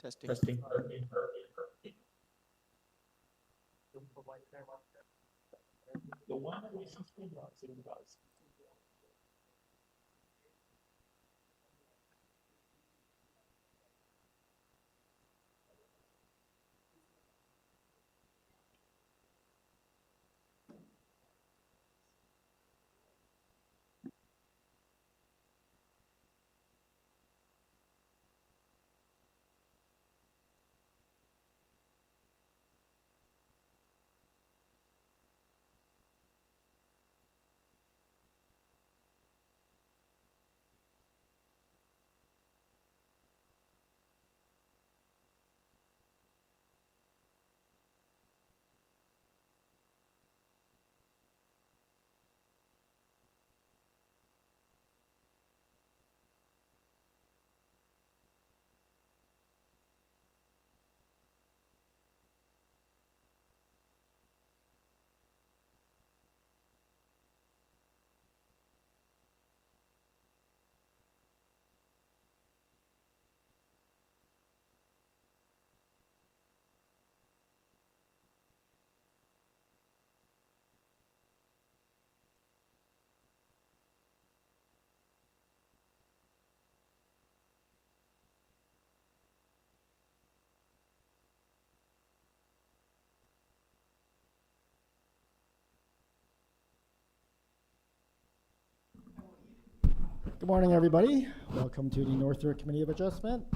Testing. Testing. The one that we see screen does. Good morning, everybody. Welcome to the Northrift Committee of Adjustment.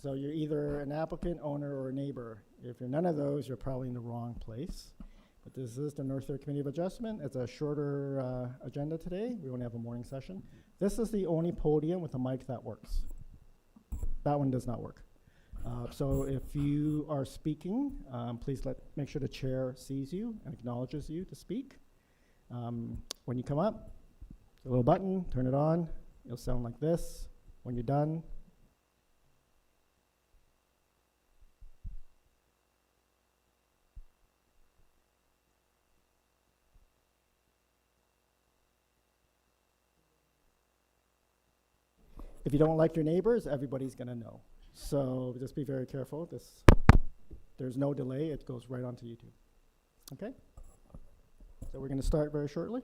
So you're either an applicant, owner, or a neighbor. If you're none of those, you're probably in the wrong place. But this is the Northrift Committee of Adjustment. It's a shorter agenda today. We only have a morning session. This is the only podium with a mic that works. That one does not work. So if you are speaking, please make sure the chair sees you and acknowledges you to speak. When you come up, a little button, turn it on. It'll sound like this. When you're done, if you don't like your neighbors, everybody's gonna know. So just be very careful. There's no delay. It goes right onto YouTube. Okay? So we're gonna start very shortly.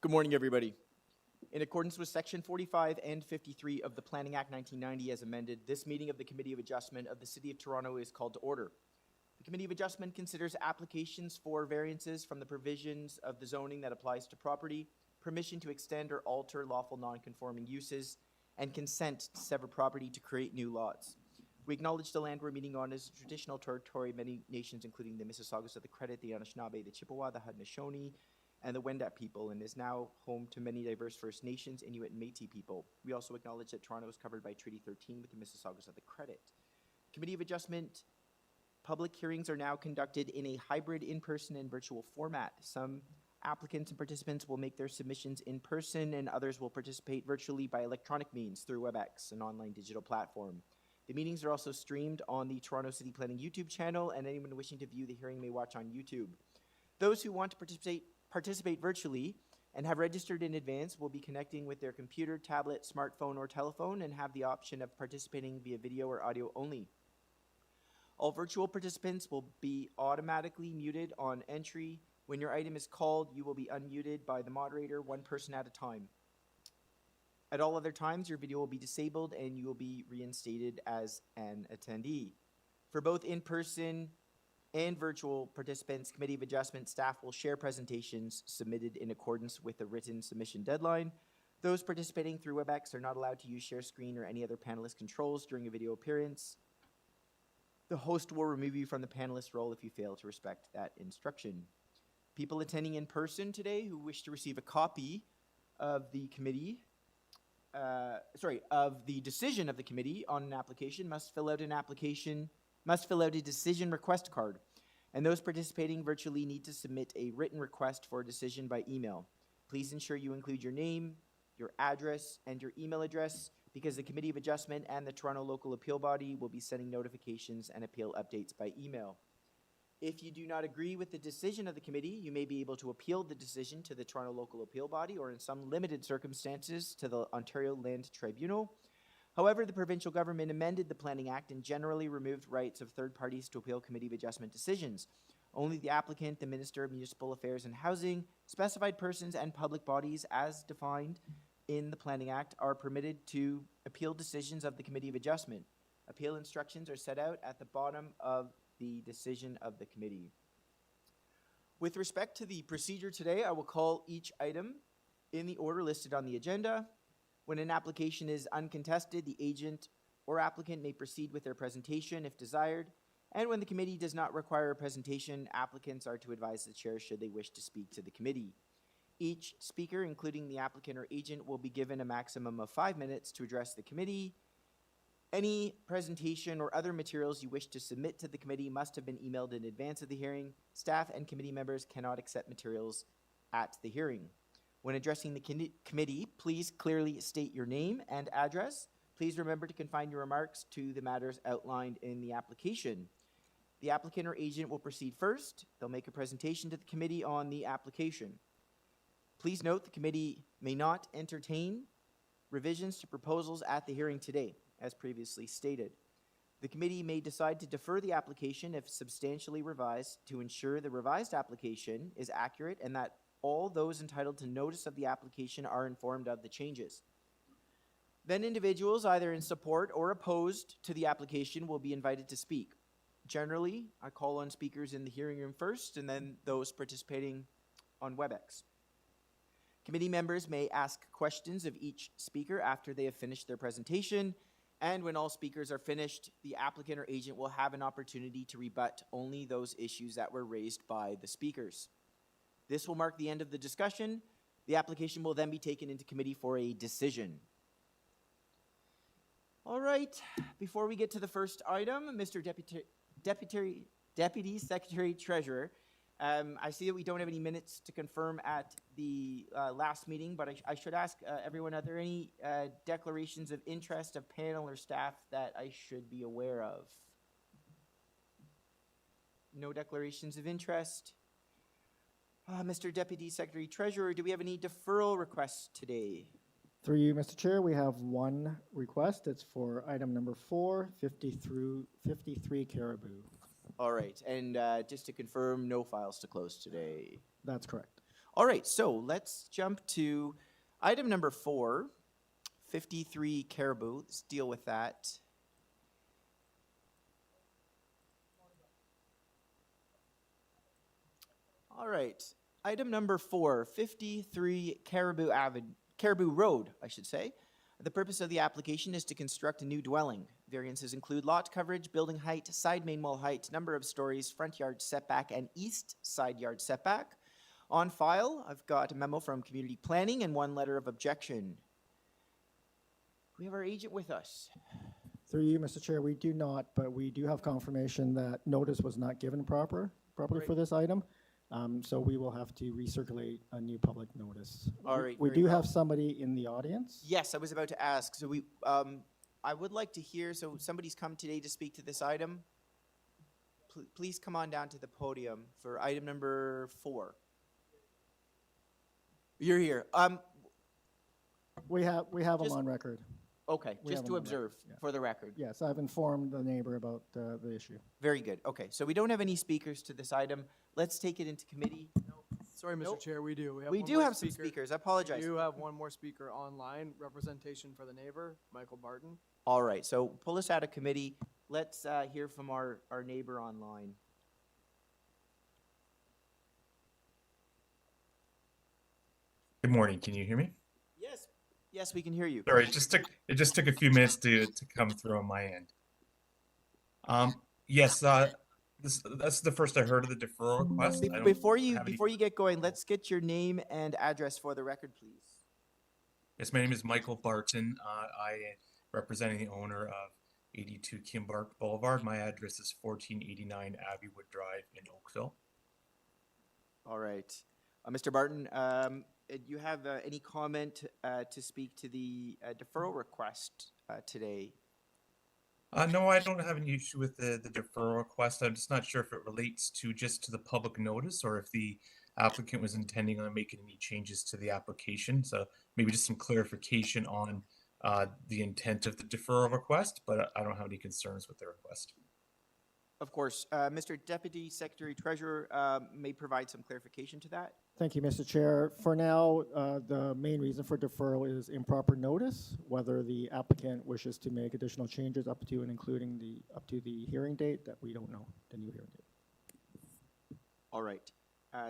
Good morning, everybody. In accordance with Section 45 and 53 of the Planning Act 1990 as amended, this meeting of the Committee of Adjustment of the City of Toronto is called to order. The Committee of Adjustment considers applications for variances from the provisions of the zoning that applies to property, permission to extend or alter lawful non-conforming uses, and consent to sever property to create new lots. We acknowledge the land we're meeting on is a traditional territory of many nations, including the Mississaugas of the Credit, the Anishinaabe, the Chippewa, the Haudenosaunee, and the Wendat people, and is now home to many diverse First Nations, Inuit, and Métis people. We also acknowledge that Toronto is covered by Treaty 13 with the Mississaugas of the Credit. Committee of Adjustment public hearings are now conducted in a hybrid in-person and virtual format. Some applicants and participants will make their submissions in person, and others will participate virtually by electronic means through WebEx, an online digital platform. The meetings are also streamed on the Toronto City Planning YouTube channel, and anyone wishing to view the hearing may watch on YouTube. Those who want to participate virtually and have registered in advance will be connecting with their computer, tablet, smartphone, or telephone and have the option of participating via video or audio only. All virtual participants will be automatically muted on entry. When your item is called, you will be unmuted by the moderator, one person at a time. At all other times, your video will be disabled and you will be reinstated as an attendee. For both in-person and virtual participants, Committee of Adjustment staff will share presentations submitted in accordance with the written submission deadline. Those participating through WebEx are not allowed to use share screen or any other panelist controls during a video appearance. The host will remove you from the panelist role if you fail to respect that instruction. People attending in person today who wish to receive a copy of the of the decision of the committee on an application must fill out a decision request card, and those participating virtually need to submit a written request for a decision by email. Please ensure you include your name, your address, and your email address, because the Committee of Adjustment and the Toronto Local Appeal Body will be sending notifications and appeal updates by email. If you do not agree with the decision of the committee, you may be able to appeal the decision to the Toronto Local Appeal Body, or in some limited circumstances to the Ontario Land Tribunal. However, the provincial government amended the Planning Act and generally removed rights of third parties to appeal Committee of Adjustment decisions. Only the applicant, the Minister of Municipal Affairs and Housing, specified persons, and public bodies as defined in the Planning Act are permitted to appeal decisions of the Committee of Adjustment. Appeal instructions are set out at the bottom of the decision of the committee. With respect to the procedure today, I will call each item in the order listed on the agenda. When an application is uncontested, the agent or applicant may proceed with their presentation if desired, and when the committee does not require a presentation, applicants are to advise the chair should they wish to speak to the committee. Each speaker, including the applicant or agent, will be given a maximum of 5 minutes to address the committee. Any presentation or other materials you wish to submit to the committee must have been emailed in advance of the hearing. Staff and committee members cannot accept materials at the hearing. When addressing the committee, please clearly state your name and address. Please remember to confine your remarks to the matters outlined in the application. The applicant or agent will proceed first. They'll make a presentation to the committee on the application. Please note the committee may not entertain revisions to proposals at the hearing today, as previously stated. The committee may decide to defer the application if substantially revised to ensure the revised application is accurate and that all those entitled to notice of the application are informed of the changes. Then individuals either in support or opposed to the application will be invited to speak. Generally, I call on speakers in the hearing room first and then those participating on WebEx. Committee members may ask questions of each speaker after they have finished their presentation, and when all speakers are finished, the applicant or agent will have an opportunity to rebut only those issues that were raised by the speakers. This will mark the end of the discussion. The application will then be taken into committee for a decision. All right, before we get to the first item, Mr. Deputy Secretary Treasurer, I see that we don't have any minutes to confirm at the last meeting, but I should ask everyone, are there any declarations of interest of panel or staff that I should be aware of? No declarations of interest. Mr. Deputy Secretary Treasurer, do we have any deferral requests today? Through you, Mr. Chair, we have one request. It's for item number 4, 53 Caribou. All right, and just to confirm, no files to close today. That's correct. All right, so let's jump to item number 4, 53 Caribou. Let's deal with that. All right, item number 4, 53 Caribou Road, I should say. The purpose of the application is to construct a new dwelling. Variances include lot coverage, building height, side main wall height, number of stories, front yard setback, and east side yard setback. On file, I've got a memo from Community Planning and 1 letter of objection. We have our agent with us. Through you, Mr. Chair, we do not, but we do have confirmation that notice was not given properly for this item. So we will have to recirculate a new public notice. All right, We very do well. have somebody in the audience. Yes, I was about to ask. So I would like to hear, so somebody's come today to speak to this item. Please come on down to the podium for item number 4. You're here. We have them Just- on record. Okay, We just have to them on record, observe yeah. for the record. Yes, I've informed the neighbor about the issue. Very good. Okay, so we don't have any speakers to this item. Let's take it into committee. Sorry, Mr. Nope. Chair, we do. We one do more have some speakers. I apologize. We do have one more speaker online, representation for the neighbor, Michael Barton. All right, so pull us out of committee. Let's hear from our neighbor online. Good morning. Can you hear me? Yes. Yes, we can hear you. Sorry, it just took a few minutes to come through on my end. Yes, that's the first I heard of the deferral request. I don't Before you have any- get going, let's get your name and address for the record, please. Yes, my name is Michael Barton. I am representing the owner of 82 Kimbark Boulevard. My address is 1489 Abbeywood Drive in Oakville. All right. Mr. Barton, do you have any comment to speak to the deferral request today? No, I don't have any issue with the deferral request. I'm just not sure if it relates to just to the public notice or if the applicant was intending on making any changes to the application. So maybe just some clarification on the intent of the deferral request, but I don't have any concerns with the request. Of course. Mr. Deputy Secretary Treasurer may provide some clarification to that. Thank you, Mr. Chair. For now, the main reason for deferral is improper notice, whether the applicant wishes to make additional changes up to and including up to the hearing date that we don't know, the new hearing date. All right.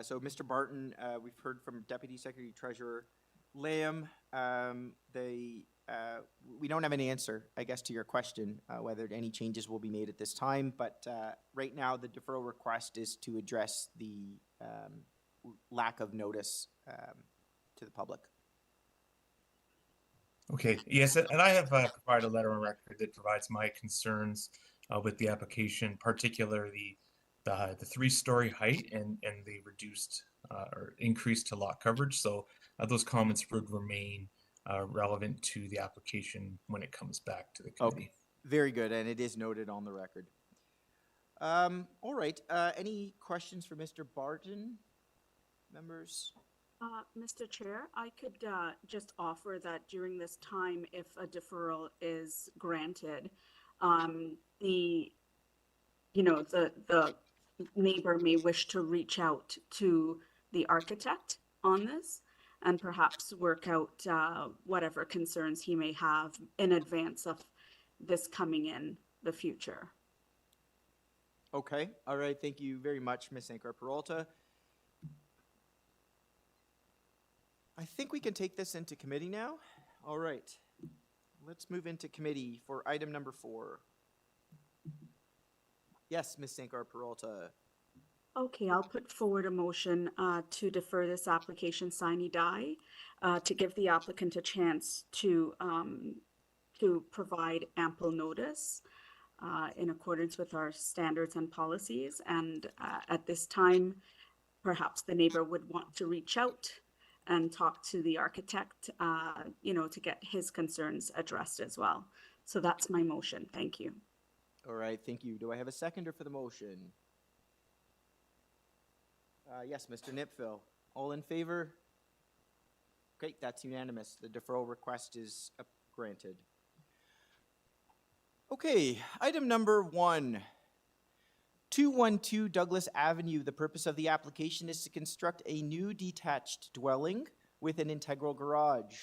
So, Mr. Barton, we've heard from Deputy Secretary Treasurer Lamb. We don't have an answer, I guess, to your question, whether any changes will be made at this time. But right now, the deferral request is to address the lack of notice to the public. Okay, yes, and I have provided a letter on record that provides my concerns with the application, particularly the 3-story height and the reduced or increase to lot coverage. So those comments would remain relevant to the application when it comes back to the committee. Very good, and it is noted on the record. All right. Any questions for Mr. Barton, members? Mr. Chair, I could just offer that during this time, if a deferral is granted, the neighbor may wish to reach out to the architect on this and perhaps work out whatever concerns he may have in advance of this coming in the future. Okay. All right. Thank you very much, Ms. Ankar-Peralta. I think we can take this into committee now. All right. Let's move into committee for item number 4. Yes, Ms. Ankar-Peralta. Okay, I'll put forward a motion to defer this application sine die to give the applicant a chance to provide ample notice in accordance with our standards and policies. And at this time, perhaps the neighbor would want to reach out and talk to the architect, to get his concerns addressed as well. So that's my motion. Thank you. All right. Thank you. Do I have a seconder for the motion? Yes, Mr. Nipfil. All in favor? Great, that's unanimous. The deferral request is granted. Okay, item number 1. 212 Douglas Avenue. The purpose of the application is to construct a new detached dwelling with an integral garage.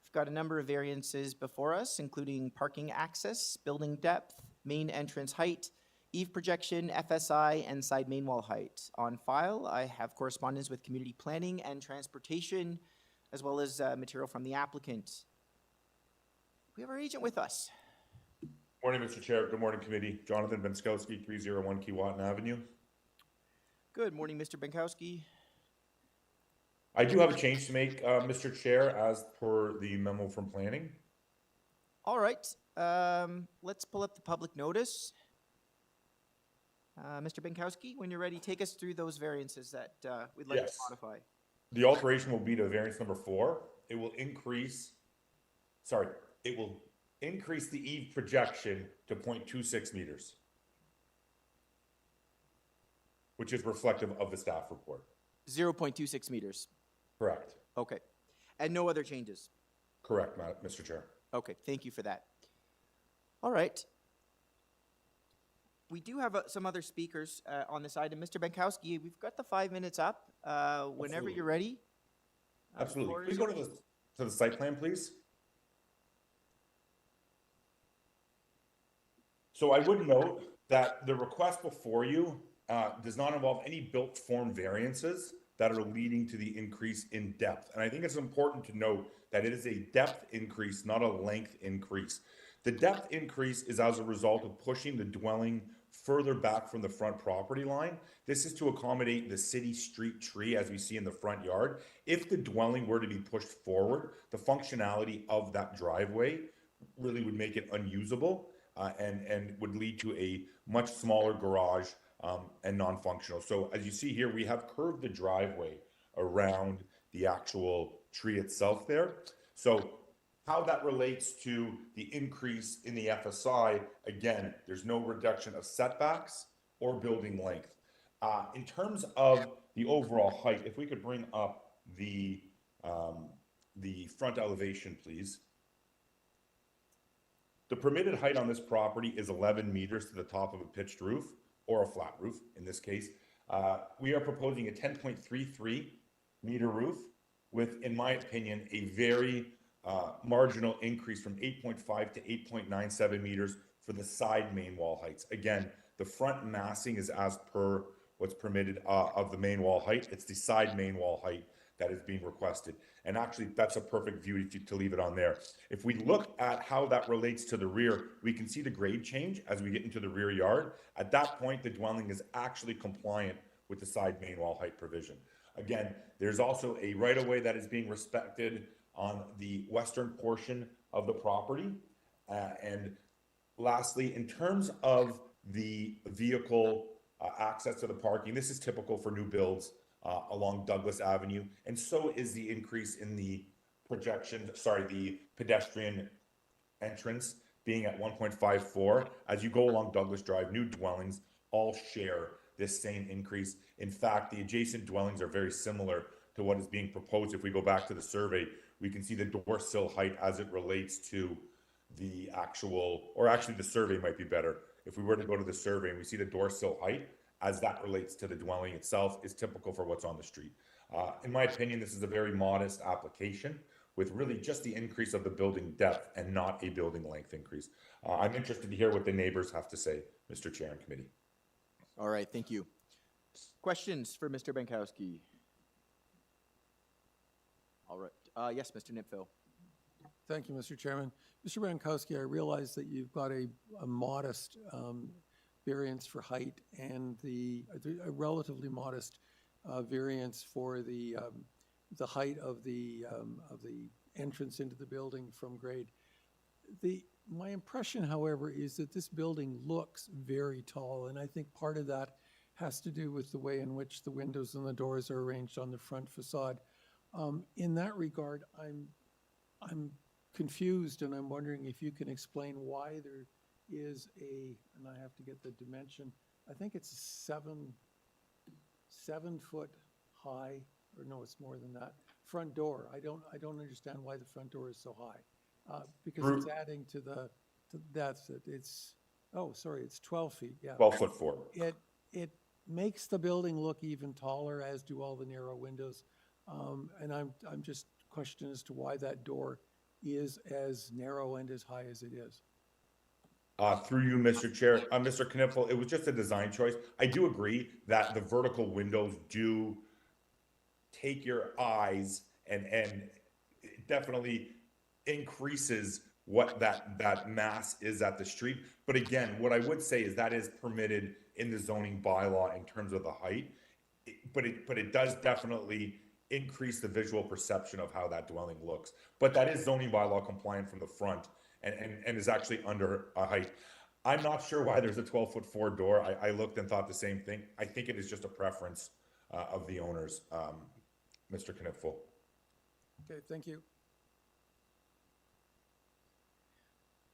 We've got a number of variances before us, including parking access, building depth, main entrance height, eave projection, FSI, and side main wall height. On file, I have correspondence with community planning and transportation, as well as material from the applicant. We have our agent with us. Morning, Mr. Chair. Good morning, committee. Jonathan Benskowski, 301 Keewatin Avenue. Good morning, Mr. Benkowski. I do have a change to make, Mr. Chair, as per the memo from planning. All right, let's pull up the public notice. Mr. Benkowski, when you're ready, take us through those variances that we'd like to Yes. modify. The alteration will be to variance number 4. It will increase the eave projection to 0.26 meters, which is reflective of the staff report. 0.26 meters. Correct. Okay. And no other changes? Correct, Mr. Chair. Okay, thank you for that. All right. We do have some other speakers on this item. Mr. Benkowski, we've got the 5 minutes up. Whenever Absolutely. you're ready. The Absolutely. floor is Please go to yours. the site plan, please. So I would note that the request before you does not involve any built form variances that are leading to the increase in depth. And I think it's important to note that it is a depth increase, not a length increase. The depth increase is as a result of pushing the dwelling further back from the front property line. This is to accommodate the city street tree as we see in the front yard. If the dwelling were to be pushed forward, the functionality of that driveway really would make it unusable and would lead to a much smaller garage and non-functional. So as you see here, we have curved the driveway around the actual tree itself there. So how that relates to the increase in the FSI, again, there's no reduction of setbacks or building length. In terms of the overall height, if we could bring up the front elevation, please. The permitted height on this property is 11 meters to the top of a pitched roof, or a flat roof in this case. We are proposing a 10.33 meter roof with, in my opinion, a very marginal increase from 8.5 to 8.97 meters for the side main wall heights. Again, the front massing is as per what's permitted of the main wall height. It's the side main wall height that is being requested. And actually, that's a perfect view to leave it on there. If we look at how that relates to the rear, we can see the grade change as we get into the rear yard. At that point, the dwelling is actually compliant with the side main wall height provision. Again, there's also a right-of-way that is being respected on the western portion of the property. And lastly, in terms of the vehicle access to the parking, this is typical for new builds along Douglas Avenue, and so is the increase in the the pedestrian entrance being at 1.54. As you go along Douglas Drive, new dwellings all share this same increase. In fact, the adjacent dwellings are very similar to what is being proposed. If we go back to the survey, we can see the door sill height as it relates to the actual, or actually the survey might be better. If we were to go to the survey and we see the door sill height, as that relates to the dwelling itself, is typical for what's on the street. In my opinion, this is a very modest application with really just the increase of the building depth and not a building length increase. I'm interested to hear what the neighbors have to say, Mr. Chair and Committee. All right, thank you. Questions for Mr. Benkowski? All right, yes, Mr. Nipfel. Thank you, Mr. Chairman. Mr. Brankowski, I realize that you've got a modest variance for height and a relatively modest variance for the height of the entrance into the building from grade. My impression, however, is that this building looks very tall, and I think part of that has to do with the way in which the windows and the doors are arranged on the front facade. In that regard, I'm confused, and I'm wondering if you can explain why there is and I have to get the dimension, I think it's a 7 foot high, or no, it's more than that, front door. I don't understand why the front door is so high. Because it's adding to that's it. It's Oh, sorry, it's 12 feet, yeah. 12'4". It makes the building look even taller, as do all the narrow windows. And I'm just questioning as to why that door is as narrow and as high as it is. Through you, Mr. Chair, Mr. Knipfel, it was just a design choice. I do agree that the vertical windows do take your eyes and it definitely increases what that mass is at the street. But again, what I would say is that is permitted in the zoning bylaw in terms of the height. But it does definitely increase the visual perception of how that dwelling looks. But that is zoning bylaw compliant from the front and is actually under a height. I'm not sure why there's a 12'4" door. I looked and thought the same thing. I think it is just a preference of the owners, Mr. Knipfel. Okay, thank you.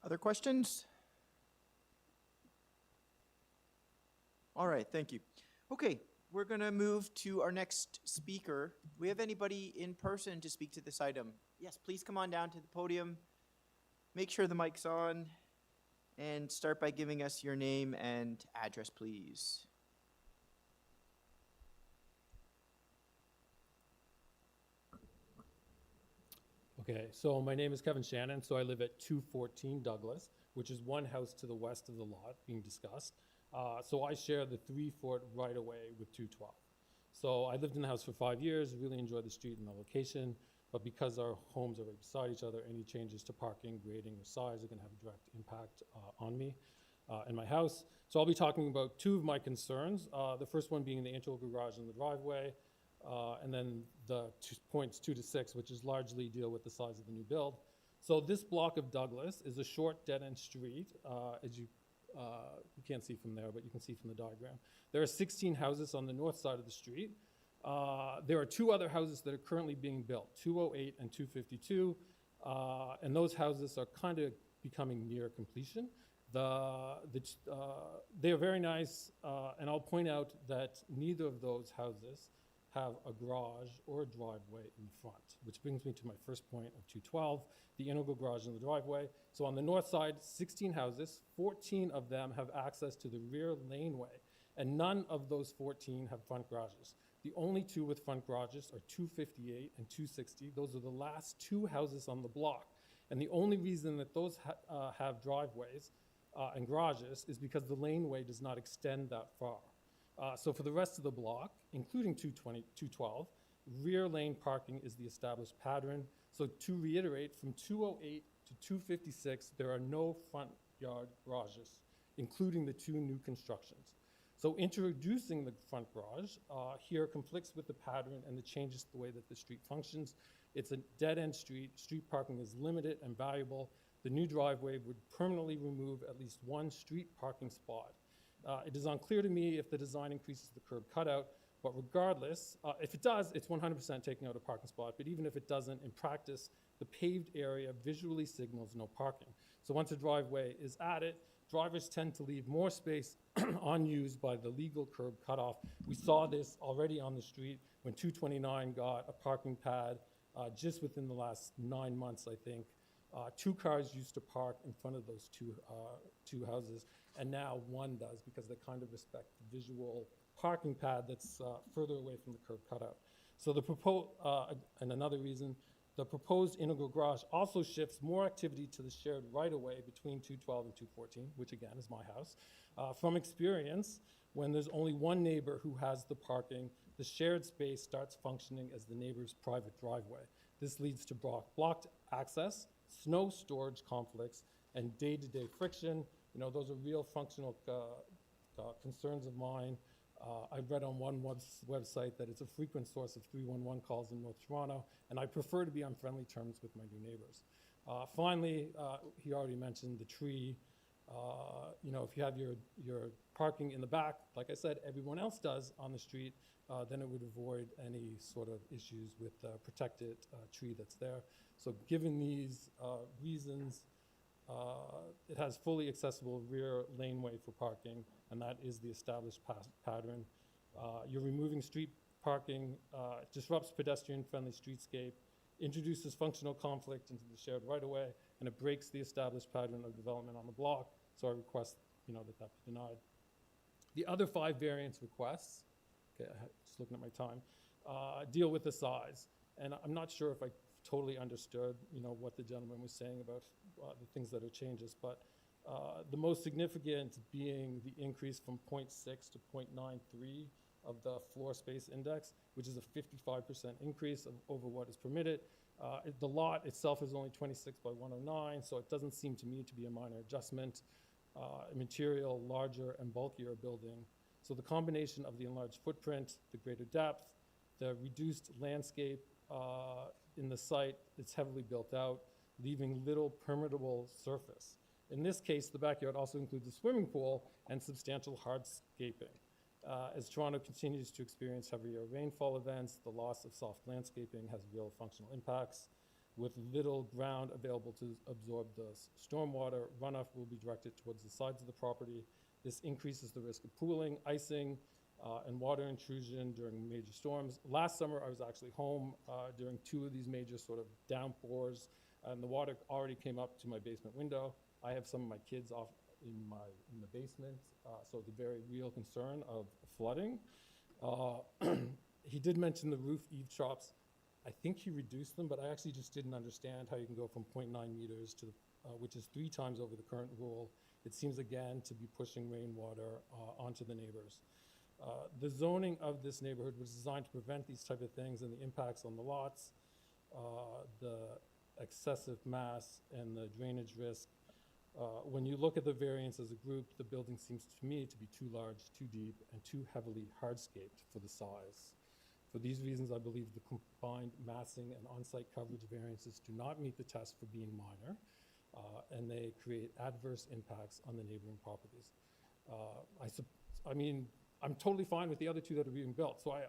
Other questions? All right, thank you. Okay, we're gonna move to our next speaker. Do we have anybody in person to speak to this item? Yes, please come on down to the podium. Make sure the mic's on and start by giving us your name and address, please. Okay, so my name is Kevin Shannon, so I live at 214 Douglas, which is one house to the west of the lot being discussed. So I share the 3-foot right-of-way with 212. So I lived in the house for 5 years, really enjoyed the street and the location, but because our homes are right beside each other, any changes to parking, grading, or size are gonna have a direct impact on me and my house. So I'll be talking about two of my concerns. The first one being the integral garage in the driveway, and then the points 2 to 6, which is largely deal with the size of the new build. So this block of Douglas is a short dead-end street, as you can't see from there, but you can see from the diagram. There are 16 houses on the north side of the street. There are two other houses that are currently being built, 208 and 252, and those houses are kind of becoming near completion. They are very nice, and I'll point out that neither of those houses have a garage or a driveway in the front, which brings me to my first point of 212, the integral garage in the driveway. So on the north side, 16 houses, 14 of them have access to the rear laneway, and none of those 14 have front garages. The only two with front garages are 258 and 260. Those are the last two houses on the block. And the only reason that those have driveways and garages is because the laneway does not extend that far. So for the rest of the block, including 212, rear lane parking is the established pattern. So to reiterate, from 208 to 256, there are no front yard garages, including the two new constructions. So introducing the front garage here conflicts with the pattern and the changes to the way that the street functions. It's a dead-end street. Street parking is limited and valuable. The new driveway would permanently remove at least one street parking spot. It is unclear to me if the design increases the curb cutout, but regardless, if it does, it's 100% taking out a parking spot. But even if it doesn't, in practice, the paved area visually signals no parking. So once a driveway is added, drivers tend to leave more space unused by the legal curb cutoff. We saw this already on the street when 229 got a parking pad just within the last 9 months, I think. 2 cars used to park in front of those two houses, and now one does because they kind of respect the visual parking pad that's further away from the curb cutout. So the and another reason, the proposed integral garage also shifts more activity to the shared right-of-way between 212 and 214, which again is my house. From experience, when there's only one neighbor who has the parking, the shared space starts functioning as the neighbor's private driveway. This leads to blocked access, snow storage conflicts, and day-to-day friction. You know, those are real functional concerns of mine. I've read on one website that it's a frequent source of 311 calls in North Toronto, and I prefer to be on friendly terms with my new neighbors. Finally, he already mentioned the tree. You know, if you have your parking in the back, like I said, everyone else does on the street, then it would avoid any sort of issues with the protected tree that's there. So given these reasons, it has fully accessible rear laneway for parking, and that is the established pattern. You're removing street parking, disrupts pedestrian-friendly streetscape, introduces functional conflict into the shared right-of-way, and it breaks the established pattern of development on the block. So I request that that be denied. The other 5 variance requests, okay, just looking at my time, deal with the size. And I'm not sure if I totally understood, what the gentleman was saying about the things that are changes, but the most significant being the increase from 0.6 to 0.93 of the floor space index, which is a 55% increase over what is permitted. The lot itself is only 26 by 109, so it doesn't seem to me to be a minor adjustment. Material, larger and bulkier building. So the combination of the enlarged footprint, the greater depth, the reduced landscape in the site, it's heavily built out, leaving little permeable surface. In this case, the backyard also includes a swimming pool and substantial hardscaping. As Toronto continues to experience heavier rainfall events, the loss of soft landscaping has real functional impacts. With little ground available to absorb the stormwater, runoff will be directed towards the sides of the property. This increases the risk of pooling, icing, and water intrusion during major storms. Last summer, I was actually home during 2 of these major sort of downpours, and the water already came up to my basement window. I have some of my kids off in the basement, so it's a very real concern of flooding. He did mention the roof eave chops. I think he reduced them, but I actually just didn't understand how you can go from 0.9 meters to, which is 3 times over the current rule. It seems again to be pushing rainwater onto the neighbors. The zoning of this neighborhood was designed to prevent these type of things and the impacts on the lots, the excessive mass and the drainage risk. When you look at the variance as a group, the building seems to me to be too large, too deep, and too heavily hardscaped for the size. For these reasons, I believe the combined massing and on-site coverage variances do not meet the test for being minor, and they create adverse impacts on the neighboring properties. I'm totally fine with the other 2 that are being built. So I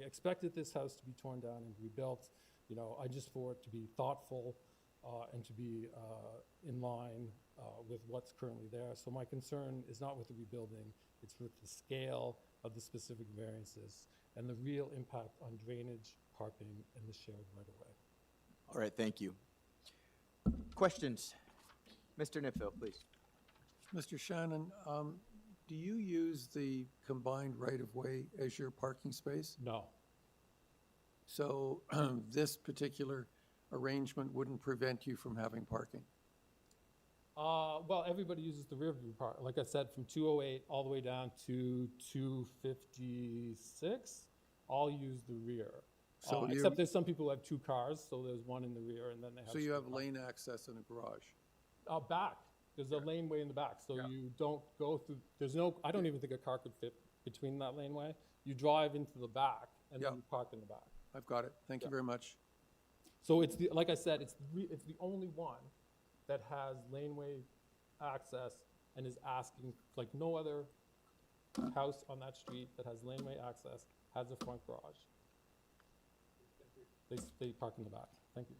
expected this house to be torn down and rebuilt. I just for it to be thoughtful and to be in line with what's currently there. So my concern is not with the rebuilding, it's with the scale of the specific variances and the real impact on drainage, parking, and the shared right-of-way. All right, thank you. Questions? Mr. Nipville, please. Mr. Shannon, do you use the combined right-of-way as your parking space? No. So this particular arrangement wouldn't prevent you from having parking? Well, everybody uses the rear view part. Like I said, from 208 all the way down to 256, all use the rear. So you- Except there's some people who have 2 cars, so there's one in the rear and then they have. So you have some- lane access in a garage? Back. There's a laneway in the back, so you don't go through, I don't even think a car could fit between that laneway. You drive into the back and then Yeah. you park in the back. I've got it. Thank you very much. So it's like I said, it's the only one that has laneway access and is asking, like no other house on that street that has laneway access has a front garage. They park in the back. Thank you.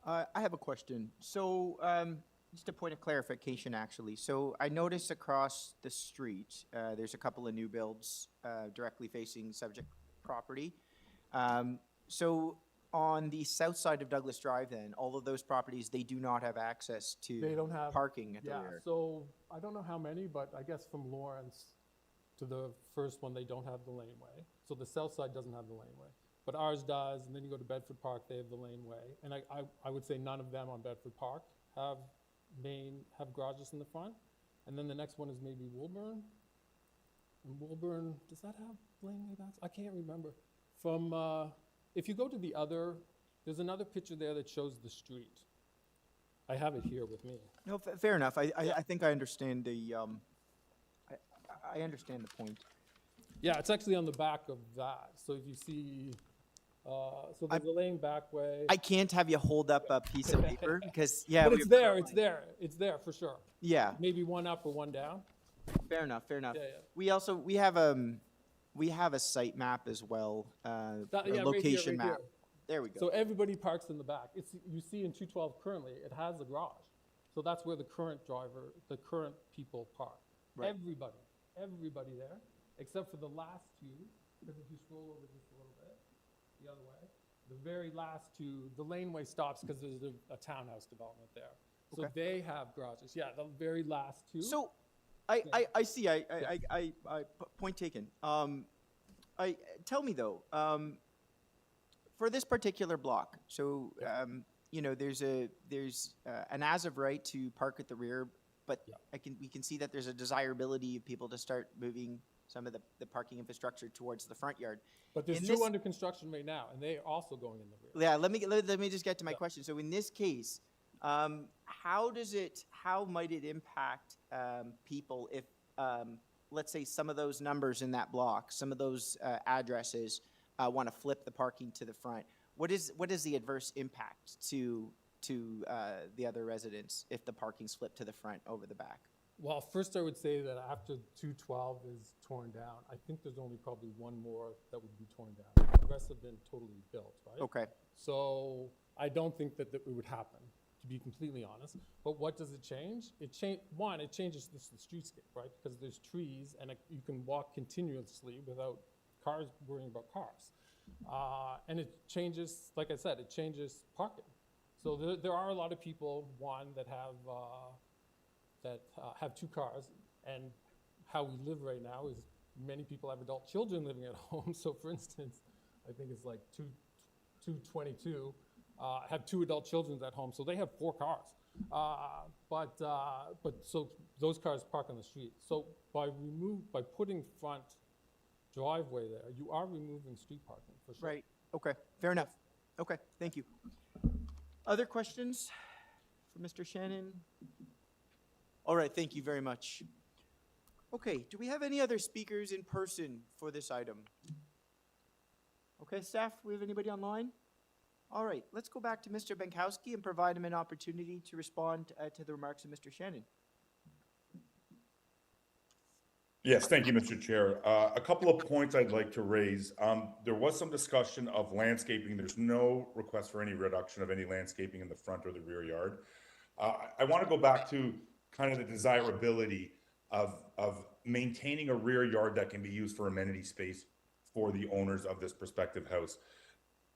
I have a question. So, just a point of clarification, actually. So I noticed across the street, there's a couple of new builds directly facing subject property. So on the south side of Douglas Drive, then, all of those properties, they do not have access to They don't have parking at the Yeah, rear. so I don't know how many, but I guess from Lawrence to the first one, they don't have the laneway. So the south side doesn't have the laneway. But ours does, and then you go to Bedford Park, they have the laneway. And I would say none of them on Bedford Park have garages in the front. And then the next one is maybe Woolburn. And Woolburn, does that have laneway backs? I can't remember. If you go to the other, there's another picture there that shows the street. I have it here with me. No, fair enough. I think I understand the, I understand the point. Yeah, it's actually on the back of that. So if you see, so there's a lane back way. I can't have you hold up a piece of paper because, yeah. But we- it's there for sure. Yeah, Maybe one up or one down. fair enough, fair enough. Yeah, yeah. We have a site map as well, Yeah, a right here, location right map. here. There we go. So everybody parks in the back. You see in 212 currently, it has a garage. So that's where the current people park. Right. Everybody there, except for the last 2, because if you scroll over just a little bit, the other way, the very last 2, the laneway stops because there's a townhouse development there. So Okay. they have garages. Yeah, the very last two. So, I see, point taken. Tell me though, for this particular block, so, you know, there's an as of right to park at the rear, but Yeah. we can see that there's a desirability of people to start moving some of the parking infrastructure towards the front yard. But there's in two this- under construction right now, and they are also going in the rear. Yeah, let me just get to my Yeah. question. So in this case, how might it impact people if, let's say, some of those numbers in that block, some of those addresses want to flip the parking to the front? What is the adverse impact to the other residents if the parking's flipped to the front over the back? Well, first I would say that after 212 is torn down, I think there's only probably one more that would be torn down. The rest have been totally built, right? Okay. So I don't think that it would happen, to be completely honest. But what does it change? It changes the streetscape, right? Because there's trees and you can walk continuously without cars worrying about cars. And it changes, like I said, it changes parking. So there are a lot of people, that have two cars, and how we live right now is many people have adult children living at home. So for instance, I think it's like 222 have two adult children at home, so they have 4 cars. But so those cars park on the street. So by putting front driveway there, you are removing street parking for sure. Right. Okay. Fair enough. Okay. Thank you. Other questions for Mr. Shannon? All right. Thank you very much. Okay. Do we have any other speakers in person for this item? Okay, staff, we have anybody online? All right. Let's go back to Mr. Benkowski and provide him an opportunity to respond to the remarks of Mr. Shannon. Yes, thank you, Mr. Chair. A couple of points I'd like to raise. There was some discussion of landscaping. There's no request for any reduction of any landscaping in the front or the rear yard. I want to go back to kind of the desirability of maintaining a rear yard that can be used for amenity space for the owners of this prospective house.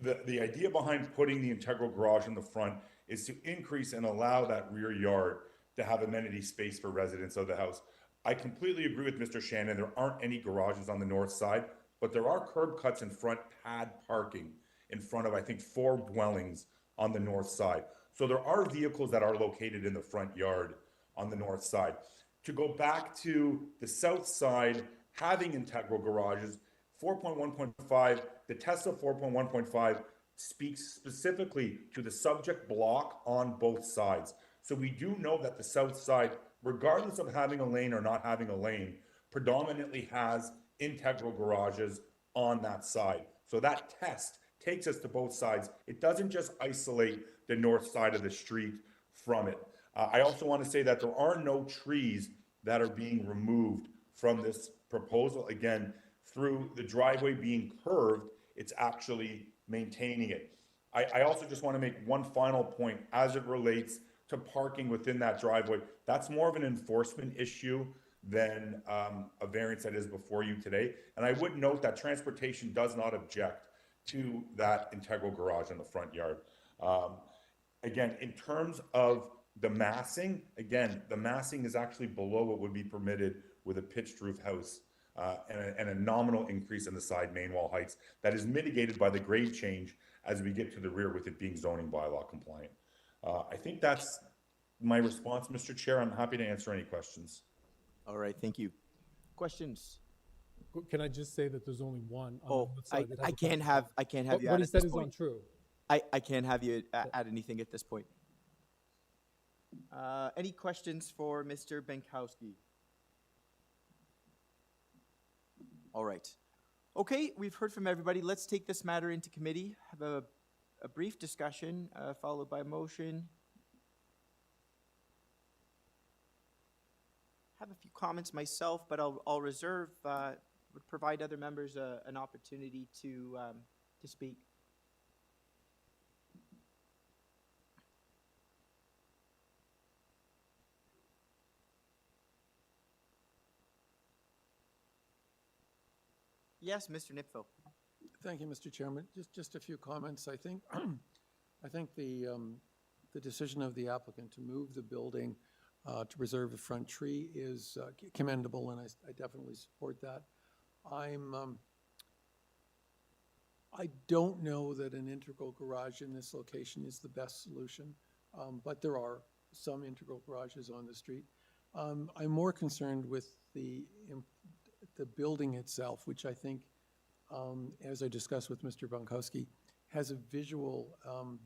The idea behind putting the integral garage in the front is to increase and allow that rear yard to have amenity space for residents of the house. I completely agree with Mr. Shannon. There aren't any garages on the north side, but there are curb cuts in front, pad parking in front of, I think, 4 dwellings on the north side. So there are vehicles that are located in the front yard on the north side. To go back to the south side, having integral garages, 4.1.5, the Tesla 4.1.5 speaks specifically to the subject block on both sides. So we do know that the south side, regardless of having a lane or not having a lane, predominantly has integral garages on that side. So that test takes us to both sides. It doesn't just isolate the north side of the street from it. I also want to say that there are no trees that are being removed from this proposal. Again, through the driveway being curved, it's actually maintaining it. I also just want to make one final point as it relates to parking within that driveway. That's more of an enforcement issue than a variance that is before you today. And I would note that transportation does not object to that integral garage in the front yard. Again, in terms of the massing, again, the massing is actually below what would be permitted with a pitched roof house and a nominal increase in the side main wall heights that is mitigated by the grade change as we get to the rear with it being zoning bylaw compliant. I think that's my response, Mr. Chair. I'm happy to answer any questions. All right. Thank you. Questions? Can I just say that there's only one on the Oh, north side that has I a can't parking have spot? you What add he at said this is point. untrue. I can't have you add anything at this point. Any questions for Mr. Benkowski? All right. Okay, we've heard from everybody. Let's take this matter into committee, have a brief discussion, followed by a motion. Have a few comments myself, but I'll reserve, would provide other members an opportunity to speak. Yes, Mr. Nipfel. Thank you, Mr. Chairman. Just a few comments. I think, I think the the decision of the applicant to move the building to preserve the front tree is commendable, and I definitely support that. I don't know that an integral garage in this location is the best solution, but there are some integral garages on the street. I'm more concerned with the building itself, which I think, as I discussed with Mr. Bunkowski, has a visual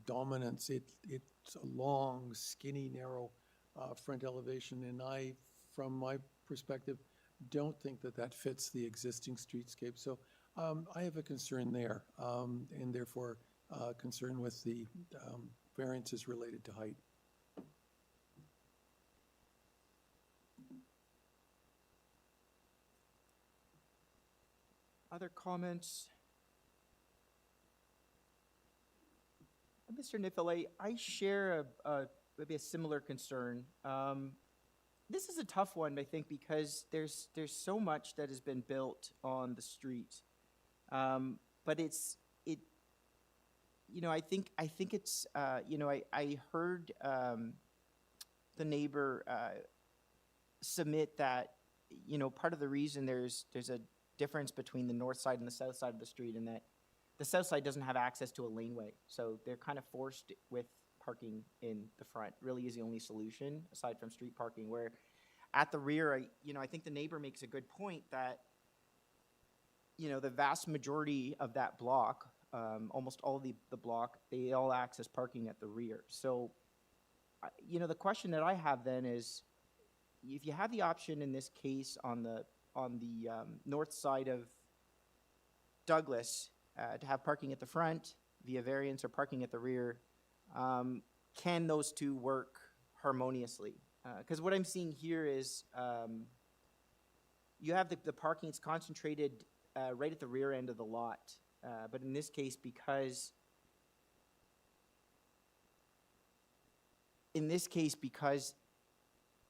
dominance. It's a long, skinny, narrow front elevation, and I, from my perspective, don't think that that fits the existing streetscape. So I have a concern there, and therefore concern with the variances related to height. Other comments? Mr. Niffel, I share maybe a similar concern. This is a tough one, I think, because there's so much that has been built on the street. But I think it's, I heard the neighbor submit that, part of the reason there's a difference between the north side and the south side of the street, and that the south side doesn't have access to a laneway. So they're kind of forced with parking in the front, really is the only solution aside from street parking, where at the rear, I think the neighbor makes a good point that, the vast majority of that block, almost all of the block, they all access parking at the rear. So, the question that I have then is, if you have the option in this case on the north side of Douglas to have parking at the front via variance or parking at the rear, can those two work harmoniously? Because what I'm seeing here is you have the parking, it's concentrated right at the rear end of the lot. But in this case, because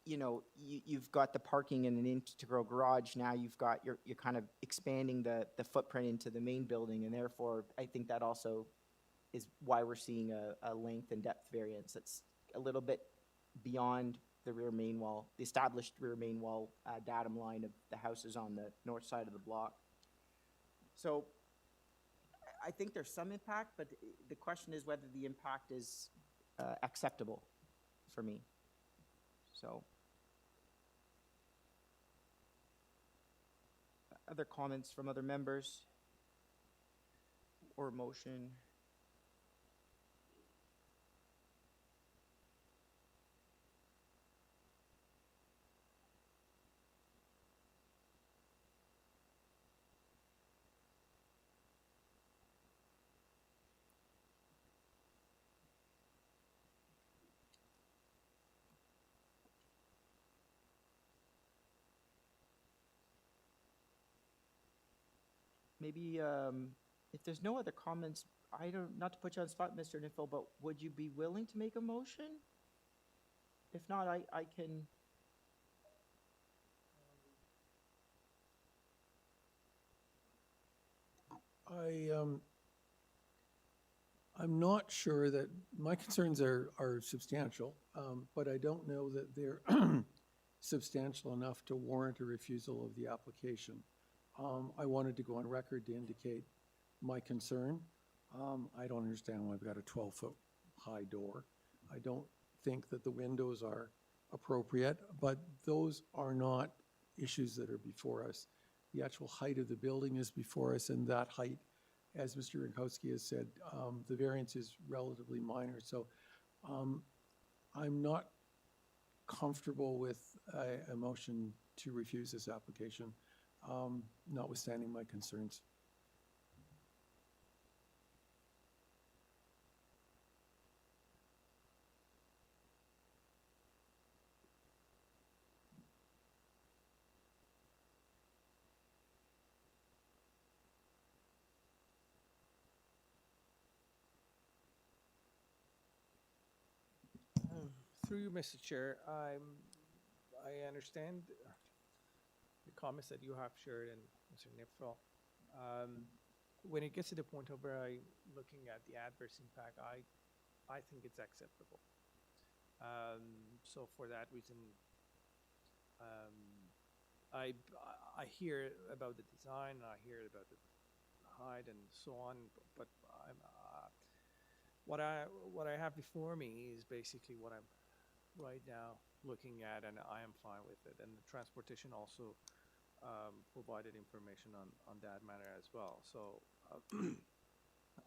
you've got the parking in an integral garage, now you're kind of expanding the footprint into the main building, and therefore I think that also is why we're seeing a length and depth variance that's a little bit beyond the rear main wall, the established rear main wall datum line of the houses on the north side of the block. So I think there's some impact, but the question is whether the impact is acceptable for me. So, other comments from other members or motion? Maybe if there's no other comments, not to put you on the spot, Mr. Niffel, but would you be willing to make a motion? If not, I can. I'm not sure that, my concerns are substantial, but I don't know that they're substantial enough to warrant a refusal of the application. I wanted to go on record to indicate my concern. I don't understand why we've got a 12-foot high door. I don't think that the windows are appropriate, but those are not issues that are before us. The actual height of the building is before us, and that height, as Mr. Rinkowski has said, the variance is relatively minor. So I'm not comfortable with a motion to refuse this application, notwithstanding my concerns. Through you, Mr. Chair, I understand the comments that you have shared and Mr. Niffel. When it gets to the point of where I'm looking at the adverse impact, I think it's acceptable. So for that reason, I hear about the design, I hear about the height and so on, but I'm, what I have before me is basically what I'm right now looking at, and I am fine with it. And the transportation also provided information on that matter as well. So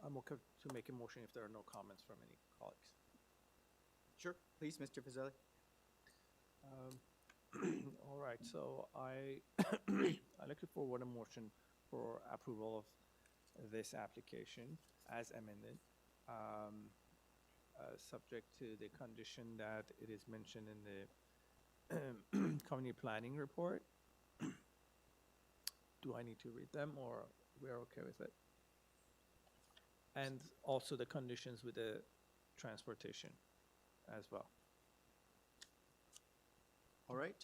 I'm okay to make a motion if there are no comments from any colleagues. Sure, please, Mr. Fazeli. All right, so I looking forward a motion for approval of this application as amended, subject to the condition that it is mentioned in the community planning report. Do I need to read them, or we're okay with it? And also the conditions with the transportation as well. All right.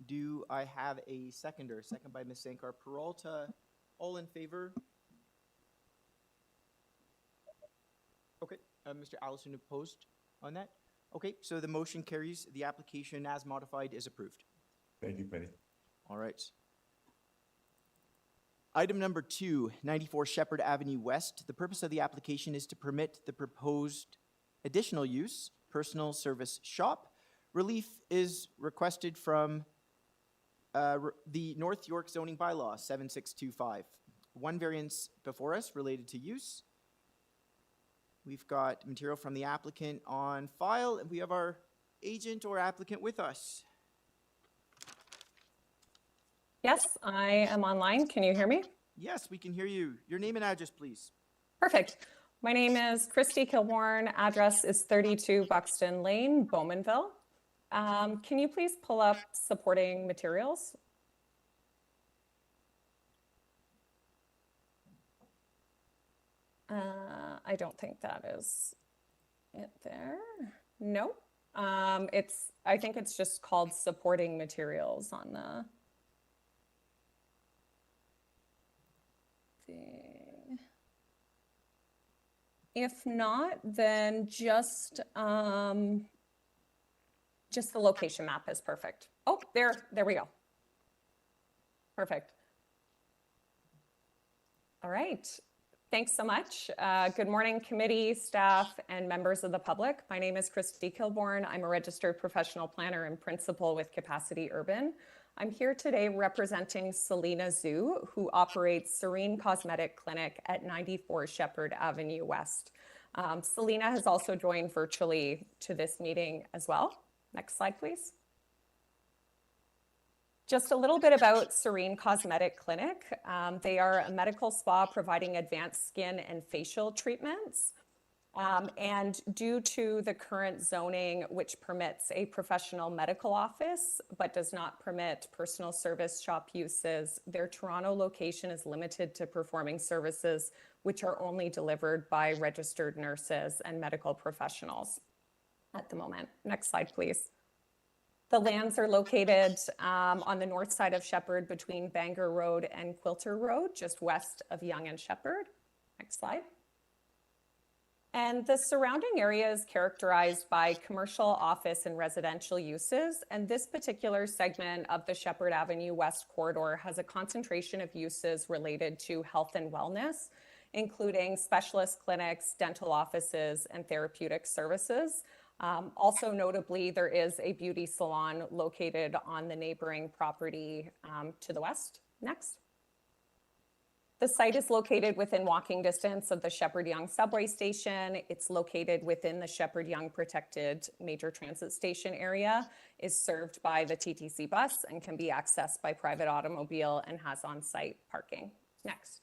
Do I have a seconder? Second by Ms. Sankar Peralta. All in favor? Okay, Mr. Allison opposed on that? Okay, so the motion carries. The application as modified is approved. Thank you, committee. All right. Item number 2, 94 Shepherd Avenue West. The purpose of the application is to permit the proposed additional use, personal service shop. Relief is requested from the North York zoning bylaw 7625. One variance before us related to use. We've got material from the applicant on file, and we have our agent or applicant with us. Yes, I am online. Can you hear me? Yes, we can hear you. Your name and address, please. Perfect. My name is Christy Kilborn. Address is 32 Buxton Lane, Bowmanville. Can you please pull up supporting materials? I don't think that is it there. No. I think it's just called supporting materials on the thing. If not, then just the location map is perfect. Oh, there we go. Perfect. All right. Thanks so much. Good morning, committee, staff, and members of the public. My name is Christy Kilborn. I'm a registered professional planner and principal with Capacity Urban. I'm here today representing Selena Zhu, who operates Serene Cosmetic Clinic at 94 Shepherd Avenue West. Selena has also joined virtually to this meeting as well. Next slide, please. Just a little bit about Serene Cosmetic Clinic. They are a medical spa providing advanced skin and facial treatments. And due to the current zoning, which permits a professional medical office, but does not permit personal service shop uses, their Toronto location is limited to performing services which are only delivered by registered nurses and medical professionals at the moment. Next slide, please. The lands are located on the north side of Shepherd between Bangor Road and Quilter Road, just west of Yonge and Shepherd. Next slide. And the surrounding area is characterized by commercial, office, and residential uses. And this particular segment of the Shepherd Avenue West corridor has a concentration of uses related to health and wellness, including specialist clinics, dental offices, and therapeutic services. Also notably, there is a beauty salon located on the neighboring property to the west. Next. The site is located within walking distance of the Shepherd Yonge subway station. It's located within the Shepherd Yonge protected major transit station area, is served by the TTC bus, and can be accessed by private automobile and has on-site parking. Next.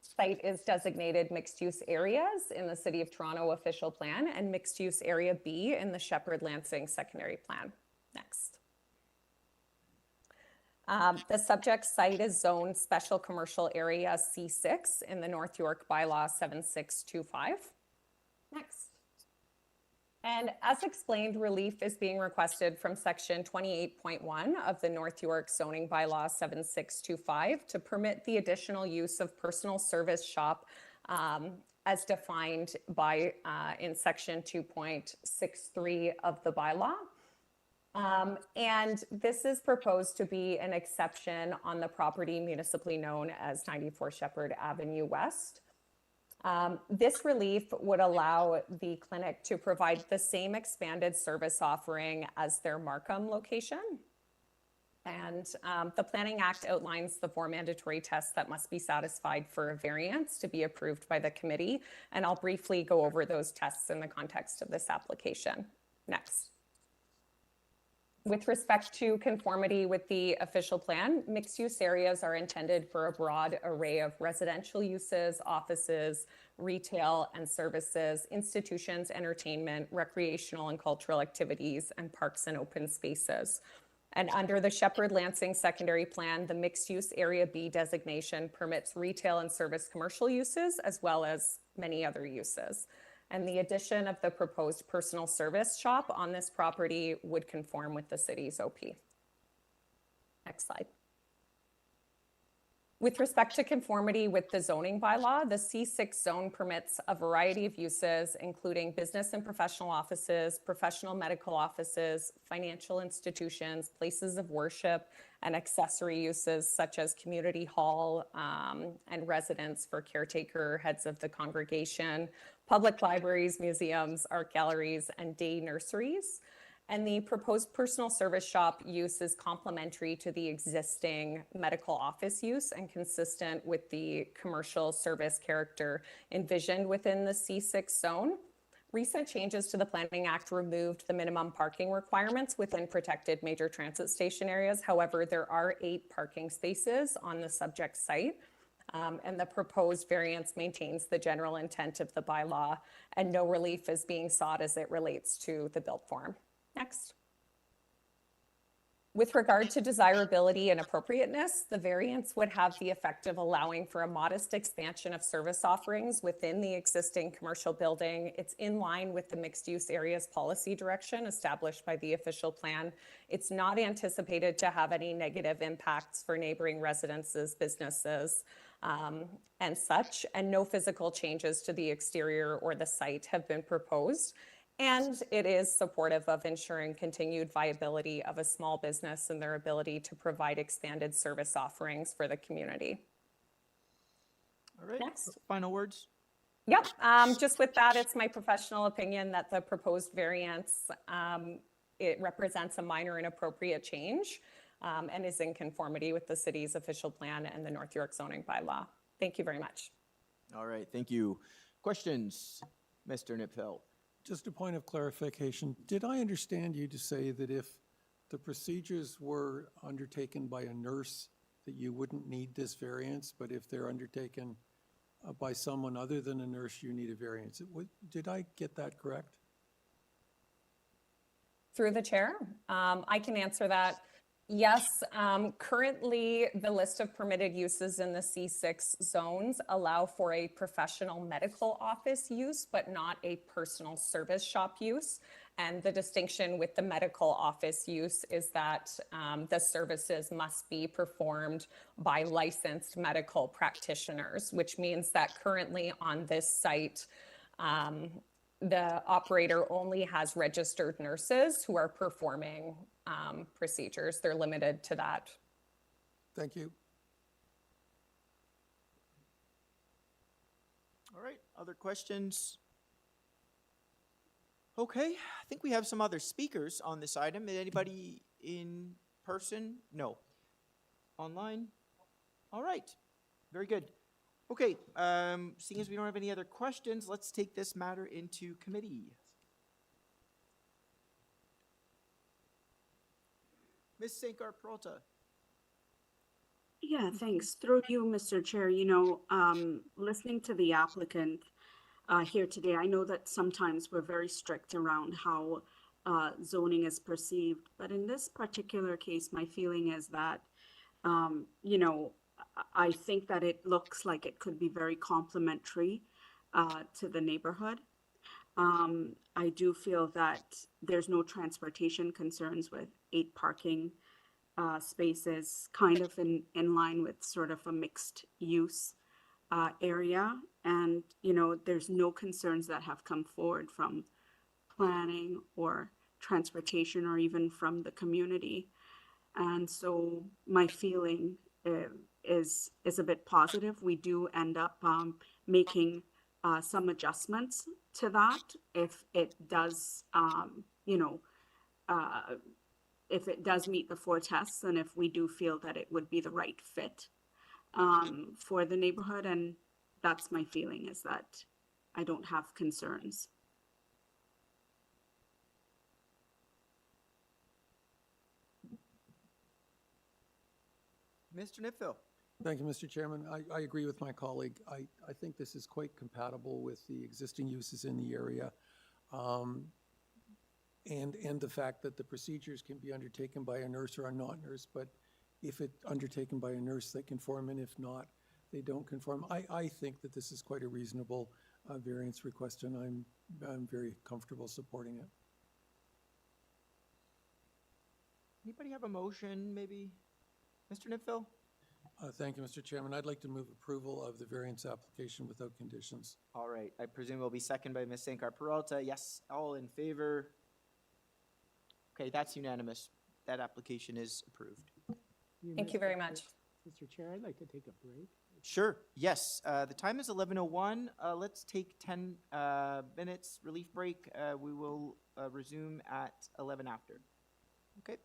Site is designated mixed-use areas in the City of Toronto official plan and mixed-use area B in the Shepherd Lansing secondary plan. Next. The subject site is zoned special commercial area C6 in the North York bylaw 7625. Next. And as explained, relief is being requested from section 28.1 of the North York zoning bylaw 7625 to permit the additional use of personal service shop as defined by, in section 2.63 of the bylaw. And this is proposed to be an exception on the property municipally known as 94 Shepherd Avenue West. This relief would allow the clinic to provide the same expanded service offering as their Markham location. And the Planning Act outlines the 4 mandatory tests that must be satisfied for a variance to be approved by the committee. And I'll briefly go over those tests in the context of this application. Next. With respect to conformity with the official plan, mixed-use areas are intended for a broad array of residential uses, offices, retail and services, institutions, entertainment, recreational and cultural activities, and parks and open spaces. And under the Shepherd Lansing Secondary Plan, the mixed-use Area B designation permits retail and service commercial uses, as well as many other uses. And the addition of the proposed personal service shop on this property would conform with the city's OP. Next slide. With respect to conformity with the zoning bylaw, the C6 zone permits a variety of uses, including business and professional offices, professional medical offices, financial institutions, places of worship, and accessory uses such as community hall and residence for caretaker, heads of the congregation, public libraries, museums, art galleries, and day nurseries. And the proposed personal service shop use is complementary to the existing medical office use and consistent with the commercial service character envisioned within the C6 zone. Recent changes to the Planning Act removed the minimum parking requirements within protected major transit station areas. However, there are 8 parking spaces on the subject site. And the proposed variance maintains the general intent of the bylaw, and no relief is being sought as it relates to the built form. Next. With regard to desirability and appropriateness, the variance would have the effect of allowing for a modest expansion of service offerings within the existing commercial building. It's in line with the mixed-use areas policy direction established by the official plan. It's not anticipated to have any negative impacts for neighboring residences, businesses, and such, and no physical changes to the exterior or the site have been proposed. And it is supportive of ensuring continued viability of a small business and their ability to provide expanded service offerings for the community. All right. Next. Final words? Yep, just with that, it's my professional opinion that the proposed variance, it represents a minor inappropriate change and is in conformity with the city's official plan and the North York zoning bylaw. Thank you very much. All right, thank you. Questions, Mr. Nipfeld? Just a point of clarification. Did I understand you to say that if the procedures were undertaken by a nurse, that you wouldn't need this variance, but if they're undertaken by someone other than a nurse, you need a variance? Did I get that correct? Through the chair, I can answer that. Yes, currently the list of permitted uses in the C6 zones allow for a professional medical office use, but not a personal service shop use. And the distinction with the medical office use is that the services must be performed by licensed medical practitioners, which means that currently on this site, the operator only has registered nurses who are performing procedures. They're limited to that. Thank you. All right, other questions? Okay, I think we have some other speakers on this item. Anybody in person? No. Online? All right, very good. Okay, seeing as we don't have any other questions, let's take this matter into committee. Ms. Sankar-Peralta. Yeah, thanks. Through you, Mr. Chair, listening to the applicant here today, I know that sometimes we're very strict around how zoning is perceived, but in this particular case, my feeling is that, I think that it looks like it could be very complementary to the neighborhood. I do feel that there's no transportation concerns with 8 parking spaces, kind of in line with sort of a mixed use area. And, you know, there's no concerns that have come forward from planning or transportation or even from the community. And so my feeling is a bit positive. We do end up making some adjustments to that if it does, you know, if it does meet the 4 tests, and if we do feel that it would be the right fit for the neighborhood. And that's my feeling, is that I don't have concerns. Mr. Nipville? Thank you, Mr. Chairman. I agree with my colleague. I think this is quite compatible with the existing uses in the area. And the fact that the procedures can be undertaken by a nurse or a not-nurse, but if it's undertaken by a nurse, they conform, and if not, they don't conform. I think that this is quite a reasonable variance request, and I'm very comfortable supporting it. Anybody have a motion, maybe? Mr. Nipville? Thank you, Mr. Chairman. I'd like to move approval of the variance application without conditions. All right, I presume it will be seconded by Ms. Sankar Peralta. Yes, all in favor? Okay, that's unanimous. That application is approved. Thank you very much. Mr. Chair, I'd like to take a break. Sure, yes. The time is 11:01. Let's take 10 minutes relief break. We will resume at 11 after. Okay.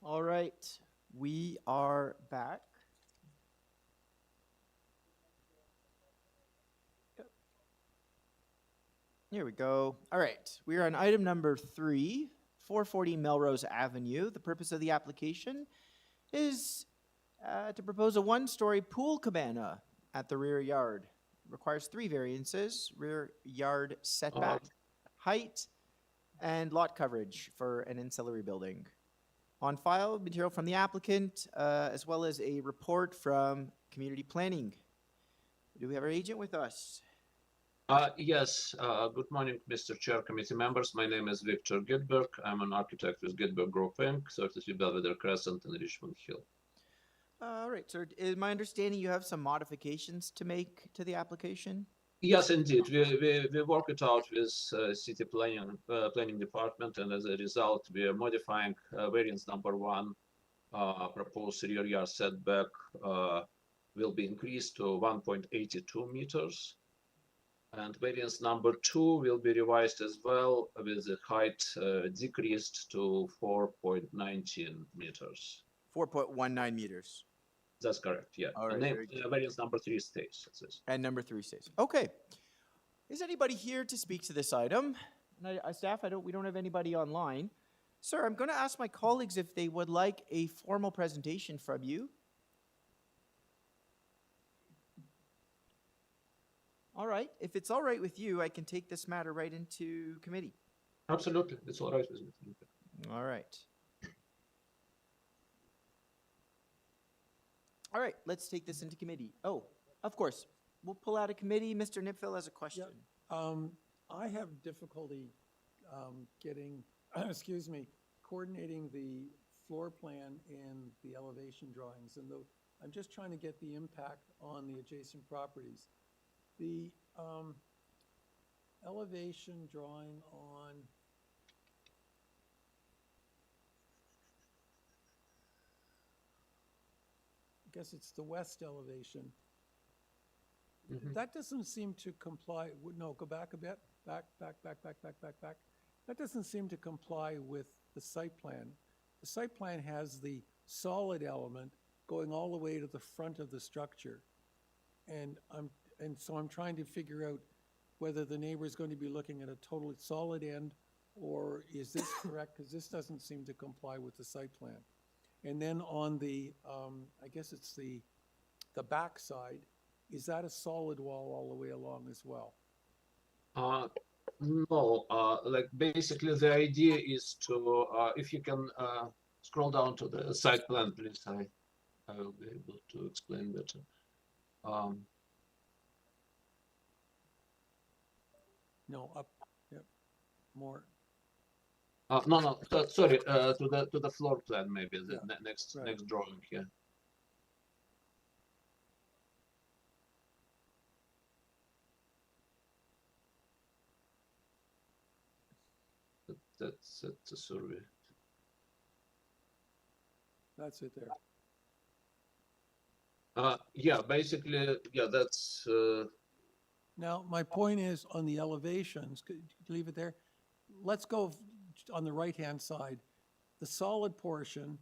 All right, we are back. Yep. Here we go. All right, we are on item number 3, 440 Melrose Avenue. The purpose of the application is to propose a one-story pool cabana at the rear yard. Requires 3 variances: rear yard setback, height, and lot coverage for an ancillary building. On file, material from the applicant, as well as a report from community planning. Do we have our agent with us? Yes, good morning, Mr. Chair, committee members. My name is Victor Gidberg. I'm an architect with Gidberg Group Inc., 33 Belvedere Crescent in Richmond Hill. All right, sir. Is my understanding you have some modifications to make to the application? Yes, indeed. We work it out with city planning department, and as a result, we are modifying variance number 1. Proposed rear yard setback will be increased to 1.82 meters. And variance number 2 will be revised as well, with the height decreased to 4.19 meters. 4.19 meters. That's correct, yeah. All right, And very good. variance number 3 stays. As is. And number 3 stays. Okay. Is anybody here to speak to this item? And staff, we don't have anybody online. Sir, I'm going to ask my colleagues if they would like a formal presentation from you. All right. If it's all right with you, I can take this matter right into committee. Absolutely, it's all right with me. Thank you. All right. All right, let's take this into committee. Oh, of course. We'll pull out a committee. Mr. Nipfel has a question. I have difficulty getting, excuse me, coordinating the floor plan and the elevation drawings. And I'm just trying to get the impact on the adjacent properties. The elevation drawing on I guess it's the west elevation. That doesn't seem to comply. No, go back a bit. Back. That doesn't seem to comply with the site plan. The site plan has the solid element going all the way to the front of the structure. And so I'm trying to figure out whether the neighbor is going to be looking at a totally solid end, or is this correct? Because this doesn't seem to comply with the site plan. And then on the, I guess it's the back side, is that a solid wall all the way along as well? No, like basically the idea is to, if you can scroll down to the site plan, please, I will be able to explain better. No, up, yep, more. No, sorry, to the floor plan, maybe the next right. next drawing here. That's a survey. That's it there. Yeah, basically, yeah, that's. Now, my point is on the elevations, could you leave it there? Let's go on the right-hand side. The solid portion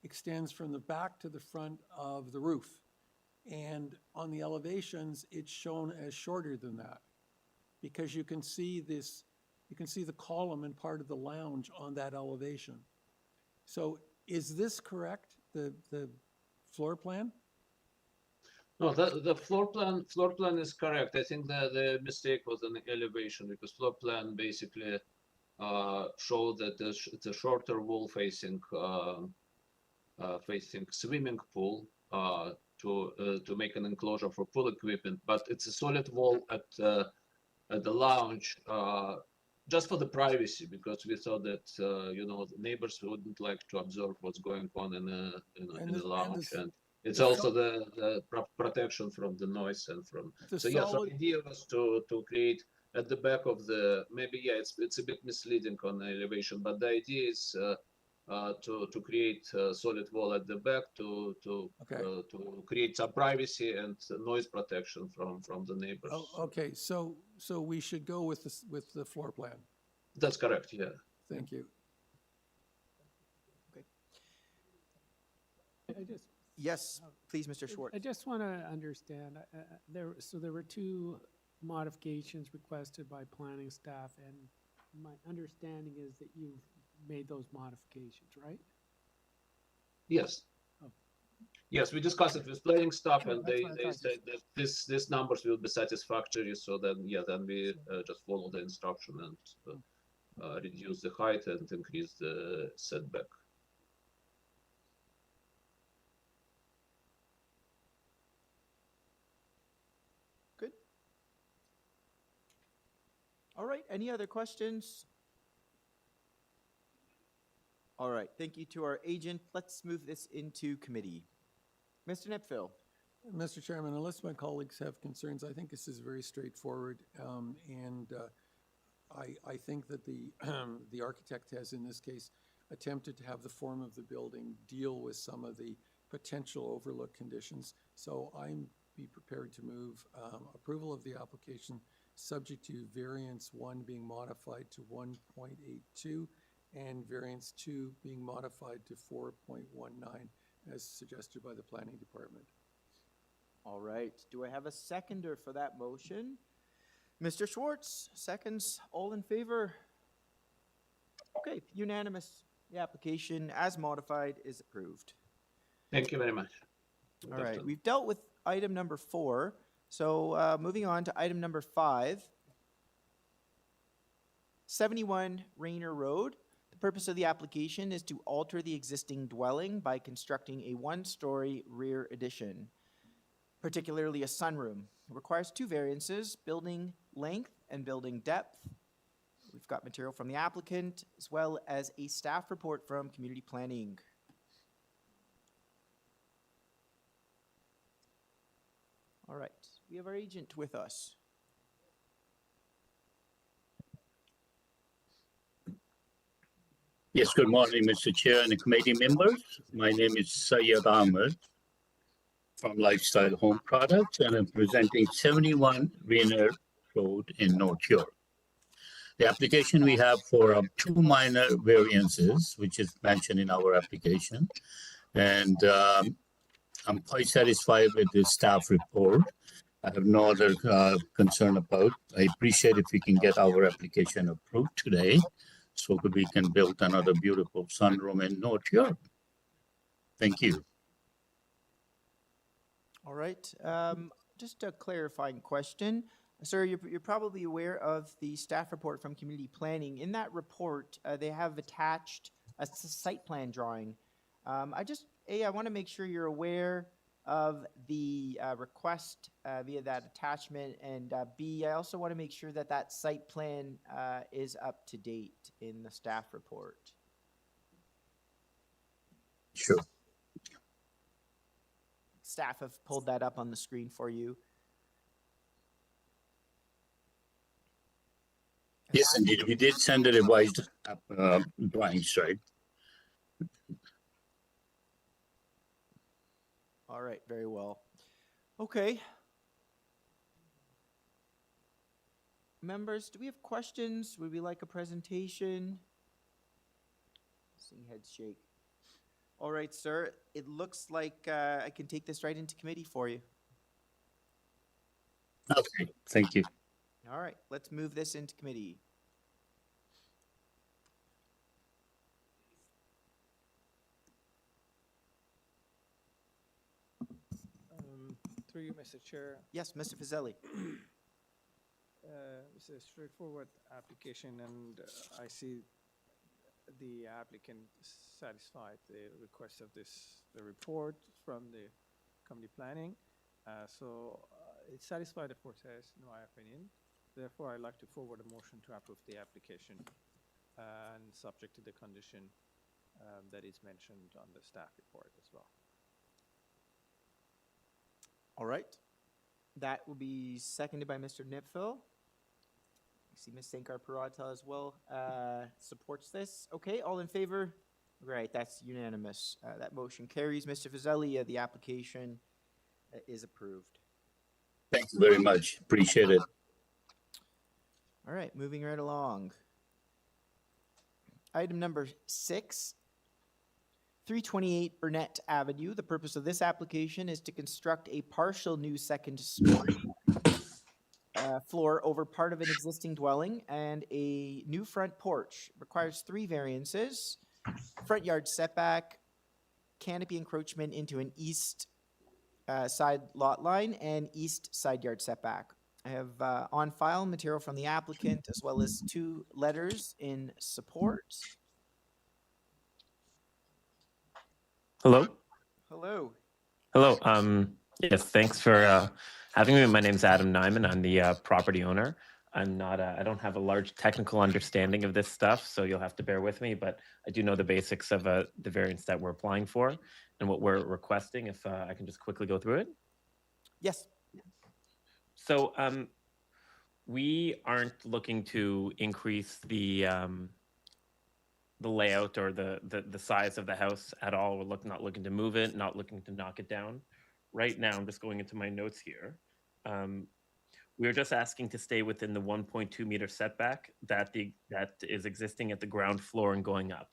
extends from the back to the front of the roof. And on the elevations, it's shown as shorter than that. Because you can see this, you can see the column and part of the lounge on that elevation. So is this correct, the floor plan? No, the floor plan is correct. I think the mistake was in the elevation, because floor plan basically showed that it's a shorter wall facing swimming pool to make an enclosure for pool equipment, but it's a solid wall at the lounge just for the privacy, because we thought that the neighbors wouldn't like to observe what's going on in the lounge, and it's also the protection from the noise and from. So yes, the idea was to create at the back of the, maybe it's a bit misleading on the elevation, but the idea is to create a solid wall at the back to create some privacy and noise protection from the neighbors. Oh, okay, so we should go with the floor plan. That's correct. Yeah. Thank you. I just. Yes, please, Mr. Schwartz. I just want to understand, there were two modifications requested by planning staff, and my understanding is that you've made those modifications, right? Yes. Oh. Yes, we discussed it with planning staff, Okay, and that's they, what I they thought. said that these numbers will be satisfactory. So then, yeah, then we just follow the instruction and reduce the height and increase the setback. Good. All right, any other questions? All right, thank you to our agent. Let's move this into committee. Mr. Nipfil. Mr. Chairman, unless my colleagues have concerns, I think this is very straightforward. I think that the architect has, in this case, attempted to have the form of the building deal with some of the potential overlook conditions. So I'm be prepared to move approval of the application subject to variance 1 being modified to 1.82 and variance 2 being modified to 4.19 as suggested by the planning department. All right, do I have a seconder for that motion? Mr. Schwartz, seconds, all in favor? Okay, unanimous. The application as modified is approved. Thank you very much. Good All right, afternoon. we've dealt with item number 4. So moving on to item number 5. 71 Rayner Road. The purpose of the application is to alter the existing dwelling by constructing a 1-story rear addition, particularly a sunroom. It requires 2 variances, building length and building depth. We've got material from the applicant as well as a staff report from community planning. All right, we have our agent with us. Yes, good morning, Mr. Chair and the committee members. My name is Syed Ahmed from Lifestyle Home Products, and I'm presenting 71 Rayner Road in North York. The application we have for 2 minor variances, which is mentioned in our application. And I'm quite satisfied with the staff report. I have no other concern about. I appreciate if we can get our application approved today so that we can build another beautiful sunroom in North York. Thank you. All right, just a clarifying question. Sir, you're probably aware of the staff report from community planning. In that report, they have attached a site plan drawing. I want to make sure you're aware of the request via that attachment, and B, I also want to make sure that that site plan is up to date in the staff report. Sure. Staff have pulled that up on the screen for you. Yes, indeed. We did send a revised drawings, right? All right, very well. Okay. Members, do we have questions? Would we like a presentation? Seeing heads shake. All right, sir. It looks like I can take this right into committee for you. Okay, thank you. All right, let's move this into committee. Through you, Mr. Chair, Yes, Mr. Fazeli. it's a straightforward application, and I see the applicant satisfied the request of the report from the community planning. It's satisfied the process, in my opinion. Therefore, I'd like to forward a motion to approve the application and subject to the condition that is mentioned on the staff report as well. All right. That will be seconded by Mr. Nipfil. I see Ms. Sankar Parata as well supports this. Okay, all in favor? Right, that's unanimous. That motion carries. Mr. Fazeli, the application is approved. Thank you very much. Appreciate it. All right, moving right along. Item number 6. 328 Burnett Avenue. The purpose of this application is to construct a partial new second story floor over part of an existing dwelling and a new front porch. Requires 3 variances: front yard setback, canopy encroachment into an east side lot line, and east side yard setback. I have on file material from the applicant as well as 2 letters in support. Hello. Hello. Hello. Yes, thanks for having me. My name's Adam Nyman. I'm the property owner. I'm not, I don't have a large technical understanding of this stuff, so you'll have to bear with me, but I do know the basics of the variance that we're applying for and what we're requesting, if I can just quickly go through it. Yes. So we aren't looking to increase the layout or the size of the house at all. We're not looking to move it, not looking to knock it down. Right now, I'm just going into my notes here. We're just asking to stay within the 1.2 meter setback that is existing at the ground floor and going up.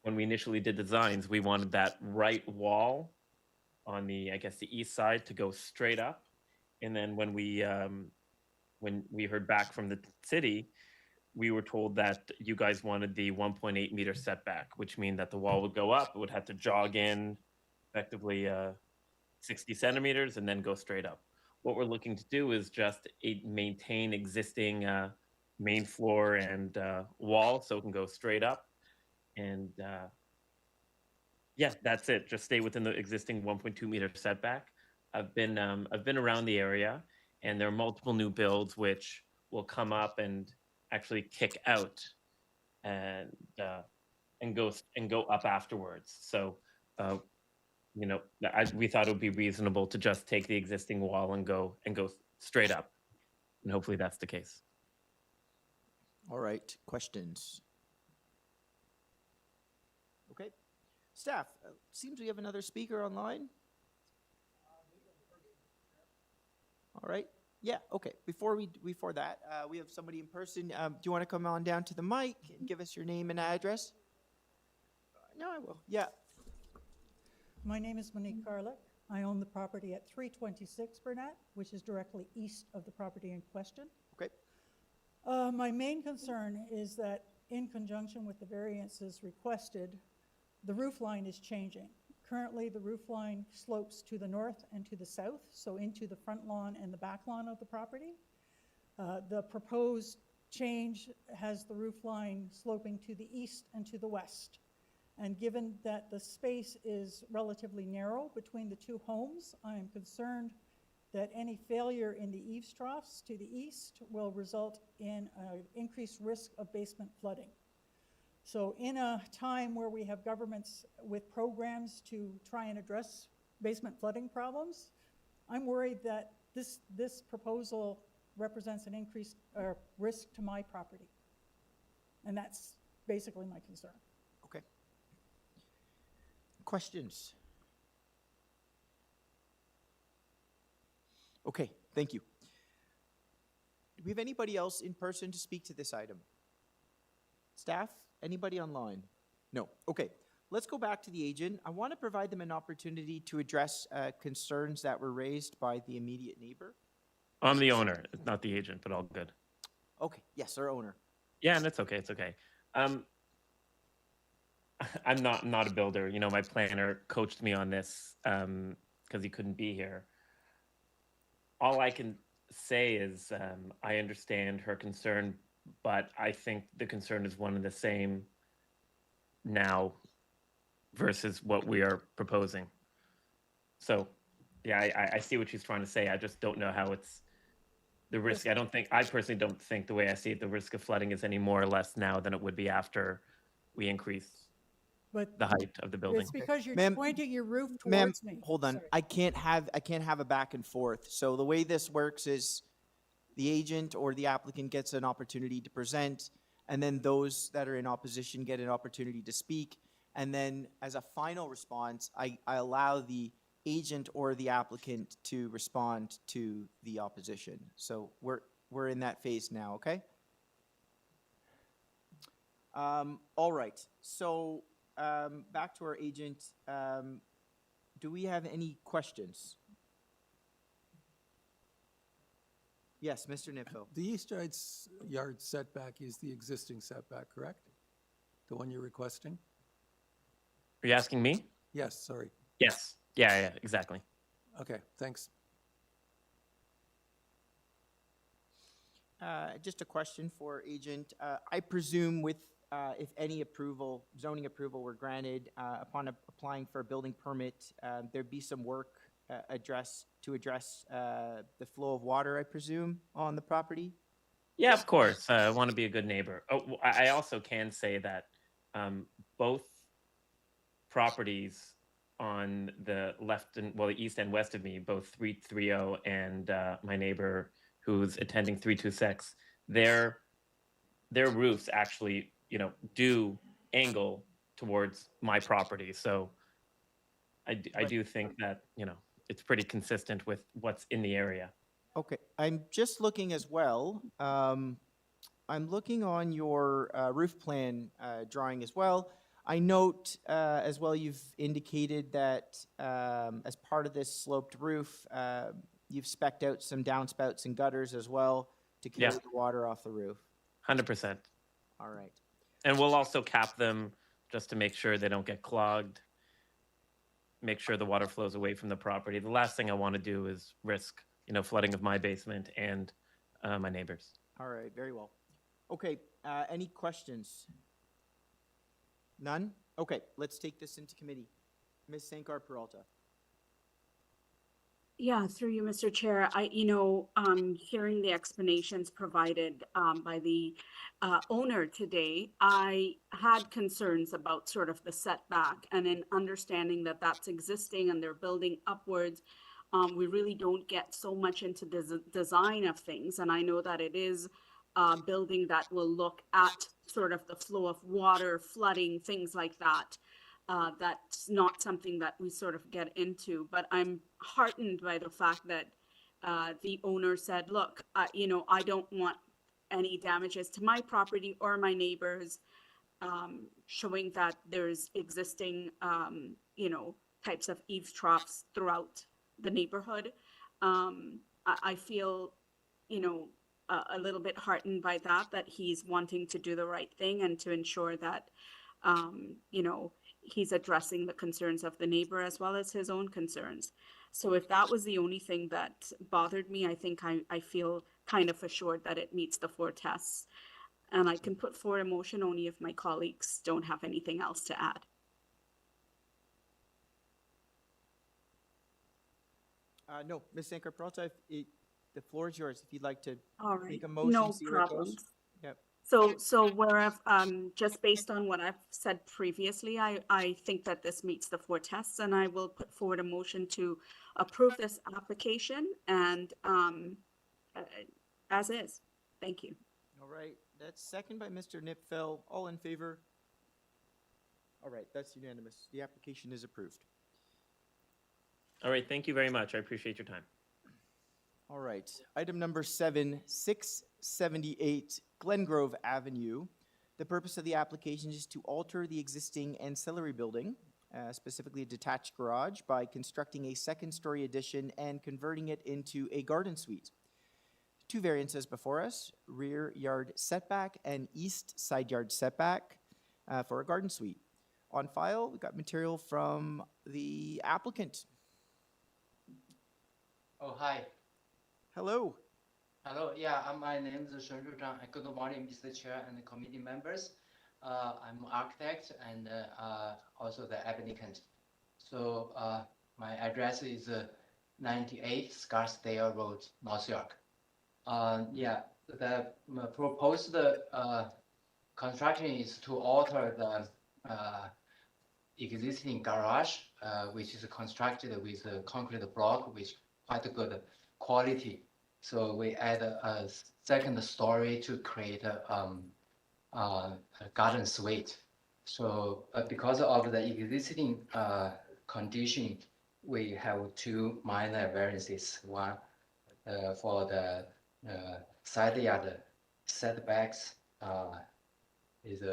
When we initially did designs, we wanted that right wall on the, I guess, the east side to go straight up. And then when we heard back from the city, we were told that you guys wanted the 1.8 meter setback, which means that the wall would go up, it would have to jog in effectively 60 centimeters and then go straight up. What we're looking to do is just maintain existing main floor and wall so it can go straight up. And yeah, that's it. Just stay within the existing 1.2 meter setback. I've been around the area, and there are multiple new builds which will come up and actually kick out and go up afterwards. So you know, we thought it would be reasonable to just take the existing wall and go straight up, and hopefully that's the case. All right. Questions? Okay. Staff, seems we have another speaker online. All right. Yeah. Okay. Before that, we have somebody in person. Do you want to come on down to the mic and give us your name and address? No, I will. Yeah. My name is Monique Garlick. I own the property at 326 Burnett, which is directly east of the property in question. Okay. My main concern is that in conjunction with the variances requested, the roof line is changing. Currently, the roof line slopes to the north and to the south, so into the front lawn and the back lawn of the property. The proposed change has the roof line sloping to the east and to the west. And given that the space is relatively narrow between the 2 homes, I am concerned that any failure in the eaves troughs to the east will result in an increased risk of basement flooding. So in a time where we have governments with programs to try and address basement flooding problems, I'm worried that this proposal represents an increased risk to my property. And that's basically my concern. Okay. Questions? Okay, thank you. Do we have anybody else in person to speak to this item? Staff? Anybody online? No. Okay, let's go back to the agent. I want to provide them an opportunity to address concerns that were raised by the immediate neighbor. I'm the owner, not the agent, but all good. Okay, yes, our owner. Yeah, and it's okay. It's okay. I'm not a builder. You know, my planner coached me on this because he couldn't be here. All I can say is I understand her concern, but I think the concern is one and the same now versus what we are proposing. So, yeah, I see what she's trying to say. I just don't know how it's the risk. I personally don't think the way I see it, the risk of flooding is any more or less now than it would be after we increase the height of the building. It's because you're Ma'am, pointing your roof Ma'am, towards me. hold on. Sorry. I can't have a back and forth. So the way this works is the agent or the applicant gets an opportunity to present, and then those that are in opposition get an opportunity to speak. And then as a final response, I allow the agent or the applicant to respond to the opposition. So we're in that phase now, okay? All right. So back to our agent. Do we have any questions? Yes, Mr. Nipfel. The east yard setback is the existing setback, correct? The one you're requesting? Are you asking me? Yes, sorry. Yes. Yeah, exactly. Okay, thanks. Just a question for agent. I presume with, if any approval, zoning approval were granted, upon applying for a building permit, there'd be some work to address the flow of water, I presume, on the property? Yeah, of course. I want to be a good neighbor. Oh, I also can say that both properties on the left and, well, the east and west of me, both 330 and my neighbor who's attending 326, their roofs actually, do angle towards my property. So I do think that, it's pretty consistent with what's in the area. Okay, I'm just looking as well. I'm looking on your roof plan drawing as well. I note as well you've indicated that as part of this sloped roof, you've spec'd out some downspouts and gutters as well to carry Yeah. the water off the roof. 100%. All right. And we'll also cap them just to make sure they don't get clogged, make sure the water flows away from the property. The last thing I want to do is risk, flooding of my basement and my neighbors. All right, very well. Okay, any questions? None? Okay, let's take this into committee. Ms. Sankar Peralta. Yeah, through you, Mr. Chair, hearing the explanations provided by the owner today, I had concerns about sort of the setback, and in understanding that that's existing and they're building upwards, we really don't get so much into the design of things. And I know that it is a building that will look at sort of the flow of water, flooding, things like that. That's not something that we sort of get into, but I'm heartened by the fact that the owner said, look, I don't want any damages to my property or my neighbors, showing that there's existing, types of eaves troughs throughout the neighborhood. I feel, a little bit heartened by that he's wanting to do the right thing and to ensure that, he's addressing the concerns of the neighbor as well as his own concerns. So if that was the only thing that bothered me, I think I feel kind of assured that it meets the 4 tests. And I can put forward a motion only if my colleagues don't have anything else to add. No, Ms. Sankar Peralta, the floor is yours if you'd like to All right, make a motion. no see where it goes. problems. Yep. So whereas, just based on what I've said previously, I think that this meets the 4 tests, and I will put forward a motion to approve this application and as is. Thank you. All right, that's second by Mr. Nipfel. All in favor? All right, that's unanimous. The application is approved. All right, thank you very much. I appreciate your time. All right, item number 7, 678 Glengrove Avenue. The purpose of the application is to alter the existing ancillary building, specifically a detached garage, by constructing a second-story addition and converting it into a garden suite. 2 variances before us, rear yard setback and east side yard setback for a garden suite. On file, we've got material from the applicant. Oh, hi. Hello. Hello. Yeah, my name is Shen Zhang. Good morning, Mr. Chair and committee members. I'm an architect and also the applicant. So my address is 98 Scarsdale Road, North York. Yeah, the proposed construction is to alter the existing garage, which is constructed with a concrete block, which quite good quality. So we add a second story to create a garden suite. So because of the existing condition, we have 2 minor variances. One for the side yard setbacks is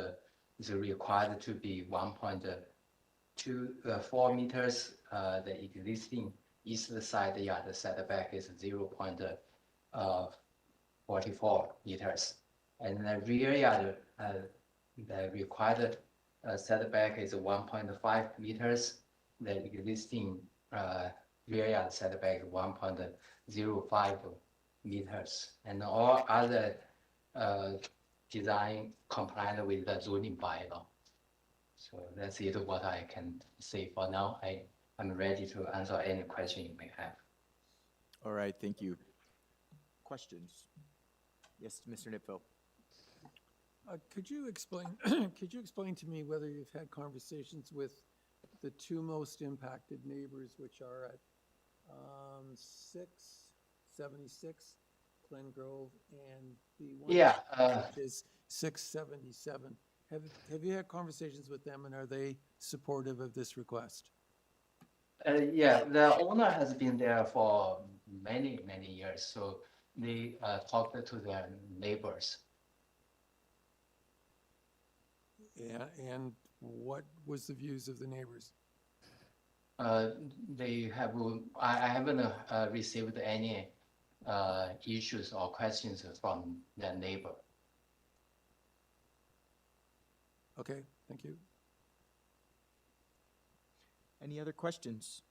is required to be 1.24 meters. The existing east side yard setback is 0.44 meters. And the rear yard, the required setback is 1.5 meters. The existing rear yard setback 1.05 meters. And all other design compliant with the zoning bylaw. So that's it what I can say for now. I'm ready to answer any question you may have. All right, thank you. Questions? Yes, Mr. Nipfel. Could you explain, could you explain to me whether you've had conversations with the two most impacted neighbors, which are at 676 Glen Grove and the one which is 677? Have you had conversations with them, and are they supportive of this request? Yeah, the owner has been there for many years, so they talked to their neighbors. Yeah, and what was the views of the neighbors? They have. I haven't received any issues or questions from their neighbor. Okay, thank you. Any other questions?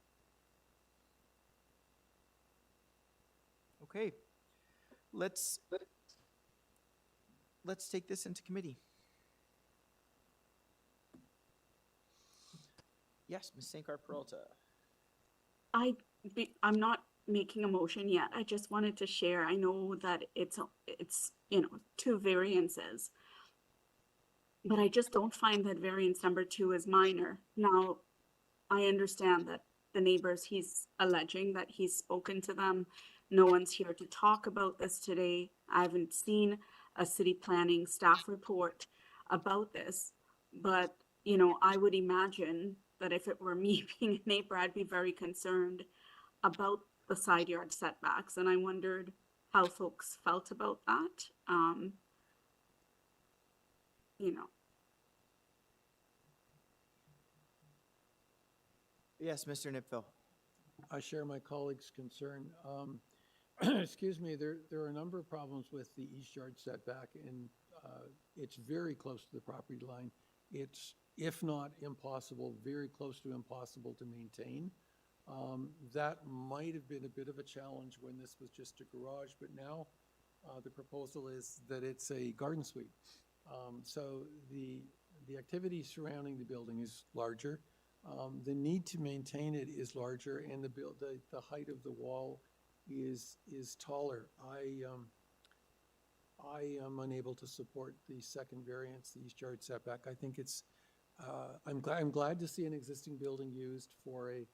Okay, let's take this into committee. Yes, Ms. Sankar Peralta. I'm not making a motion yet. I just wanted to share. I know that it's two variances, but I just don't find that variance number 2 is minor. Now, I understand that the neighbors, he's alleging that he's spoken to them. No one's here to talk about this today. I haven't seen a city planning staff report about this, but I would imagine that if it were me being a neighbor, I'd be very concerned about the side yard setbacks. And I wondered how folks felt about that. Yes, Mr. Nipfel. I share my colleague's concern. Excuse me, there are a number of problems with the east yard setback, and it's very close to the property line. It's, if not impossible, very close to impossible to maintain. That might have been a bit of a challenge when this was just a garage, but now the proposal is that it's a garden suite. So the activity surrounding the building is larger. The need to maintain it is larger, and the height of the wall is taller. I am unable to support the second variance, the east yard setback. I think it's I'm glad to see an existing building used for a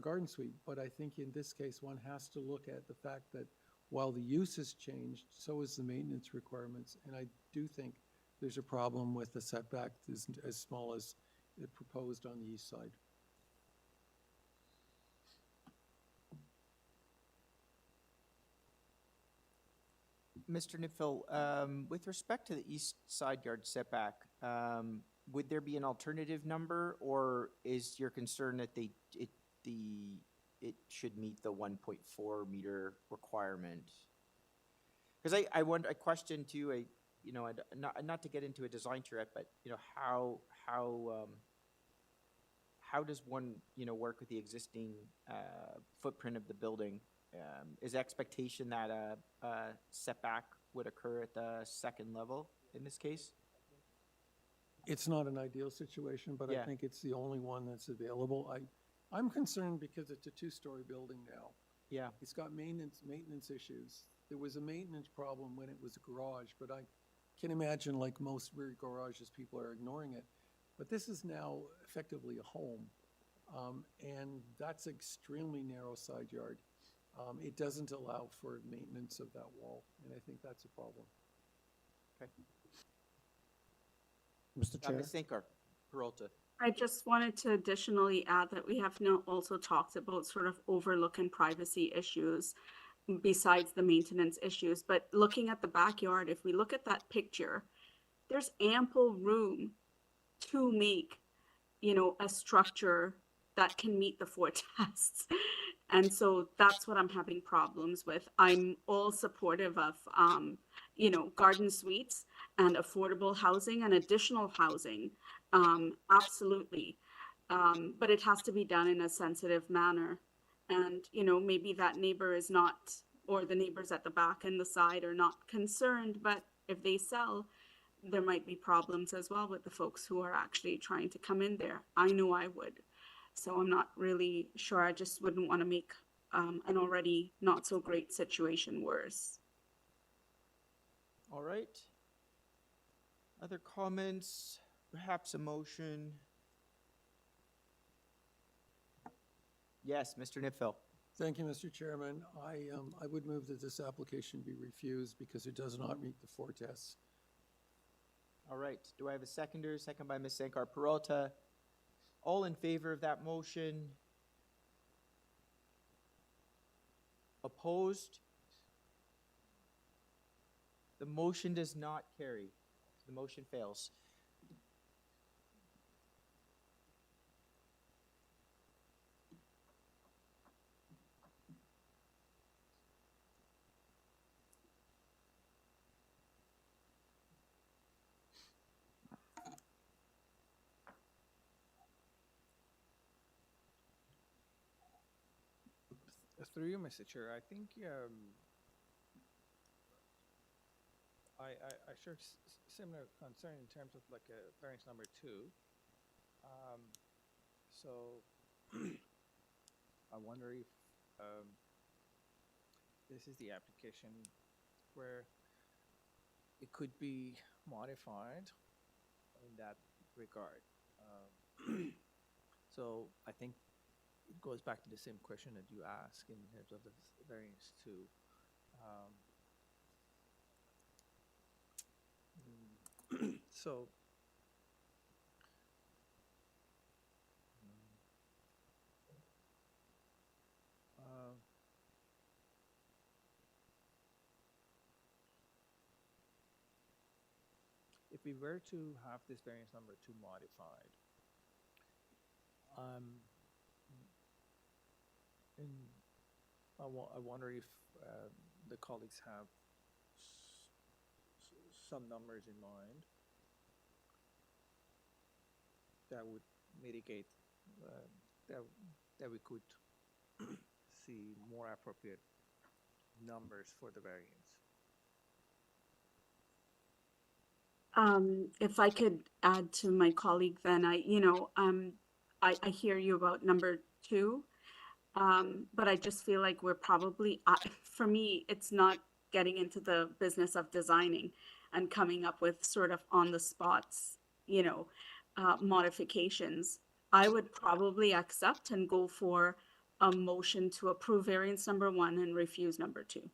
garden suite, but I think in this case one has to look at the fact that while the use has changed, so is the maintenance requirements, and I do think there's a problem with the setback as small as it proposed on the east side. Mr. Nipfel, with respect to the east side yard setback, would there be an alternative number, or is your concern that it should meet the 1.4 meter requirement? Because I question too, not to get into a design charrette, but how does one work with the existing footprint of the building? Is the expectation that a setback would occur at the second level in this case? It's not an ideal situation, but I think it's the only one that's available. I'm concerned because it's a two-story building now. Yeah. It's got maintenance issues. There was a maintenance problem when it was a garage, but I can imagine, like most rear garages, people are ignoring it. But this is now effectively a home, and that's extremely narrow side yard. It doesn't allow for maintenance of that wall, and I think that's a problem. Okay. Mr. Chair. Ms. Sankar Peralta. I just wanted to additionally add that we have now also talked about sort of overlook and privacy issues besides the maintenance issues. But looking at the backyard, if we look at that picture, there's ample room to make, a structure that can meet the four tests. And so that's what I'm having problems with. I'm all supportive of, garden suites and affordable housing and additional housing. Absolutely. But it has to be done in a sensitive manner. And, maybe that neighbor is not, or the neighbors at the back and the side are not concerned, but if they sell, there might be problems as well with the folks who are actually trying to come in there. I know I would. So I'm not really sure. I just wouldn't want to make an already not so great situation worse. All right. Other comments? Perhaps a motion? Yes, Mr. Nipfel. Thank you, Mr. Chairman. I would move that this application be refused because it does not meet the four tests. All right. Do I have a seconder? Second by Ms. Sankar Peralta. All in favor of that motion? Opposed? The motion does not carry. The motion fails. Through you, Mr. Chair, I think I share similar concern in terms of like variance number 2. So I wonder if this is the application where it could be modified in that regard. So I think it goes back to the same question that you asked in terms of the variance 2. So if we were to have this variance number 2 modified, and I wonder if the colleagues have some numbers in mind that would mitigate, that we could see more appropriate numbers for the variance. If I could add to my colleague, then I hear you about number 2, but I just feel like we're probably, for me, it's not getting into the business of designing and coming up with sort of on the spots, modifications. I would probably accept and go for a motion to approve variance number 1 and refuse number 2.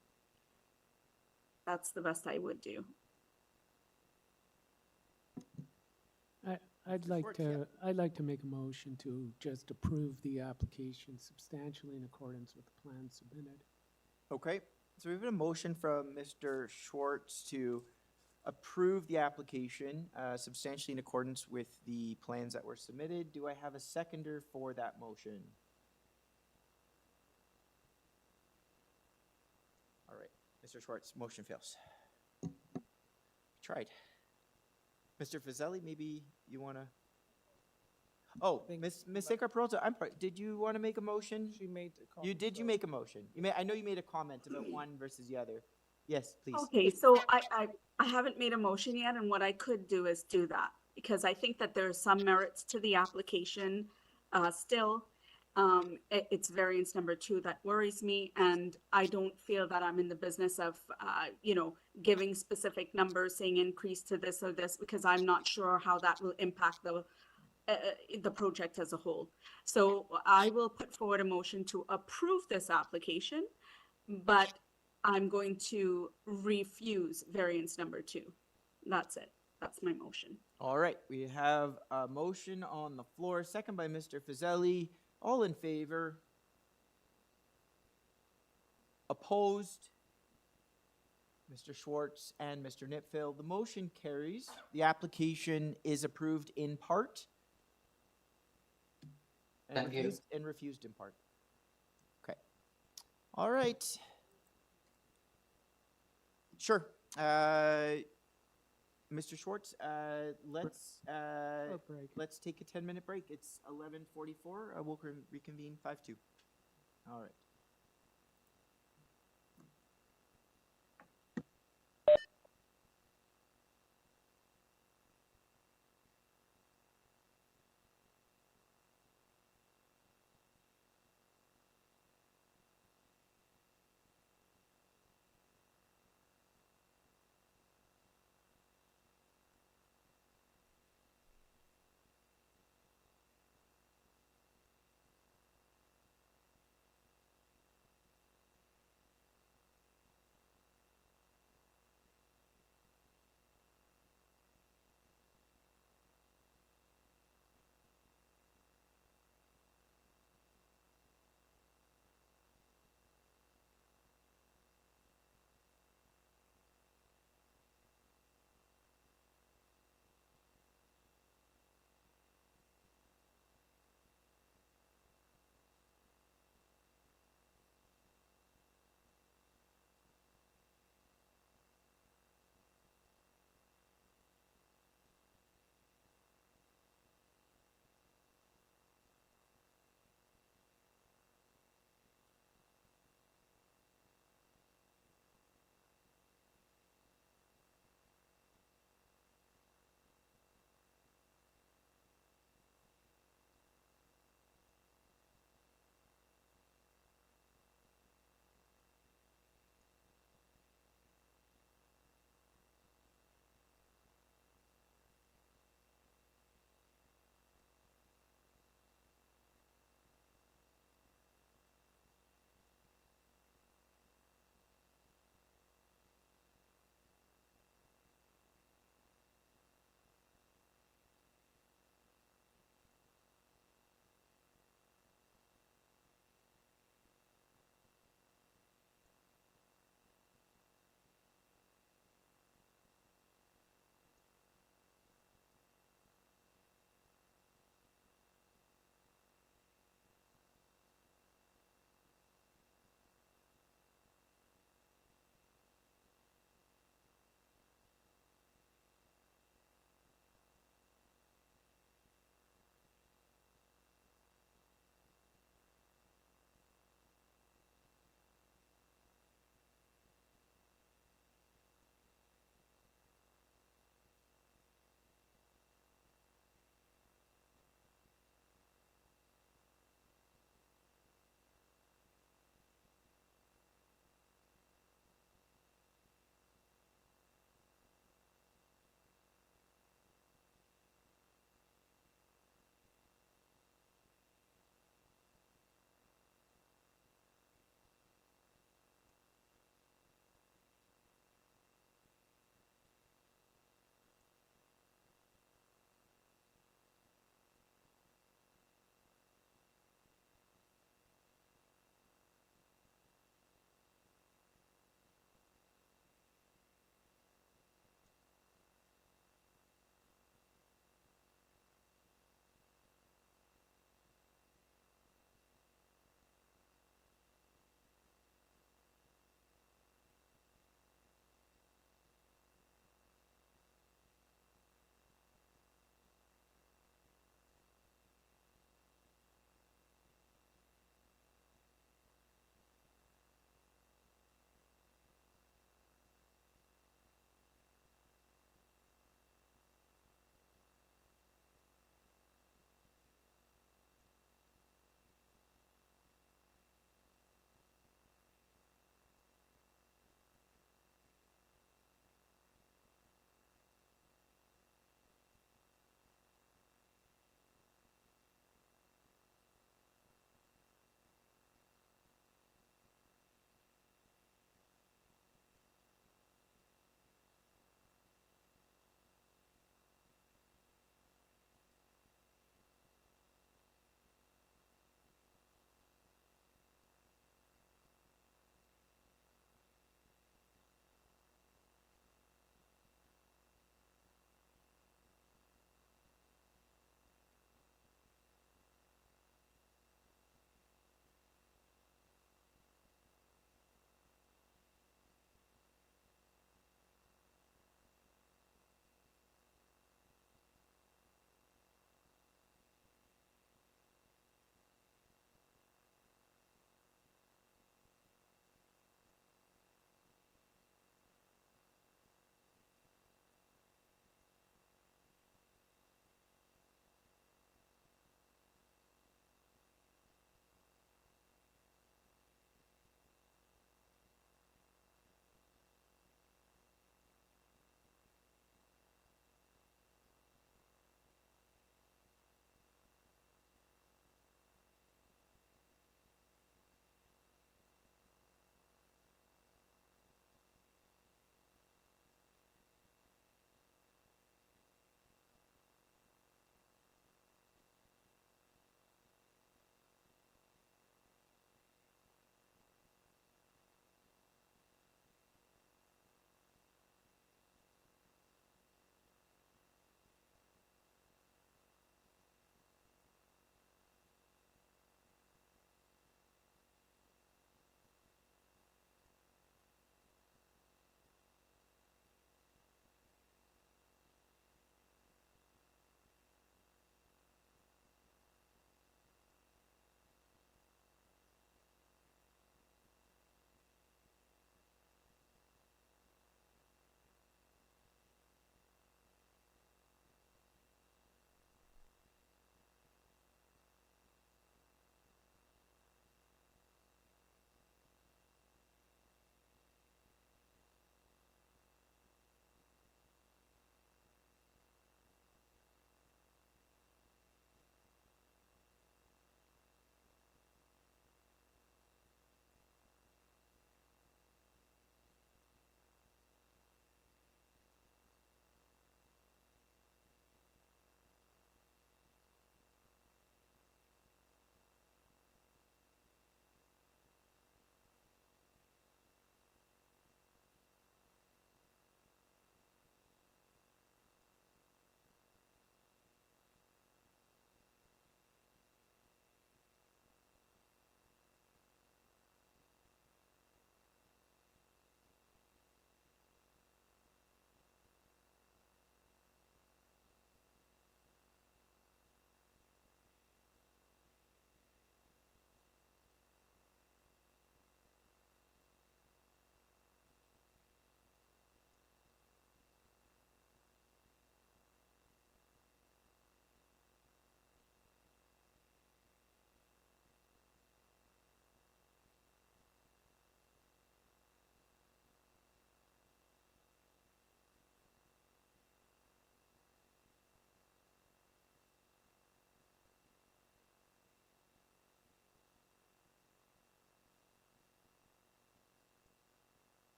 That's the best I would do. I'd like to make a motion to just approve the application substantially in accordance with the plan submitted. Okay, so we have a motion from Mr. Schwartz to approve the application substantially in accordance with the plans that were submitted. Do I have a seconder for that motion? All right, Mr. Schwartz, motion fails. Tried. Mr. Fazeli, maybe you want to? Oh, Ms. Sankar Peralta, did you want to make a motion? She made a comment. You make a motion. I know you made a comment about one versus the other. Yes, please. Okay, so I haven't made a motion yet, and what I could do is do that, because I think that there are some merits to the application still. It's variance number 2 that worries me, and I don't feel that I'm in the business of, giving specific numbers, saying increase to this or this, because I'm not sure how that will impact the project as a whole. So I will put forward a motion to approve this application, but I'm going to refuse variance number 2. That's it. That's my motion. All right, we have a motion on the floor, second by Mr. Fazeli. All in favor? Opposed? Mr. Schwartz and Mr. Nipfeld. The motion carries. The application is approved in part. Thank you. And refused in part. Okay. All right. Sure. Mr. Schwartz, let's take a 10-minute break. It's 11:44. We'll reconvene 5:02. All right.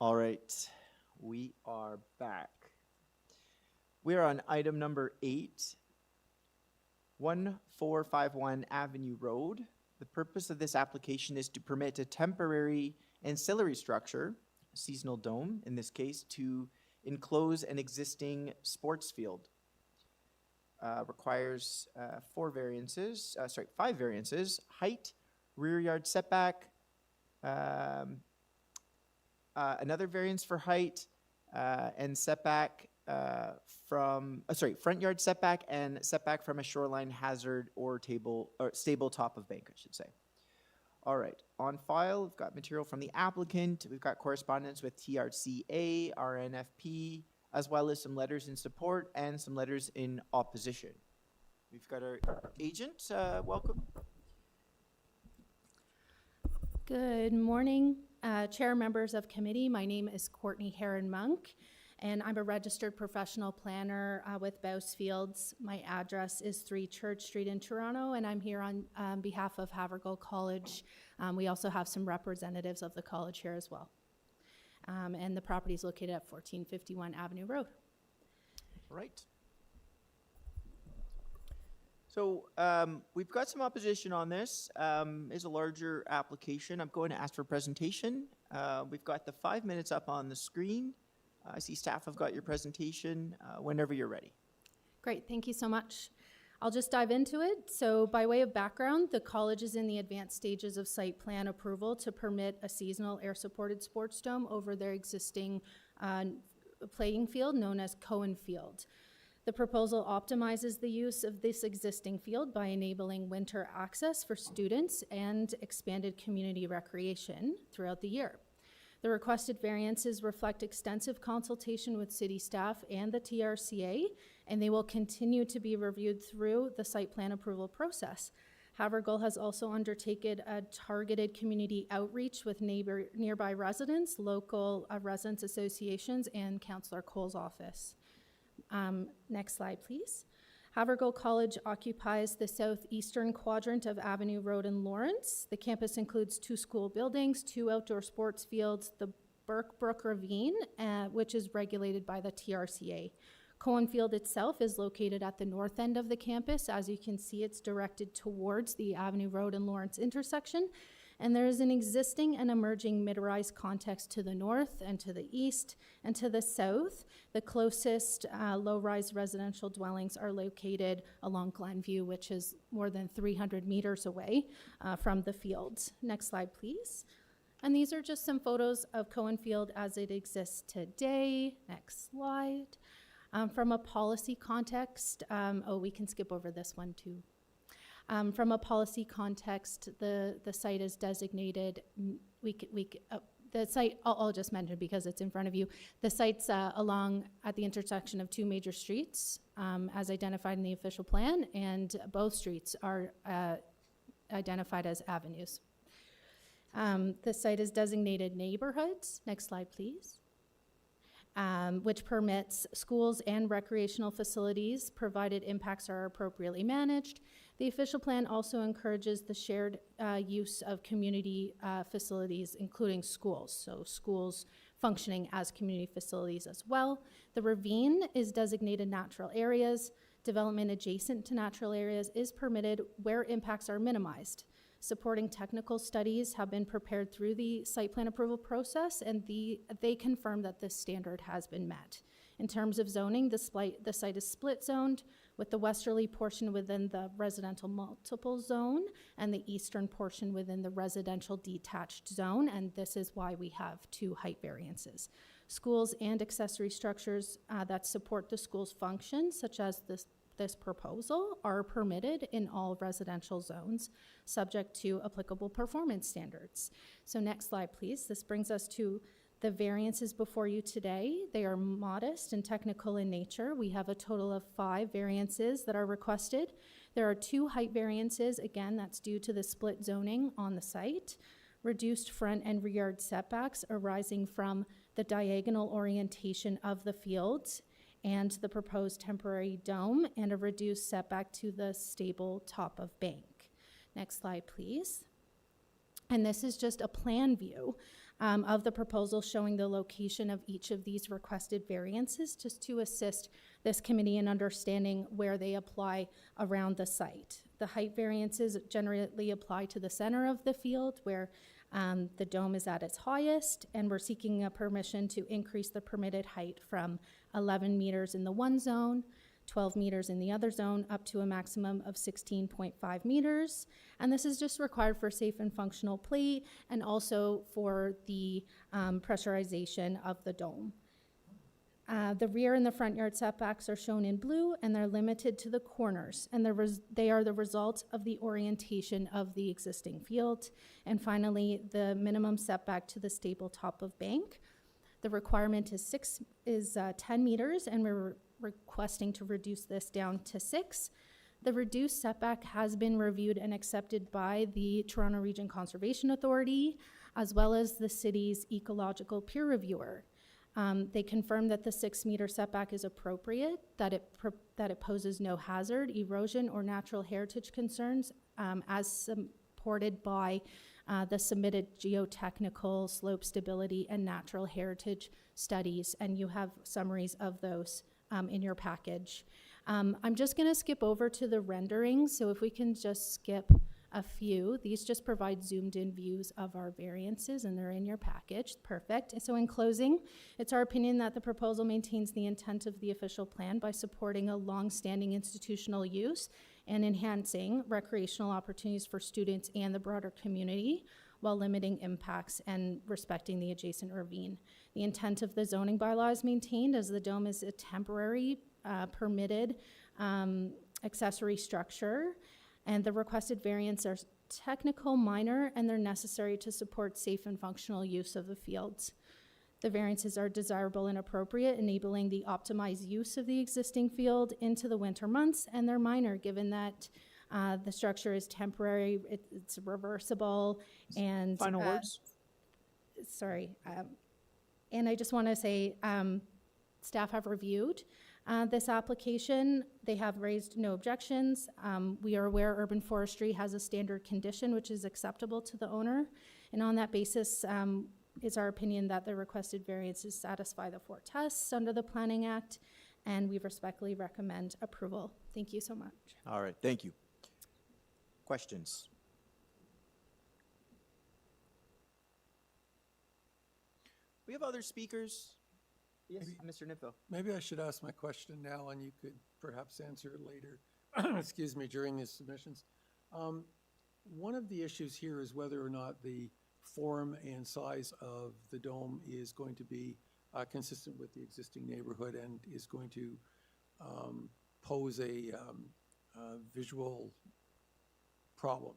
All right, we are back. We are on item number 8, 1451 Avenue Road. The purpose of this application is to permit a temporary ancillary structure, a seasonal dome in this case, to enclose an existing sports field. Requires 5 variances, height, rear yard setback, another variance for height and setback front yard setback and setback from a shoreline hazard or stable top of bank, I should say. All right, on file, we've got material from the applicant. We've got correspondence with TRCA, RNFP, as well as some letters in support and some letters in opposition. We've got our agent, welcome. Good morning, Chair, members of committee. My name is Courtney Heron-Monk, and I'm a registered professional planner with Bouse Fields. My address is 3 Church Street in Toronto, and I'm here on behalf of Havergal College. We also have some representatives of the college here as well. And the property is located at 1451 Avenue Road. Right. So we've got some opposition on this. It's a larger application. I'm going to ask for presentation. We've got the 5 minutes up on the screen. I see staff have got your presentation whenever you're ready. Great, thank you so much. I'll just dive into it. So by way of background, the college is in the advanced stages of site plan approval to permit a seasonal air-supported sports dome over their existing playing field known as Cohen Field. The proposal optimizes the use of this existing field by enabling winter access for students and expanded community recreation throughout the year. The requested variances reflect extensive consultation with city staff and the TRCA, and they will continue to be reviewed through the site plan approval process. Havergal has also undertaken a targeted community outreach with nearby residents, local residents associations, and Councillor Cole's office. Next slide, please. Havergal College occupies the southeastern quadrant of Avenue Road in Lawrence. The campus includes 2 school buildings, 2 outdoor sports fields, the Burke Brook Ravine, which is regulated by the TRCA. Cohen Field itself is located at the north end of the campus. As you can see, it's directed towards the Avenue Road and Lawrence intersection. And there is an existing and emerging mid-rise context to the north and to the east and to the south. The closest low-rise residential dwellings are located along Glenview, which is more than 300 meters away from the field. Next slide, please. And these are just some photos of Cohen Field as it exists today. Next slide. From a policy context, we can skip over this one too. From a policy context, the site is designated, the site, I'll just mention because it's in front of you. The site's along at the intersection of 2 major streets as identified in the official plan, and both streets are identified as avenues. The site is designated neighborhoods. Next slide, please. Which permits schools and recreational facilities provided impacts are appropriately managed. The official plan also encourages the shared use of community facilities, including schools. So schools functioning as community facilities as well. The ravine is designated natural areas. Development adjacent to natural areas is permitted where impacts are minimized. Supporting technical studies have been prepared through the site plan approval process, and they confirm that this standard has been met. In terms of zoning, the site is split zoned, with the westerly portion within the residential multiple zone and the eastern portion within the residential detached zone, and this is why we have 2 height variances. Schools and accessory structures that support the school's function, such as this proposal, are permitted in all residential zones, subject to applicable performance standards. So next slide, please. This brings us to the variances before you today. They are modest and technical in nature. We have a total of 5 variances that are requested. There are 2 height variances. Again, that's due to the split zoning on the site. Reduced front and rear yard setbacks arising from the diagonal orientation of the fields and the proposed temporary dome, and a reduced setback to the stable top of bank. Next slide, please. And this is just a plan view. of the proposal showing the location of each of these requested variances, just to assist this committee in understanding where they apply around the site. The height variances generally apply to the center of the field where the dome is at its highest, and we're seeking a permission to increase the permitted height from 11 meters in the one zone, 12 meters in the other zone, up to a maximum of 16.5 meters. And this is just required for safe and functional play and also for the pressurization of the dome. The rear and the front yard setbacks are shown in blue, and they're limited to the corners, and they are the result of the orientation of the existing field. And finally, the minimum setback to the staple top of bank. The requirement is 10 meters, and we're requesting to reduce this down to 6. The reduced setback has been reviewed and accepted by the Toronto Region Conservation Authority, as well as the city's ecological peer reviewer. They confirmed that the 6-meter setback is appropriate, that it poses no hazard, erosion, or natural heritage concerns, as supported by the submitted geotechnical, slope stability, and natural heritage studies, and you have summaries of those in your package. I'm just going to skip over to the renderings, so if we can just skip a few. These just provide zoomed in views of our variances, and they're in your package. Perfect. So in closing, it's our opinion that the proposal maintains the intent of the official plan by supporting a long-standing institutional use and enhancing recreational opportunities for students and the broader community, while limiting impacts and respecting the adjacent ravine. The intent of the zoning bylaw is maintained, as the dome is a temporary permitted accessory structure, and the requested variants are technical, minor, and they're necessary to support safe and functional use of the fields. The variances are desirable and appropriate, enabling the optimized use of the existing field into the winter months, and they're minor, given that the structure is temporary, it's reversible, and— Final words? Sorry. And I just want to say, staff have reviewed this application. They have raised no objections. We are aware urban forestry has a standard condition which is acceptable to the owner. And on that basis, it's our opinion that the requested variances satisfy the 4 tests under the Planning Act, and we respectfully recommend approval. Thank you so much. All right, thank you. Questions? We have other speakers. Yes, Mr. Nipfel. Maybe I should ask my question now, and you could perhaps answer it later, excuse me, during his submissions. One of the issues here is whether or not the form and size of the dome is going to be consistent with the existing neighborhood and is going to pose a visual problem.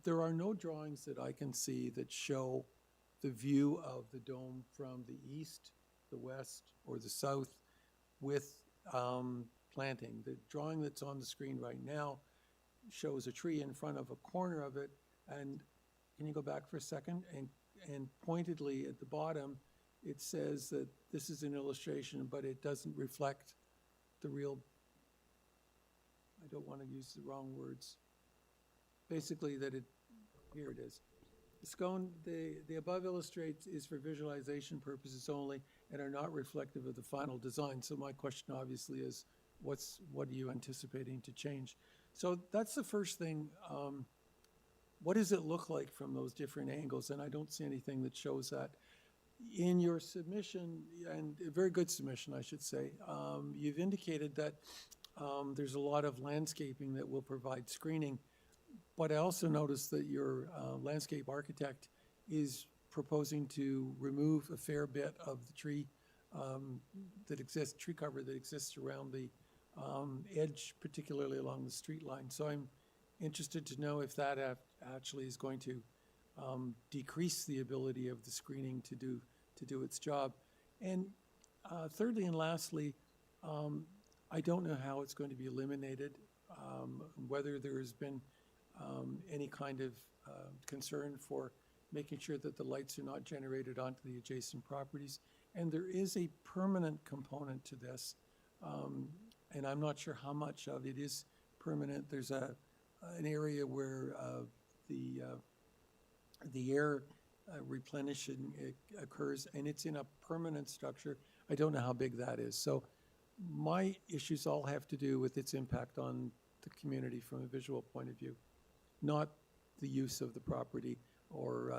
There are no drawings that I can see that show the view of the dome from the east, the west, or the south with planting. The drawing that's on the screen right now shows a tree in front of a corner of it, and can you go back for a second? And pointedly at the bottom, it says that this is an illustration, but it doesn't reflect the real, I don't want to use the wrong words. Basically that it, here it is. The above illustrates is for visualization purposes only and are not reflective of the final design. So my question obviously is, what are you anticipating to change? So that's the first thing. What does it look like from those different angles? And I don't see anything that shows that. In your submission, and a very good submission, I should say, you've indicated that there's a lot of landscaping that will provide screening. But I also noticed that your landscape architect is proposing to remove a fair bit of the tree tree cover that exists around the edge, particularly along the street line. So I'm interested to know if that actually is going to decrease the ability of the screening to do its job. And thirdly and lastly, I don't know how it's going to be eliminated, whether there has been any kind of concern for making sure that the lights are not generated onto the adjacent properties. And there is a permanent component to this, and I'm not sure how much of it is permanent. There's an area where the air replenishing occurs, and it's in a permanent structure. I don't know how big that is. So my issues all have to do with its impact on the community from a visual point of view, not the use of the property or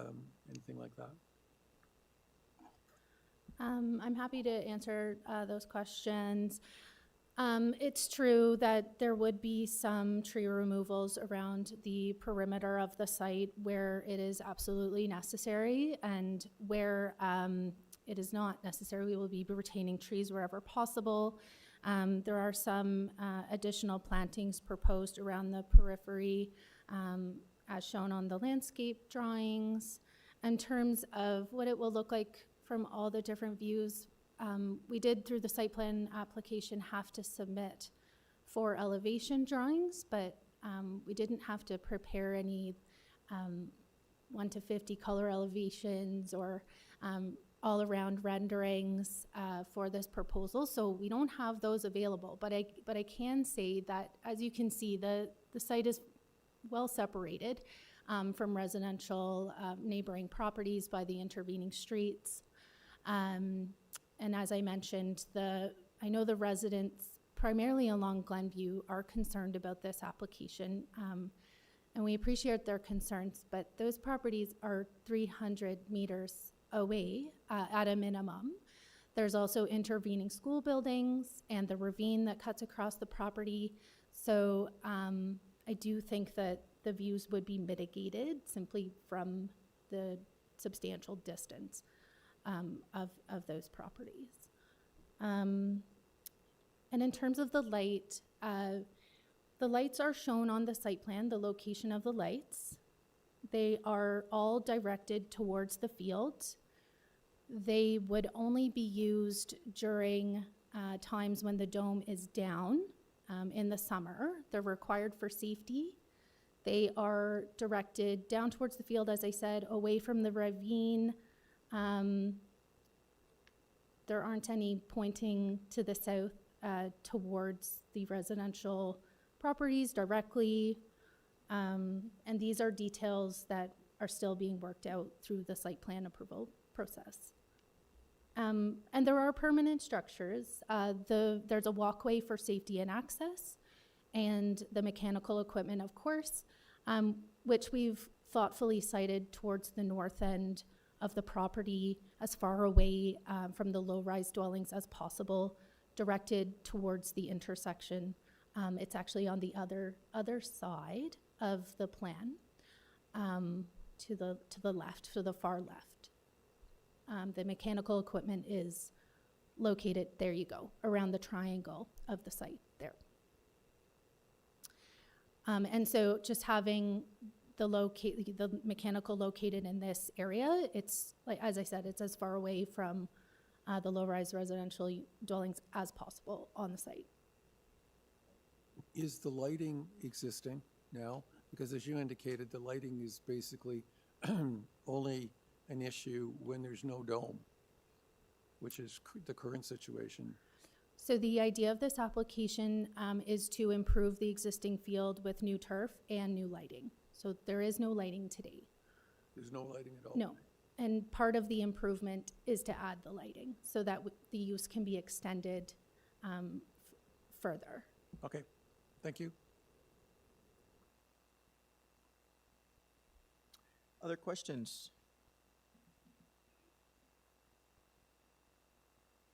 anything like that. I'm happy to answer those questions. It's true that there would be some tree removals around the perimeter of the site where it is absolutely necessary, and where it is not necessary, we will be retaining trees wherever possible. There are some additional plantings proposed around the periphery, as shown on the landscape drawings. In terms of what it will look like from all the different views, we did, through the site plan application, have to submit 4 elevation drawings, but we didn't have to prepare any 1 to 50 color elevations or all-around renderings for this proposal, so we don't have those available. But I can say that, as you can see, the site is well separated from residential neighboring properties by the intervening streets. And as I mentioned, I know the residents, primarily along Glenview, are concerned about this application, and we appreciate their concerns, but those properties are 300 meters away at a minimum. There's also intervening school buildings and the ravine that cuts across the property. So I do think that the views would be mitigated simply from the substantial distance of those properties. And in terms of the lights are shown on the site plan, the location of the lights. They are all directed towards the field. They would only be used during times when the dome is down in the summer. They're required for safety. They are directed down towards the field, as I said, away from the ravine. There aren't any pointing to the south towards the residential properties directly. And these are details that are still being worked out through the site plan approval process. And there are permanent structures. There's a walkway for safety and access, and the mechanical equipment, of course, which we've thoughtfully sited towards the north end of the property, as far away from the low-rise dwellings as possible, directed towards the intersection. It's actually on the other side of the plan, to the left, to the far left. The mechanical equipment is located, there you go, around the triangle of the site there. And so just having the mechanical located in this area, it's, like, as I said, it's as far away from the low-rise residential dwellings as possible on the site. Is the lighting existing now? Because as you indicated, the lighting is basically only an issue when there's no dome, which is the current situation. So the idea of this application is to improve the existing field with new turf and new lighting. So there is no lighting today. There's no lighting at all? No. And part of the improvement is to add the lighting so that the use can be extended further. Okay, thank you. Other questions?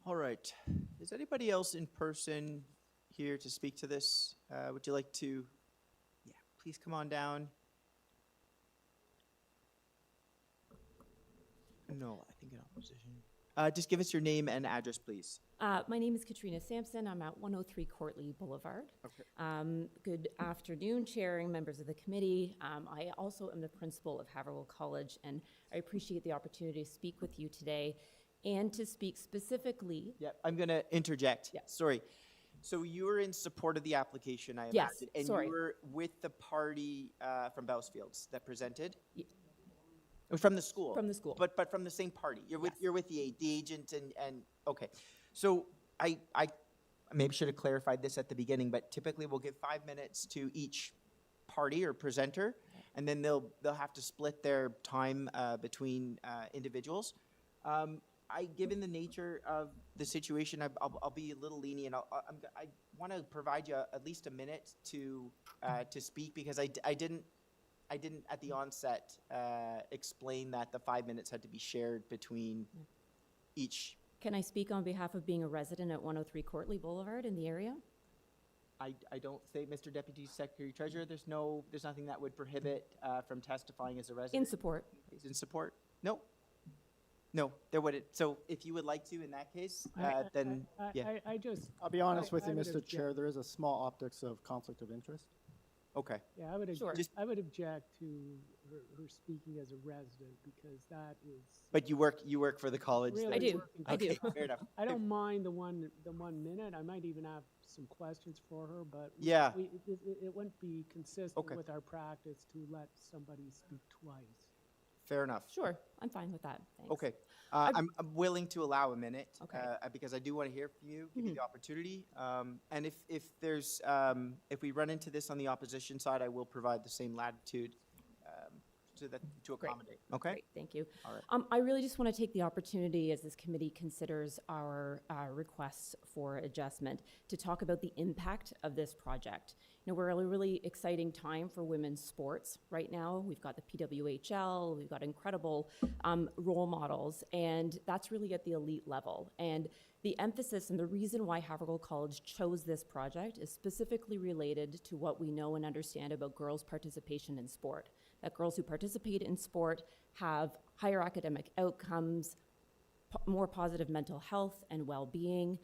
All right. Is anybody else in person here to speak to this? Would you like to? Yeah, please come on down. No, I think in opposition. Just give us your name and address, please. My name is Katrina Sampson. I'm at 103 Courtly Boulevard. Okay. Good afternoon, chairing members of the committee. I also am the principal of Haverhill College, and I appreciate the opportunity to speak with you today and to speak specifically. Yeah, I'm going to interject. Yeah. Sorry. So you were in support of the application, I Yes, imagine, and sorry. you were with the party from Bousfields that presented? From the school. From the school. But from the same party. You're with the agent and okay. So I maybe should have clarified this at the beginning, but typically we'll give 5 minutes to each party or presenter, and then they'll have to split their time between individuals. Given the nature of the situation, I'll be a little lenient. I want to provide you at least a minute to speak, because I didn't at the onset explain that the 5 minutes had to be shared between each. Can I speak on behalf of being a resident at 103 Courtleigh Boulevard in the area? I don't think, Mr. Deputy Secretary Treasurer, there's nothing that would prohibit from testifying as a resident. In support. In support? No. No, there wouldn't. So if you would like to, in that case, then, yeah. I just. I'll be honest with I you, would Mr. object. Chair, there is a small optics of conflict of interest. Okay. Yeah, I would, Sure. I would object to her speaking as a resident, because that is. But you work for the college? Really then? I do. working I do. Okay, fair enough. I don't mind the 1 minute. I might even have some questions for her, but Yeah. it wouldn't be consistent Okay. with our practice to let somebody speak twice. Fair enough. Sure, I'm fine with that. Thanks. Okay. I'm willing to allow a minute. Okay. Because I do want to hear from you, give you Mhm. the opportunity. And if there's, if we run into this on the opposition side, I will provide the same latitude to accommodate. Okay? Great, thank you. All right. I really just want to take the opportunity, as this committee considers our requests for adjustment, to talk about the impact of this project. You know, we're in a really exciting time for women's sports right now. We've got the PWHL, we've got incredible role models, and that's really at the elite level. And the emphasis and the reason why Havergal College chose this project is specifically related to what we know and understand about girls' participation in sport. That girls who participate in sport have higher academic outcomes, more positive mental health and well-being,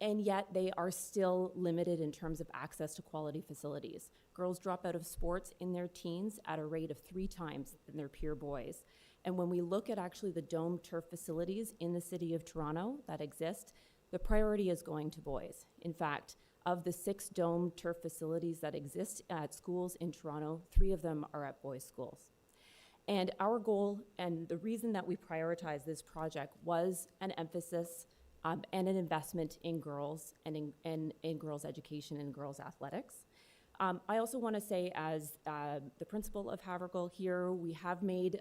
and yet they are still limited in terms of access to quality facilities. Girls drop out of sports in their teens at a rate of 3 times than their peer boys. And when we look at actually the domed turf facilities in the city of Toronto that exist, the priority is going to boys. In fact, of the 6 domed turf facilities that exist at schools in Toronto, 3 of them are at boys' schools. And our goal, and the reason that we prioritize this project, was an emphasis and an investment in girls and in girls' education and girls' athletics. I also want to say, as the principal of Havergal here, we have made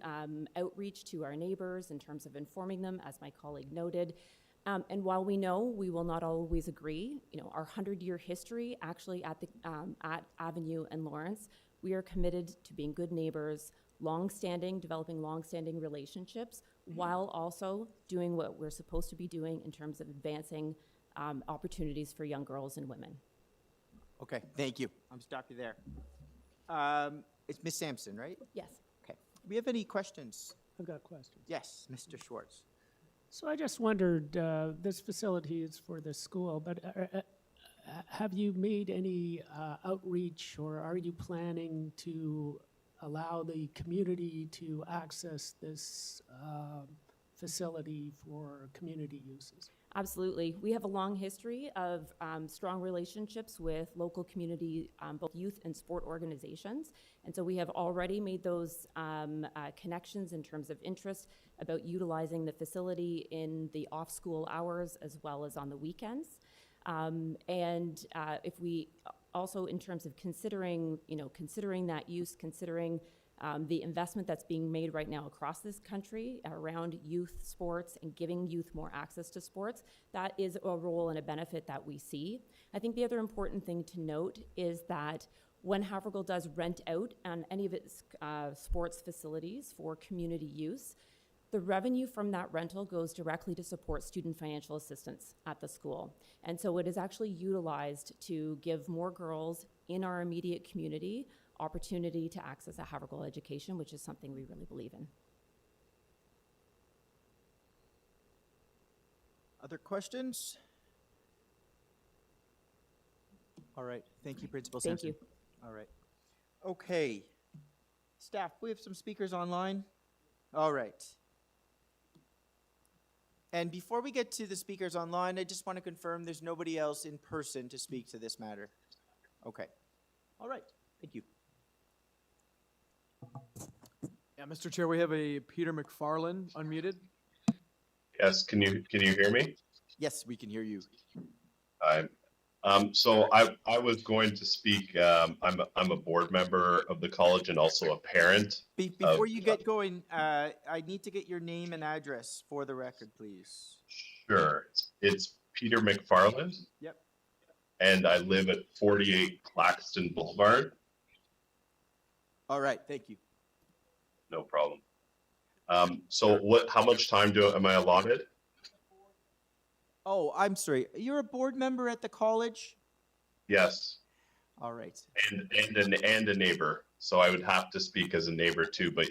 outreach to our neighbors in terms of informing them, as my colleague noted. And while we know we will not always agree, you know, our 100-year history actually at Avenue and Lawrence, we are committed to being good neighbors, developing long-standing relationships, while also doing what we're supposed to be doing in terms of advancing opportunities for young girls and women. Okay, thank you. I'm stop you there. It's Ms. Sampson, right? Yes. Okay. Do we have any questions? I've got questions. Yes, Mr. Schwartz. So I just wondered, this facility is for the school, but have you made any outreach, or are you planning to allow the community to access this facility for community uses? Absolutely. We have a long history of strong relationships with local community, both youth and sport organizations. And so we have already made those connections in terms of interest about utilizing the facility in the off-school hours as well as on the weekends. If we also, in terms of considering that use, considering the investment that's being made right now across this country around youth sports and giving youth more access to sports, that is a role and a benefit that we see. I think the other important thing to note is that when Havergal does rent out on any of its sports facilities for community use, the revenue from that rental goes directly to support student financial assistance at the school. And so it is actually utilized to give more girls in our immediate community opportunity to access a Havergal education, which is something we really believe in. Other questions? All right, thank you, Principal Thank Sampson. you. All right. Okay. Staff, we have some speakers online. All right. And before we get to the speakers online, I just want to confirm there's nobody else in person to speak to this matter. Okay. All right, thank you. Yeah, Mr. Chair, we have a Peter McFarland unmuted. Yes, can you hear me? Yes, we can hear you. So I was going to speak. I'm a board member of the college and also a parent. Before you get going, I need to get your name and address for the record, please. Sure, it's Peter McFarland. Yep. And I live at 48 Claxton Boulevard. All right, thank you. No problem. So how much time am I allotted? Oh, I'm sorry. You're a board member at the college? Yes. All right. And a neighbor. So I would have to speak as a neighbor too, but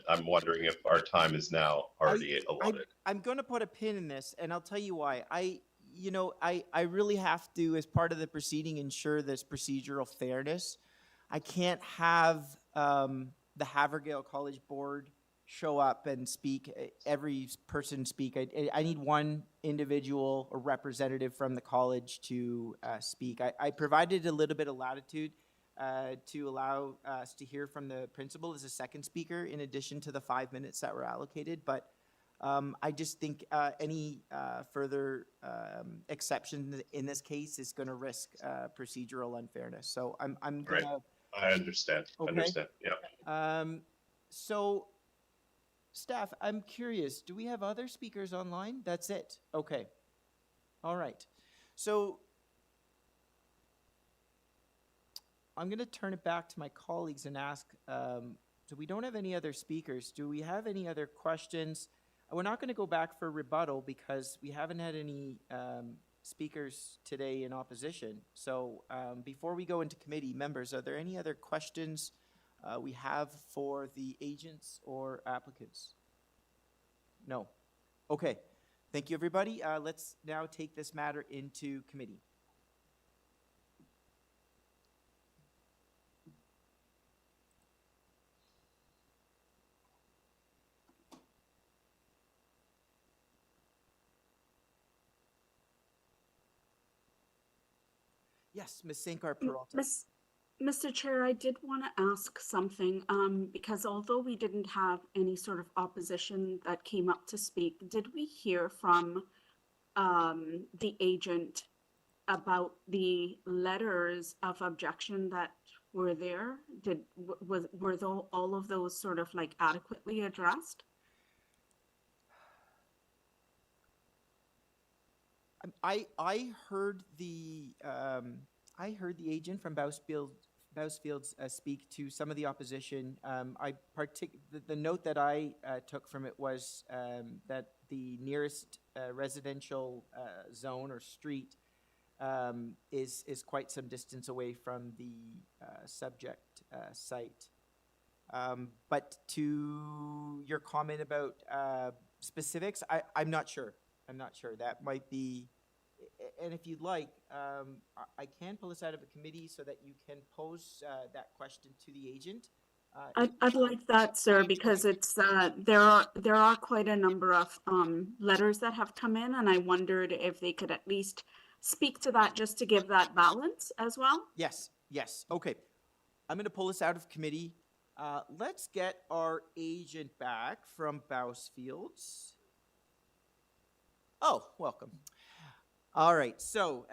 I'm wondering if our time is now already allotted. I'm going to put a pin in this, and I'll tell you why. I really have to, as part of the proceeding, ensure this procedural fairness. I can't have the Havergal College Board show up and speak, every person speak. I need one individual or representative from the college to speak. I provided a little bit of latitude to allow us to hear from the principal as a second speaker in addition to the 5 minutes that were allocated, but I just think any further exception in this case is going to risk procedural unfairness. So I'm going to... I understand. Okay. Understand. Yeah. So, staff, I'm curious, do we have other speakers online? That's it. Okay. All right. So, I'm going to turn it back to my colleagues and ask, so we don't have any other speakers. Do we have any other questions? We're not going to go back for rebuttal because we haven't had any speakers today in opposition. So before we go into committee, members, are there any other questions we have for the agents or applicants? No. Okay. Thank you, everybody. Let's now take this matter into committee. Yes, Ms. Sankar Peralta. Mr. Chair, I did want to ask something, because although we didn't have any sort of opposition that came up to speak, did we hear from the agent about the letters of objection that were there? Were all of those sort of like adequately addressed? I heard the agent from Bousfield speak to some of the opposition. The note that I took from it was that the nearest residential zone or street is quite some distance away from the subject site. But to your comment about specifics, I'm not sure. That might be, and if you'd like, I can pull this out of a committee so that you can pose that question to the agent. I'd like that, sir, because it's there are quite a number of letters that have come in, and I wondered if they could at least speak to that just to give that balance as well. Yes. Okay. I'm going to pull this out of committee. Let's get our agent back from Bousfields. Oh, welcome. All right. So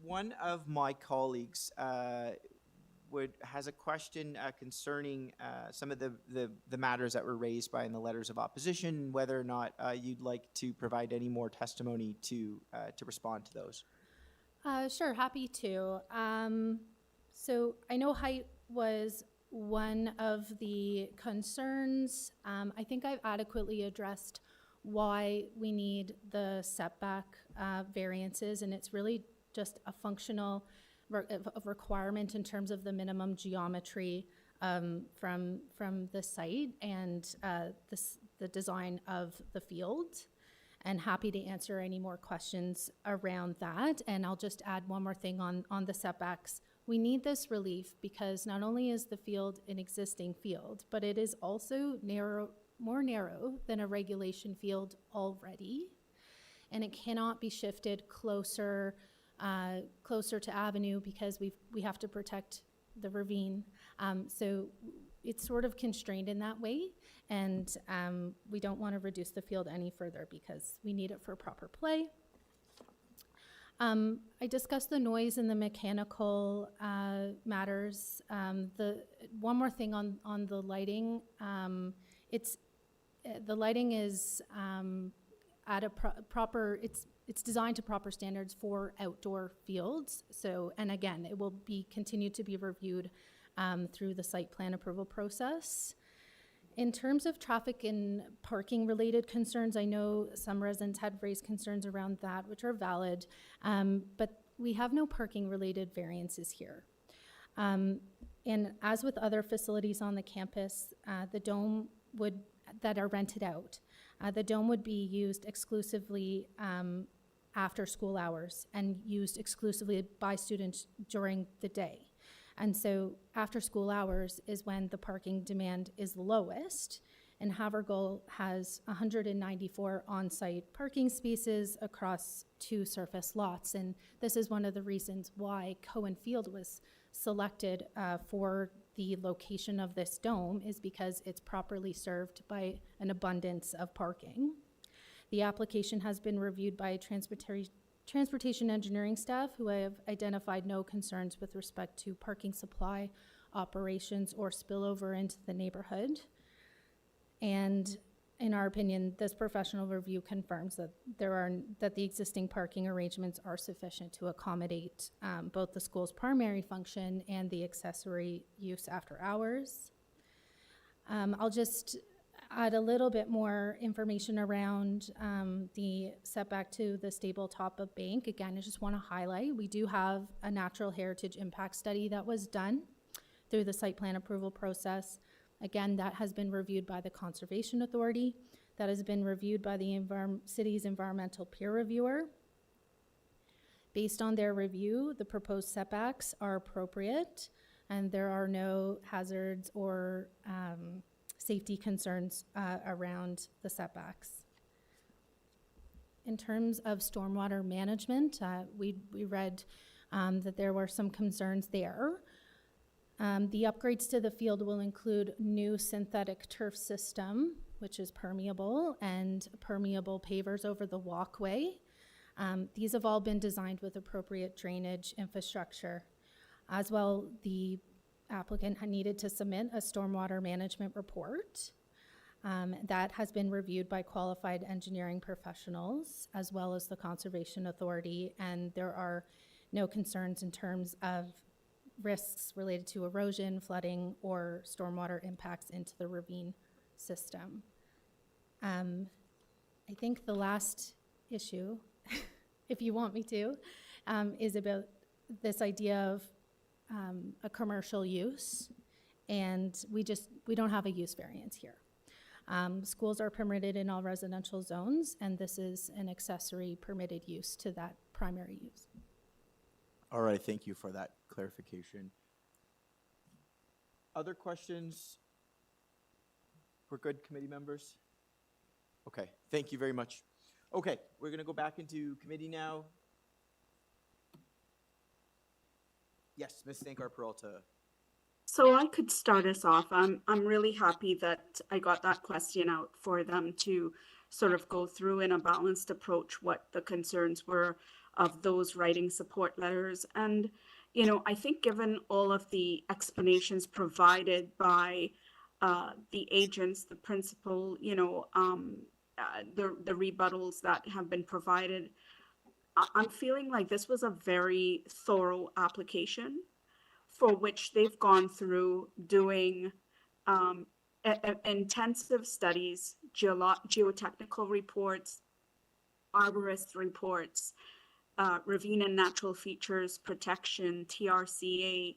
one of my colleagues has a question concerning some of the matters that were raised by in the letters of opposition, whether or not you'd like to provide any more testimony to respond to those. Sure, happy to. So I know height was one of the concerns. I think I've adequately addressed why we need the setback variances, and it's really just a functional requirement in terms of the minimum geometry from the site and the design of the field. And happy to answer any more questions around that. And I'll just add one more thing on the setbacks. We need this relief because not only is the field an existing field, but it is also more narrow than a regulation field already, and it cannot be shifted closer to Avenue because we have to protect the ravine. So it's sort of constrained in that way, and we don't want to reduce the field any further because we need it for proper play. I discussed the noise and the mechanical matters. The one more thing on the lighting. The lighting is at a proper. It's designed to proper standards for outdoor fields. So, and again, it will be continued to be reviewed through the site plan approval process. In terms of traffic and parking related concerns, I know some residents had raised concerns around that, which are valid, but we have no parking related variances here. And as with other facilities on the campus, the dome that are rented out, the dome would be used exclusively after school hours and used exclusively by students during the day. And so after school hours is when the parking demand is lowest. And Havergal has 194 on-site parking spaces across 2 surface lots. And this is one of the reasons why Cohen Field was selected for the location of this dome, is because it's properly served by an abundance of parking. The application has been reviewed by transportation engineering staff, who have identified no concerns with respect to parking supply, operations, or spillover into the neighborhood. And in our opinion, this professional review confirms that the existing parking arrangements are sufficient to accommodate both the school's primary function and the accessory use after hours. I'll just add a little bit more information around the setback to the stable top of bank. Again, I just want to highlight, we do have a natural heritage impact study that was done through the site plan approval process. Again, that has been reviewed by the Conservation Authority. That has been reviewed by the city's environmental peer reviewer. Based on their review, the proposed setbacks are appropriate and there are no hazards or safety concerns around the setbacks. In terms of stormwater management, we read that there were some concerns there. The upgrades to the field will include new synthetic turf system, which is permeable, and permeable pavers over the walkway. These have all been designed with appropriate drainage infrastructure. As well, the applicant had needed to submit a stormwater management report. That has been reviewed by qualified engineering professionals, as well as the Conservation Authority, and there are no concerns in terms of risks related to erosion, flooding, or stormwater impacts into the ravine system. I think the last issue, if you want me to, is about this idea of a commercial use, and we don't have a use variance here. Schools are permitted in all residential zones, and this is an accessory permitted use to that primary use. All right, thank you for that clarification. Other questions? We're good, committee members? Okay, thank you very much. Okay, we're gonna go back into committee now. Yes, Ms. Sankar-Peralta. So I could start us off. I'm really happy that I got that question out for them to sort of go through in a balanced approach what the concerns were of those writing support letters. And, you know, I think given all of the explanations provided by the agents, the principal, you know, the rebuttals that have been provided, I'm feeling like this was a very thorough application for which they've gone through doing intensive studies, geotechnical reports, arborist reports, ravine and natural features protection, TRCA,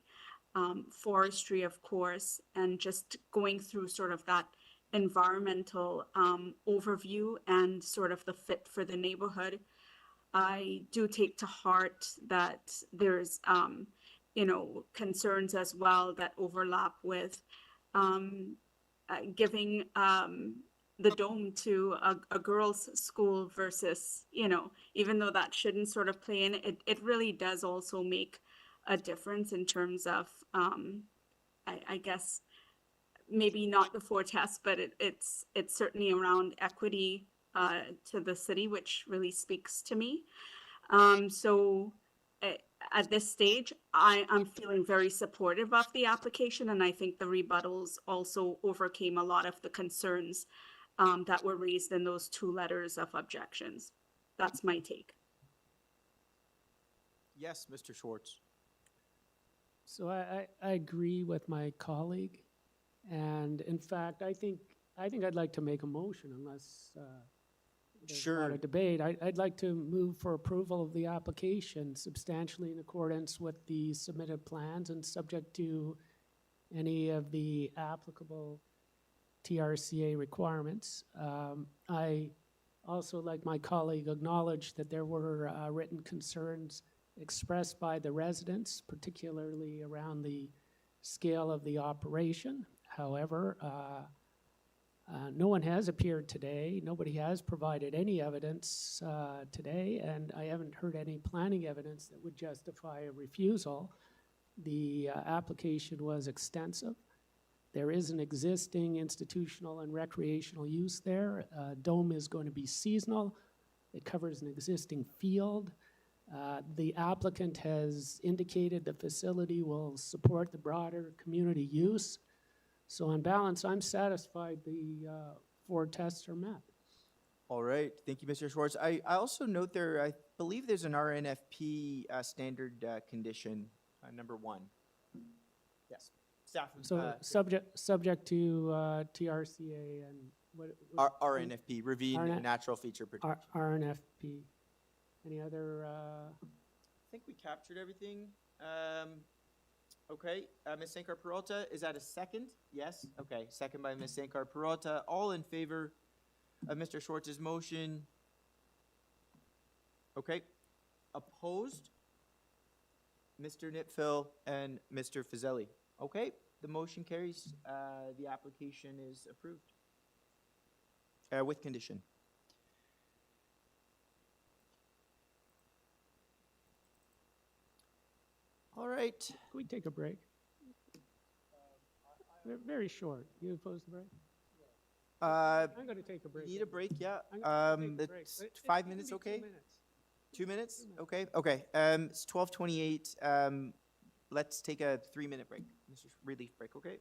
forestry, of course, and just going through sort of that environmental overview and sort of the fit for the neighborhood. I do take to heart that there's, you know, concerns as well that overlap with giving the dome to a girls' school versus, you know, even though that shouldn't sort of play in, it really does also make a difference in terms of, I guess, maybe not the 4 tests, but it's certainly around equity to the city, which really speaks to me. So at this stage, I'm feeling very supportive of the application, and I think the rebuttals also overcame a lot of the concerns that were raised in those 2 letters of objections. That's my take. Yes, Mr. Schwartz. So I agree with my colleague, and in fact, I think I'd like to make a motion unless there's a lot Sure. of debate. I'd like to move for approval of the application substantially in accordance with the submitted plans and subject to any of the applicable TRCA requirements. I also, like my colleague, acknowledge that there were written concerns expressed by the residents, particularly around the scale of the operation. However, no one has appeared today. Nobody has provided any evidence today, and I haven't heard any planning evidence that would justify a refusal. The application was extensive. There is an existing institutional and recreational use there. Dome is going to be seasonal. It covers an existing field. The applicant has indicated the facility will support the broader community use. So on balance, I'm satisfied the 4 tests are met. All right, thank you, Mr. Schwartz. I also note there, I believe there's an RNFP standard condition, number 1. Yes, staff. So subject to TRCA and what? RNFP, Ravine RNF Natural Feature Protection. RNFP. Any other? I think we captured everything. Okay, Ms. Sankar Peralta, is that a second? Yes, okay, second by Ms. Sankar Peralta. All in favor of Mr. Schwartz's motion? Okay, opposed? Mr. Nipfel and Mr. Fazeli. Okay, the motion carries. The application is approved with condition. All right. Can we take a break? Very short. You opposed to break? I'm going to take a break. Need a break? Yeah. I'm gonna take a break. It's It- 5 give minutes, me 2 okay? minutes. 2 minutes? Okay, okay. It's 12:28. Let's take a 3-minute break. Mr. Relief break, okay?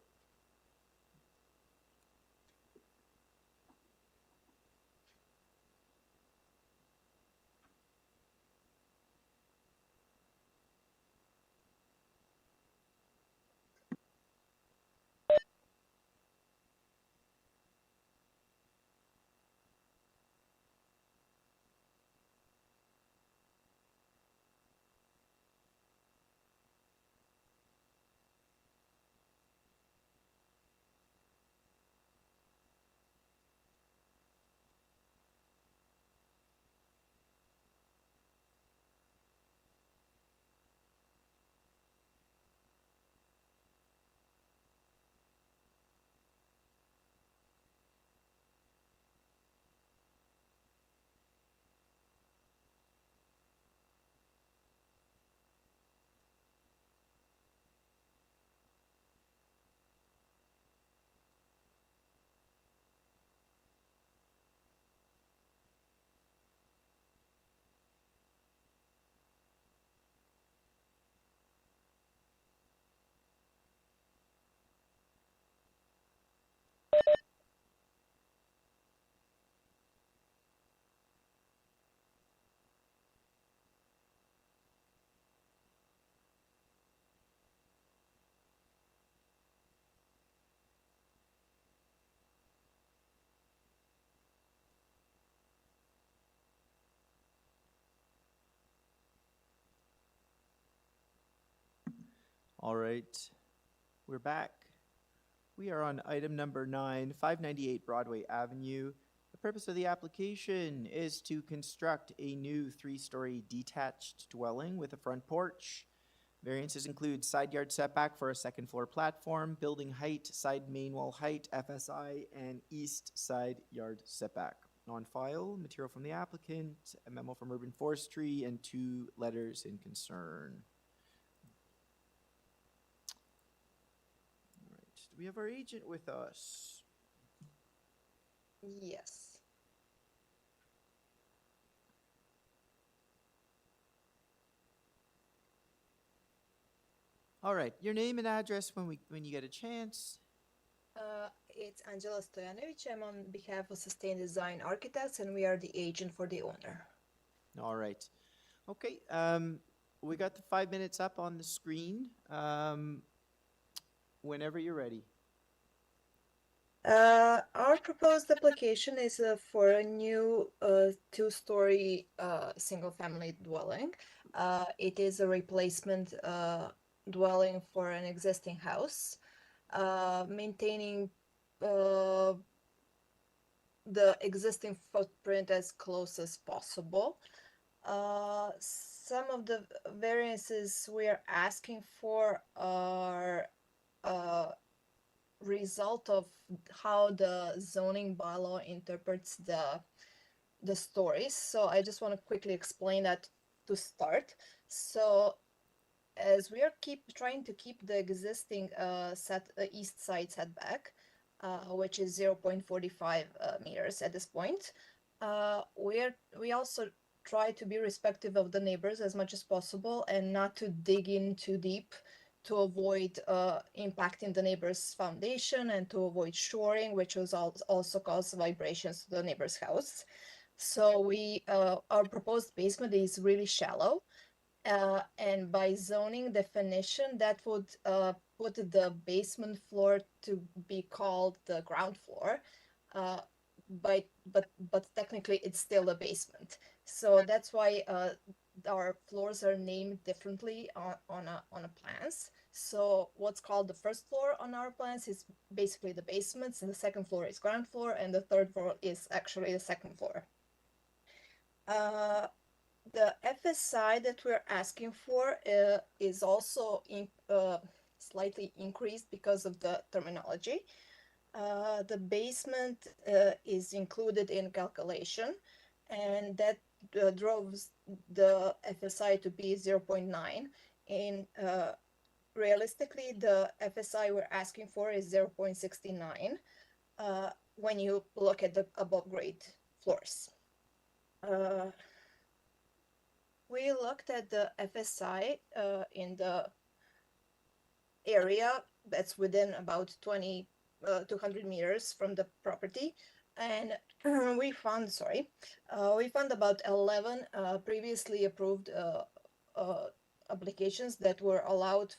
All right, we're back. We are on item number 9, 598 Broadway Avenue. The purpose of the application is to construct a new 3-story detached dwelling with a front porch. Variances include side yard setback for a 2nd floor platform, building height, side main wall height, FSI, and east side yard setback. On file, material from the applicant, a memo from Urban Forestry, and 2 letters in concern. Do we have our agent with us? Yes. All right, your name and address when you get a chance. It's Angela Stojanovic. I'm on behalf of Sustain Design Architects, and we are the agent for the owner. All right. Okay, we got the 5 minutes up on the screen. Whenever you're ready. Our proposed application is for a new two-story single-family dwelling. It is a replacement dwelling for an existing house, maintaining the existing footprint as close as possible. Some of the variances we are asking for are result of how the zoning bylaw interprets the stories. So I just want to quickly explain that to start. So as we are trying to keep the existing east side setback, which is 0.45 meters at this point, we also try to be respectful of the neighbors as much as possible and not to dig in too deep to avoid impacting the neighbor's foundation and to avoid shoring, which was also cause vibrations to the neighbor's house. So our proposed basement is really shallow, and by zoning definition, that would put the basement floor to be called the ground floor, but technically it's still a basement. So that's why our floors are named differently on a plans. So what's called the first floor on our plans is basically the basements, and the second floor is ground floor, and the third floor is actually the second floor. The FSI that we're asking for is also slightly increased because of the terminology. The basement is included in calculation, and that drove the FSI to be 0.9. And realistically, the FSI we're asking for is 0.69 when you look at the above grade floors. We looked at the FSI in the area that's within about 200 meters from the property, and we found about 11 previously approved applications that were allowed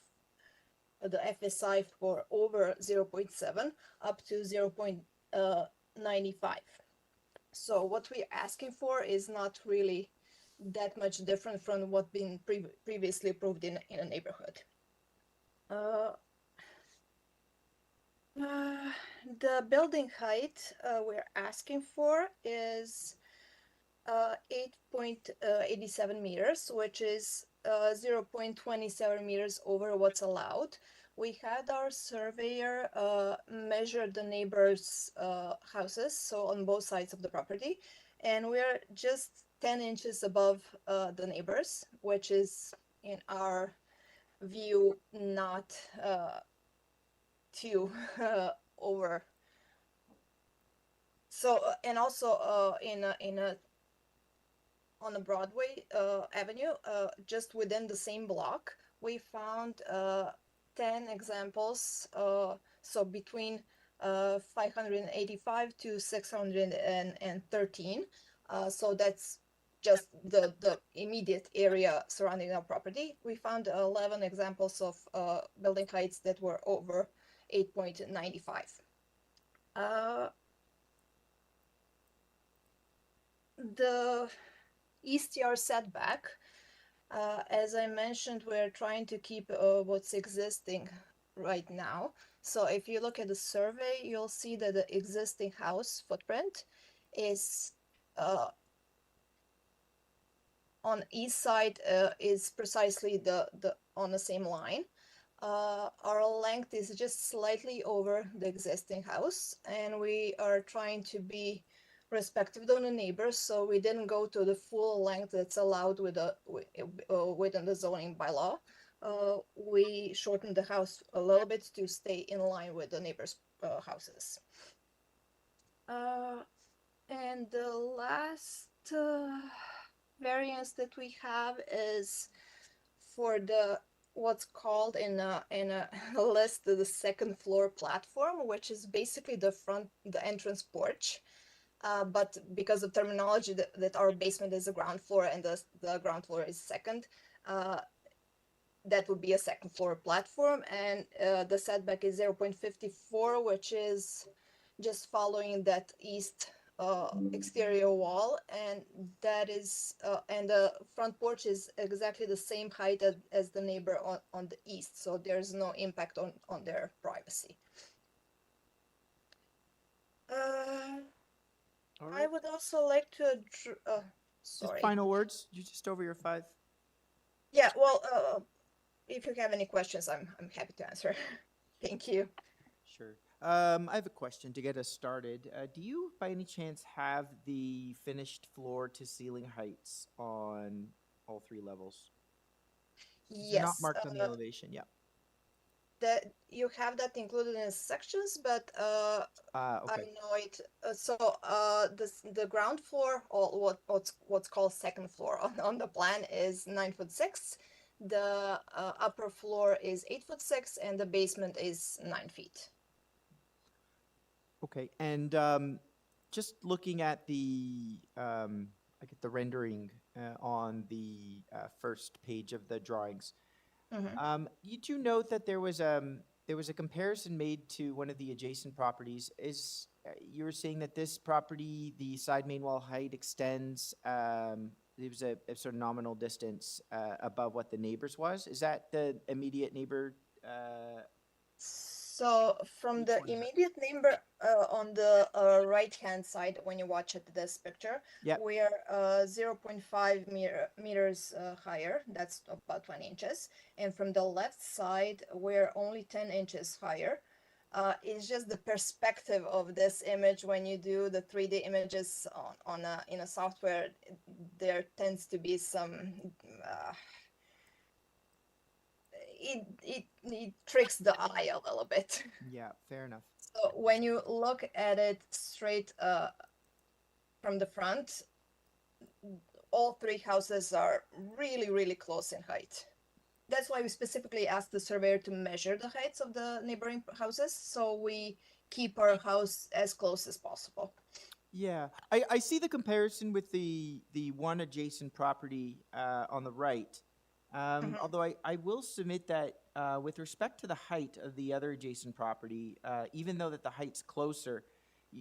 the FSI for over 0.7 up to 0.95. So what we're asking for is not really that much different from what been previously approved in a neighborhood. The building height we're asking for is 8.87 meters, which is 0.27 meters over what's allowed. We had our surveyor measure the neighbors' houses, so on both sides of the property, and we're just 10 inches above the neighbors, which is, in our view, not too over. So, and also on the Broadway Avenue, just within the same block, we found 10 examples, so between 585 to 613. So that's just the immediate area surrounding our property. We found 11 examples of building heights that were over 8.95. The east yard setback, as I mentioned, we're trying to keep what's existing right now. So if you look at the survey, you'll see that the existing house footprint is on east side is precisely on the same line. Our length is just slightly over the existing house, and we are trying to be respectful of the neighbors, so we didn't go to the full length that's allowed within the zoning bylaw. We shortened the house a little bit to stay in line with the neighbors' houses. And the last variance that we have is for the what's called in a list the second floor platform, which is basically the entrance porch. But because of terminology that our basement is the ground floor and the ground floor is second, that would be a second floor platform, and the setback is 0.54, which is just following that east exterior wall, and that is and the front porch is exactly the same height as the neighbor on the east, so there's no impact on their privacy. I would also like to sorry. Just final words. You just over your 5. Yeah, well, if you have any questions, I'm happy to answer. Thank you. Sure. I have a question to get us started. Do you, by any chance, have the finished floor to ceiling heights on all 3 levels? They're not Yes, marked on the elevation. Yeah. that you have that included in sections, but Okay. I know it. The ground floor, or what's called second floor on the plan, is 9'6". The upper floor is 8'6", and the basement is 9 feet. Okay. And just looking at the I get the rendering on the first page of the drawings. You do note that there was a comparison made to one of the adjacent properties. Is you were saying that this property, the side main wall height extends, there was a sort of nominal distance above what the neighbor's was. Is that the immediate neighbor? So from the immediate neighbor on the right-hand side, when you watch at this picture, Yep. we are 0.5 meters higher. That's about 20 inches. And from the left side, we're only 10 inches higher. It's just the perspective of this image. When you do the 3D images in a software, there tends to be some it tricks the eye a little bit. Yeah, fair enough. So when you look at it straight from the front, all 3 houses are really, really close in height. That's why we specifically asked the surveyor to measure the heights of the neighboring houses, so we keep our house as close as possible. Yeah, I see the comparison with the one adjacent property on the right. Although I will submit that with respect to the height of the other adjacent property, even though that the height's closer,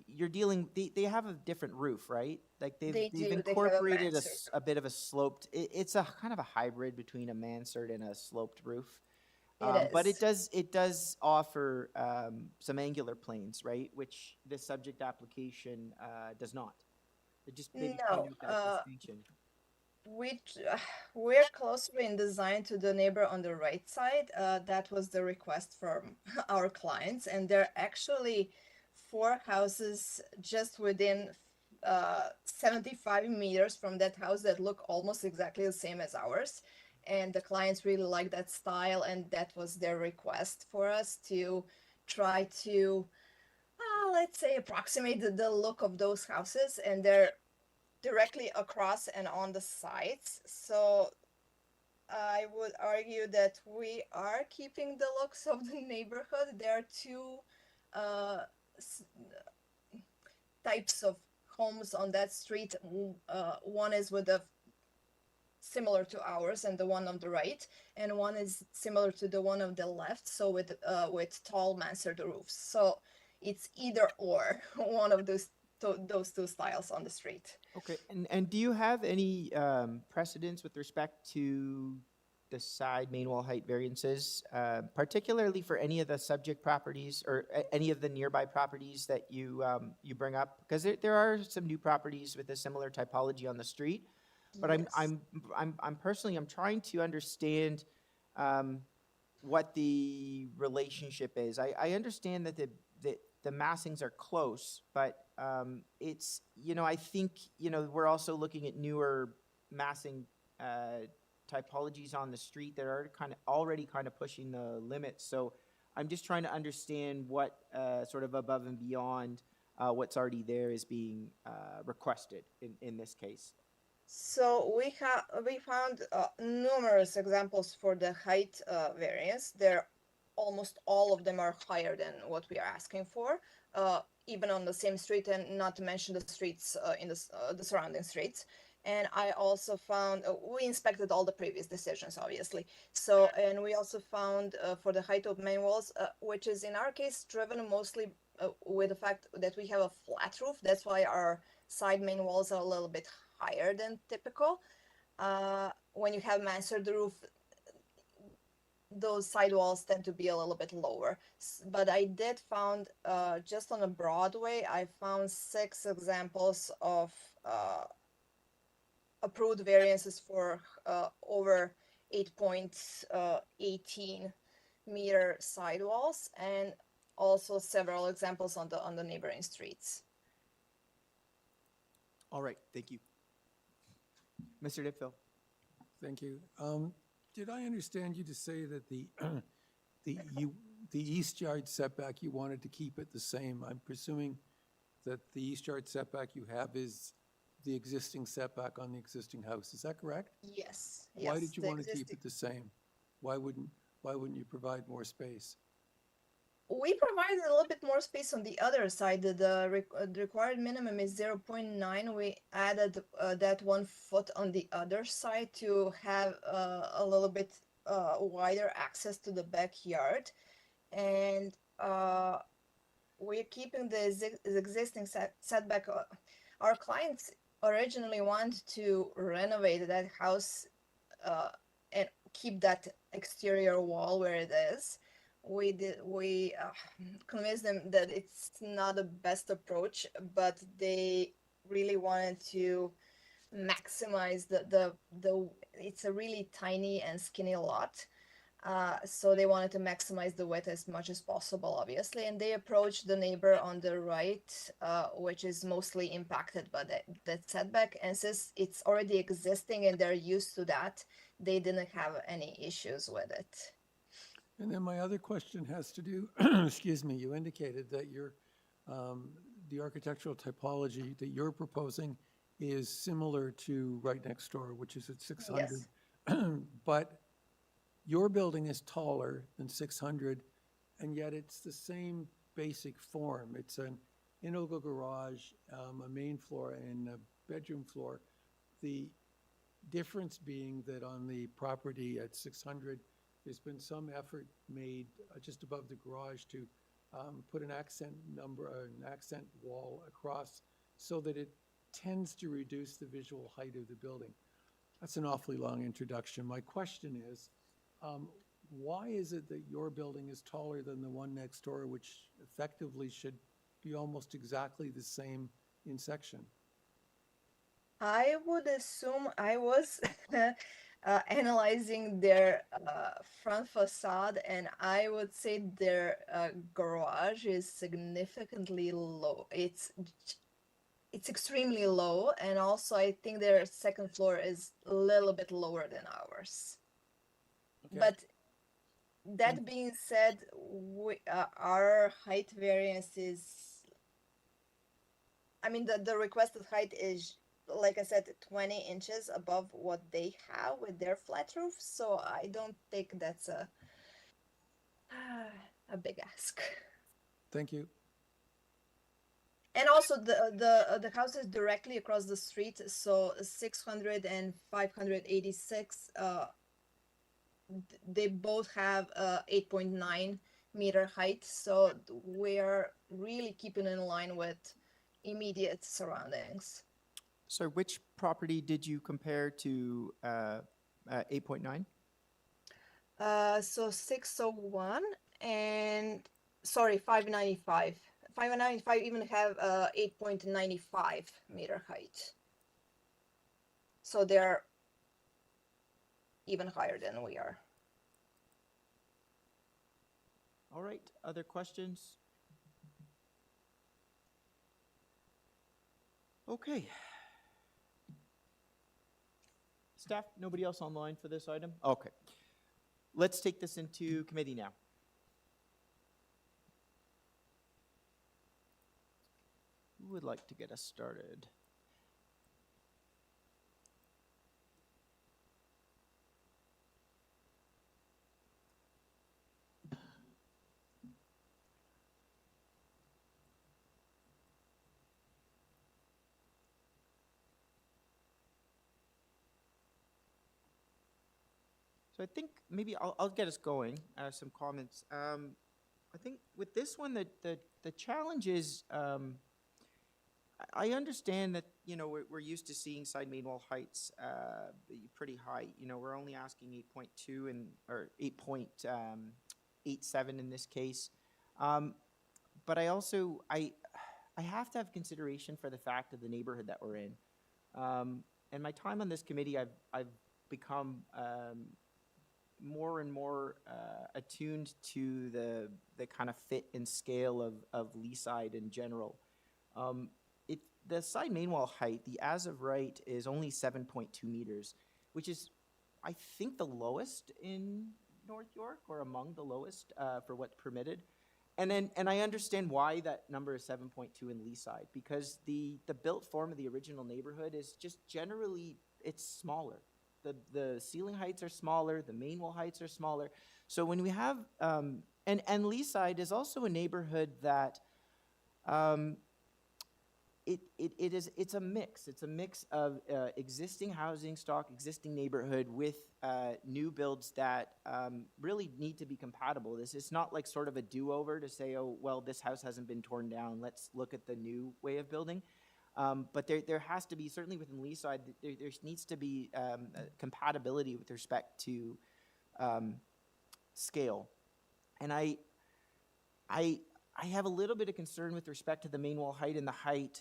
you're dealing, they have a different roof, right? Like they've They do, they have a incorporated mansard. a bit of a sloped, it's a kind of a hybrid between a mansard and a sloped roof. But it does offer some angular planes, right? Which the subject application does not. It just maybe No, point out that distinction. we're closer in design to the neighbor on the right side. That was the request from our clients, and there are actually 4 houses just within 75 meters from that house that look almost exactly the same as ours. And the clients really like that style, and that was their request for us to try to, let's say, approximate the look of those houses, and they're directly across and on the sides. So I would argue that we are keeping the looks of the neighborhood. There are 2 types of homes on that street. One is with a similar to ours and the one on the right, and one is similar to the one on the left, so with tall mansard roofs. So it's either or one of those 2 styles on the street. Okay, and do you have any precedents with respect to the side main wall height variances, particularly for any of the subject properties or any of the nearby properties that you bring up? Because there are some new properties with a similar typology on the street, but I'm personally trying to understand what the relationship is. I understand that the massings are close, but it's, I think, we're also looking at newer massing typologies on the street that are already pushing the limits. So I'm just trying to understand what sort of above and beyond what's already there is being requested in this case. So we found numerous examples for the height variance. There, almost all of them are higher than what we are asking for, even on the same street, and not to mention the streets in the surrounding streets. And I also found we inspected all the previous decisions, obviously. So, and we also found for the height of main walls, which is in our case driven mostly with the fact that we have a flat roof. That's why our side main walls are a little bit higher than typical. When you have mansard roof, those side walls tend to be a little bit lower. But I did found just on a Broadway, I found 6 examples of approved variances for over 8.18 meter sidewalls, and also several examples on the neighboring streets. All right, thank you. Mr. Dipfield. Thank you. Did I understand you to say that the east yard setback, you wanted to keep it the same? I'm presuming that the east yard setback you have is the existing setback on the existing house. Is that correct? Yes. Why did you the want to keep existing- it the same? Why wouldn't you provide more space? We provided a little bit more space on the other side. The required minimum is 0.9. We added that 1 foot on the other side to have a little bit wider access to the backyard. And we're keeping the existing setback. Our clients originally wanted to renovate that house and keep that exterior wall where it is. We convinced them that it's not the best approach, but they really wanted to maximize the it's a really tiny and skinny lot. So they wanted to maximize the width as much as possible, obviously, and they approached the neighbor on the right, which is mostly impacted by that setback. And since it's already existing and they're used to that, they didn't have any issues with it. And then my other question has to do, excuse me, you indicated that the architectural typology that you're proposing is similar to right next door, which is at 600. Yes. But your building is taller than 600, and yet it's the same basic form. It's an integral garage, a main floor, and a bedroom floor. The difference being that on the property at 600, there's been some effort made just above the garage to put an accent wall across so that it tends to reduce the visual height of the building. That's an awfully long introduction. My question is, why is it that your building is taller than the one next door, which effectively should be almost exactly the same in section? I would assume I was analyzing their front facade, and I would say their garage is significantly low. It's extremely low, and also I think their second floor is a little bit lower than ours. Okay. But that being said, our height variance is, I mean, the requested height is, like I said, 20 inches above what they have with their flat roof. So I don't think that's a big ask. Thank you. And also the house is directly across the street, so 600 and 586, they both have 8.9 meter height, so we are really keeping in line with immediate surroundings. So which property did you compare to 8.9? So 601 and, sorry, 595. 595 even have 8.95 meter height. So they're even higher than we are. All right, other questions? Okay. Staff, nobody else online for this item? Okay. Let's take this into committee now. Who would like to get us started? So I think maybe I'll get us going, some comments. I think with this one, the challenge is, I understand that, you know, we're used to seeing side main wall heights pretty high. You know, we're only asking 8.2 or 8.87 in this case. But I also, I have to have consideration for the fact of the neighborhood that we're in. And my time on this committee, I've become more and more attuned to the kind of fit and scale of Leaside in general. The side main wall height, the as of right, is only 7.2 meters, which is, I think, the lowest in North York, or among the lowest for what's permitted. And I understand why that number is 7.2 in Leaside, because the built form of the original neighborhood is just generally, it's smaller. The ceiling heights are smaller, the main wall heights are smaller. So when we have, and Leaside is also a neighborhood that, it's a mix. It's a mix of existing housing stock, existing neighborhood with new builds that really need to be compatible. This is not like sort of a do-over to say, oh, well, this house hasn't been torn down, let's look at the new way of building. But there has to be, certainly within Leaside, there needs to be compatibility with respect to scale. And I have a little bit of concern with respect to the main wall height and the height,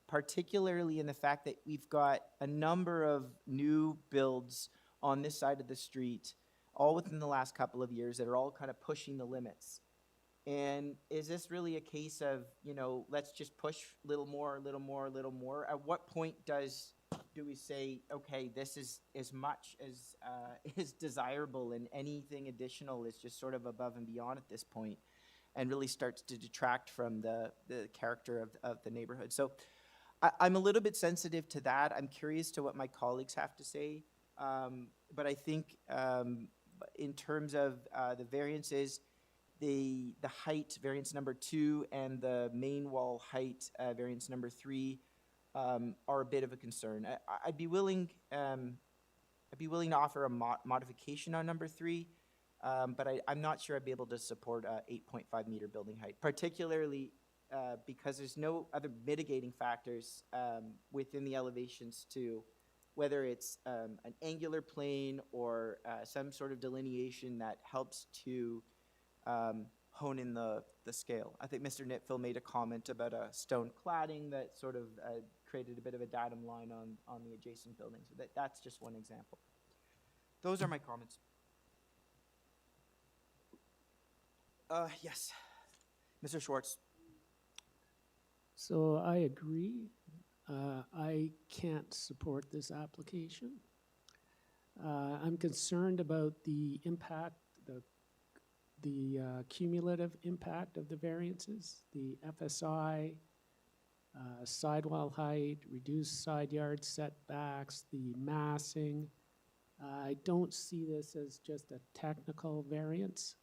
particularly in the fact that we've got a number of new builds on this side of the street, all within the last couple of years, that are all kind of pushing the limits. And is this really a case of, you know, let's just push a little more, a little more, a little more? At what point do we say, okay, this is as much as is desirable, and anything additional is just sort of above and beyond at this point, and really starts to detract from the character of the neighborhood? So I'm a little bit sensitive to that. I'm curious to what my colleagues have to say. But I think in terms of the variances, the height variance number 2 and the main wall height variance number 3 are a bit of a concern. I'd be willing to offer a modification on number 3. But I'm not sure I'd be able to support a 8.5 meter building height, particularly because there's no other mitigating factors within the elevations too, whether it's an angular plane or some sort of delineation that helps to hone in the scale. I think Mr. Nitfill made a comment about a stone cladding that sort of created a bit of a datum line on the adjacent building. So that's just one example. Those are my comments. Yes, Mr. Schwartz. So I agree. I can't support this application. I'm concerned about the impact, the cumulative impact of the variances, the FSI, sidewall height, reduced side yard setbacks, the massing. I don't see this as just a technical variance.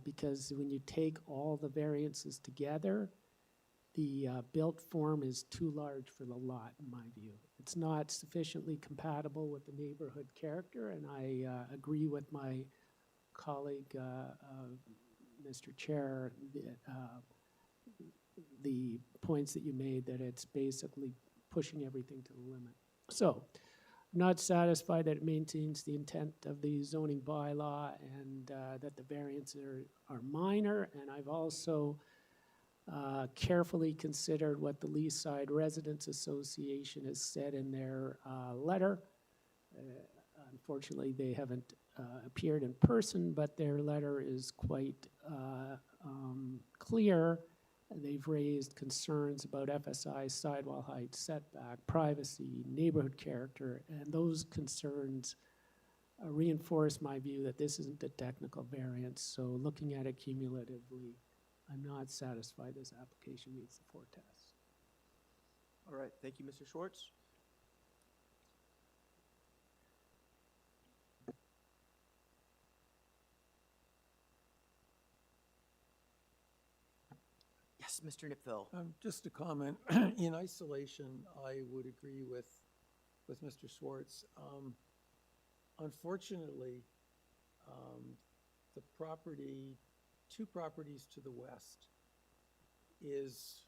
Because when you take all the variances together, the built form is too large for the lot, in my view. It's not sufficiently compatible with the neighborhood character, and I agree with my colleague, Mr. Chair, the points that you made, that it's basically pushing everything to the limit. So, not satisfied that it maintains the intent of the zoning bylaw, and that the variances are minor. And I've also carefully considered what the Leaside Residents Association has said in their letter. Unfortunately, they haven't appeared in person, but their letter is quite clear. They've raised concerns about FSI, sidewall height, setback, privacy, neighborhood character, and those concerns reinforce my view that this isn't a technical variance. So looking at it cumulatively, I'm not satisfied this application meets the 4 tests. All right, thank you, Mr. Schwartz. Yes, Mr. Nipville. Just a comment. In isolation, I would agree with Mr. Schwartz. unfortunately, the property, two properties to the west is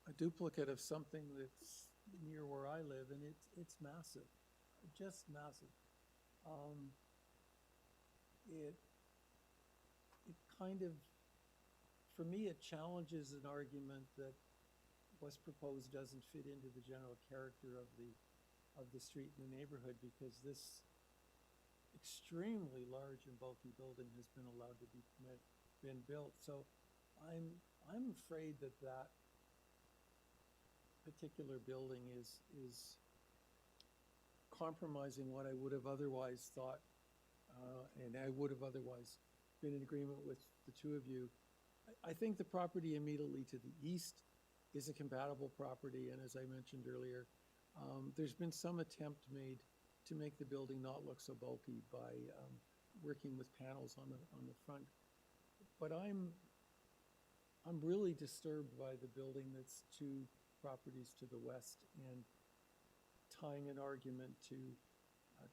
a duplicate of something that's near where I live, and it's massive, just massive. It kind of, for me, it challenges an argument that what's proposed doesn't fit into the general character of the street and the neighborhood, because this extremely large and bulky building has been allowed to been built. So I'm afraid that particular building is compromising what I would have otherwise thought, and I would have otherwise been in agreement with the two of you. I think the property immediately to the east is a compatible property, and as I mentioned earlier, there's been some attempt made to make the building not look so bulky by working with panels on the front. But I'm really disturbed by the building that's two properties to the west and tying an argument to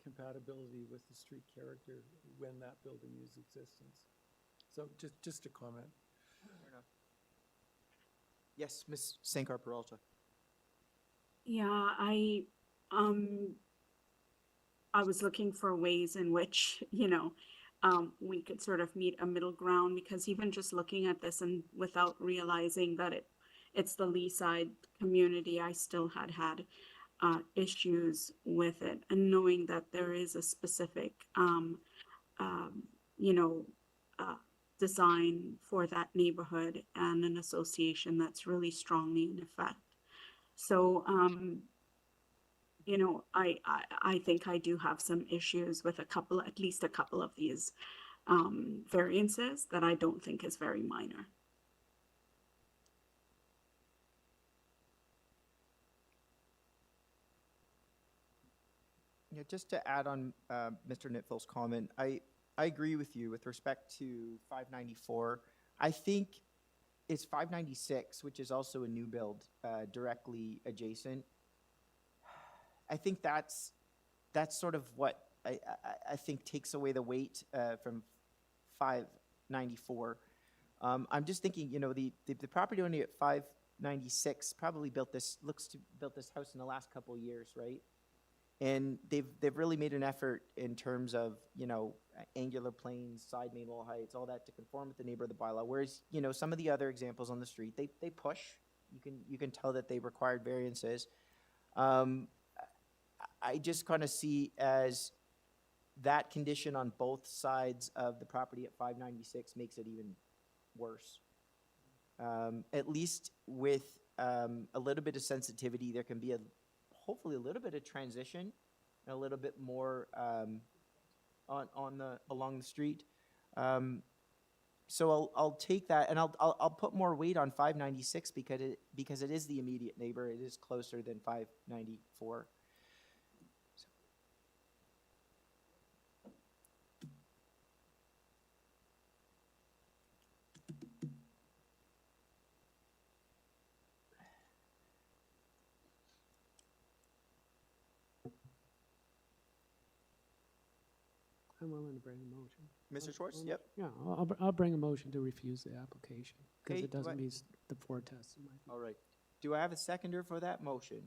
compatibility with the street character when that building is existence. So just a comment. Fair enough. Yes, Ms. Sankar Peralta. Yeah, I was looking for ways in which, we could sort of meet a middle ground, because even just looking at this and without realizing that it's the Leaside community, I still had issues with it, and knowing that there is a specific, design for that neighborhood and an association that's really strongly in effect. So, I think I do have some issues with at least a couple of these variances that I don't think is very minor. Yeah, just to add on Mr. Nitfel's comment, I agree with you with respect to 594. I think it's 596, which is also a new build directly adjacent. I think that's sort of what I think takes away the weight from 594. I'm just thinking, the property owner at 596 probably built this house in the last couple of years, right? And they've really made an effort in terms of, angular planes, side main wall heights, all that to conform with the neighbor of the bylaw. Whereas, some of the other examples on the street, they push. You can tell that they required variances. I just kind of see as that condition on both sides of the property at 596 makes it even worse. At least with a little bit of sensitivity, there can be hopefully a little bit of transition and a little bit more along the street. So I'll take that, and I'll put more weight on 596 because it is the immediate neighbor. It is closer than 594. I'm willing to bring a motion. Mr. Schwartz, yep. Yeah, I'll bring a motion to refuse the application because Okay, it doesn't meet the four tests in my view. All right. Do I have a seconder for that motion?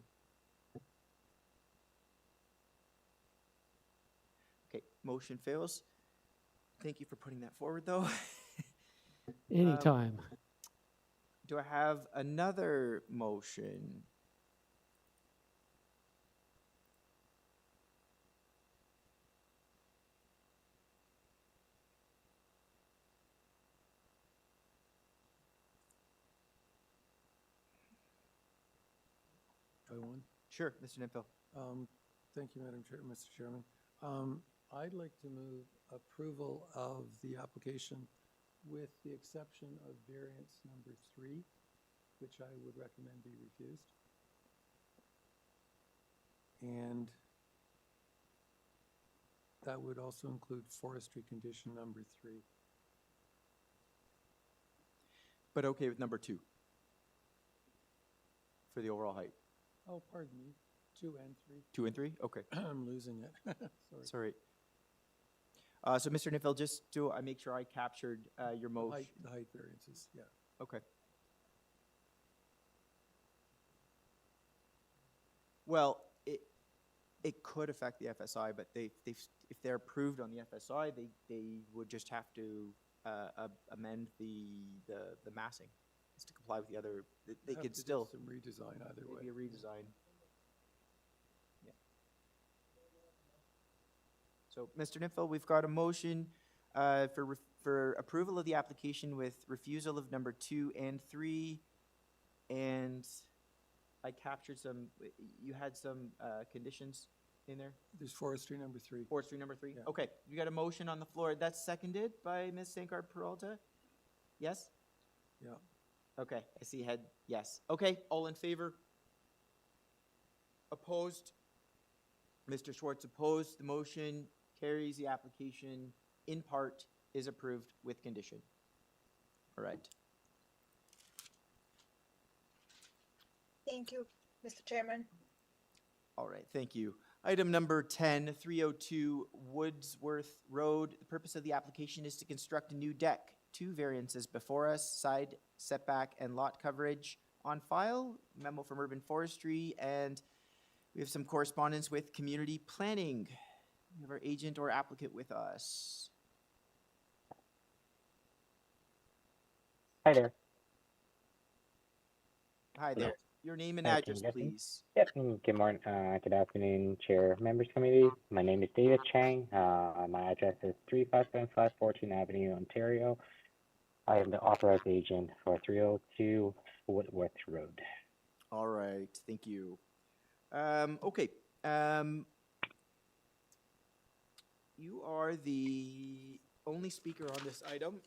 Okay, motion fails. Thank you for putting that forward, though. Anytime. Do I have another motion? One? Sure, Mr. Nipfel. Thank you, Mr. Chairman. I'd like to move approval of the application with the exception of variance number 3, which I would recommend be refused. And that would also include forestry condition number 3. But okay with number 2 for the overall height. Oh, pardon me, 2 and 3. 2 and 3? Okay. I'm losing it. Sorry. Sorry. So Mr. Nifel, just to I make sure I captured your motion. The height variances, yeah. Okay. Well, it could affect the FSI, but if they're approved on the FSI, they would just have to amend the massing. It's to comply with the other. They Have could to do still some redesign either way. maybe a redesign. Yeah. So, Mr. Nifel, we've got a motion for approval of the application with refusal of number 2 and 3, and I captured some. You had some conditions in there. There's forestry number 3. Forestry number 3. Yeah. Okay, you got a motion on the floor. That's seconded by Ms. Sankar Peralta. Yes. Yeah. Okay, I see head. Yes. Okay, all in favor? Opposed? Mr. Schwartz opposed. The motion carries. The application in part is approved with condition. All right. Thank you, Mr. Chairman. All right, thank you. Item number 10, 302 Woodsworth Road. The purpose of the application is to construct a new deck. 2 variances before us, side setback and lot coverage on file, memo from Urban Forestry, and we have some correspondence with community planning. We have our agent or applicant with us. Hi there. Hi there. Your name and Can address, you get me? please. Yep. Good morning. Good afternoon, Chair, Members Committee. My name is David Chang. My address is 3575 Fortune Avenue, Ontario. I am the authorized agent for 302 Woodworth Road. All right, thank you. Okay. You are the only speaker on this item.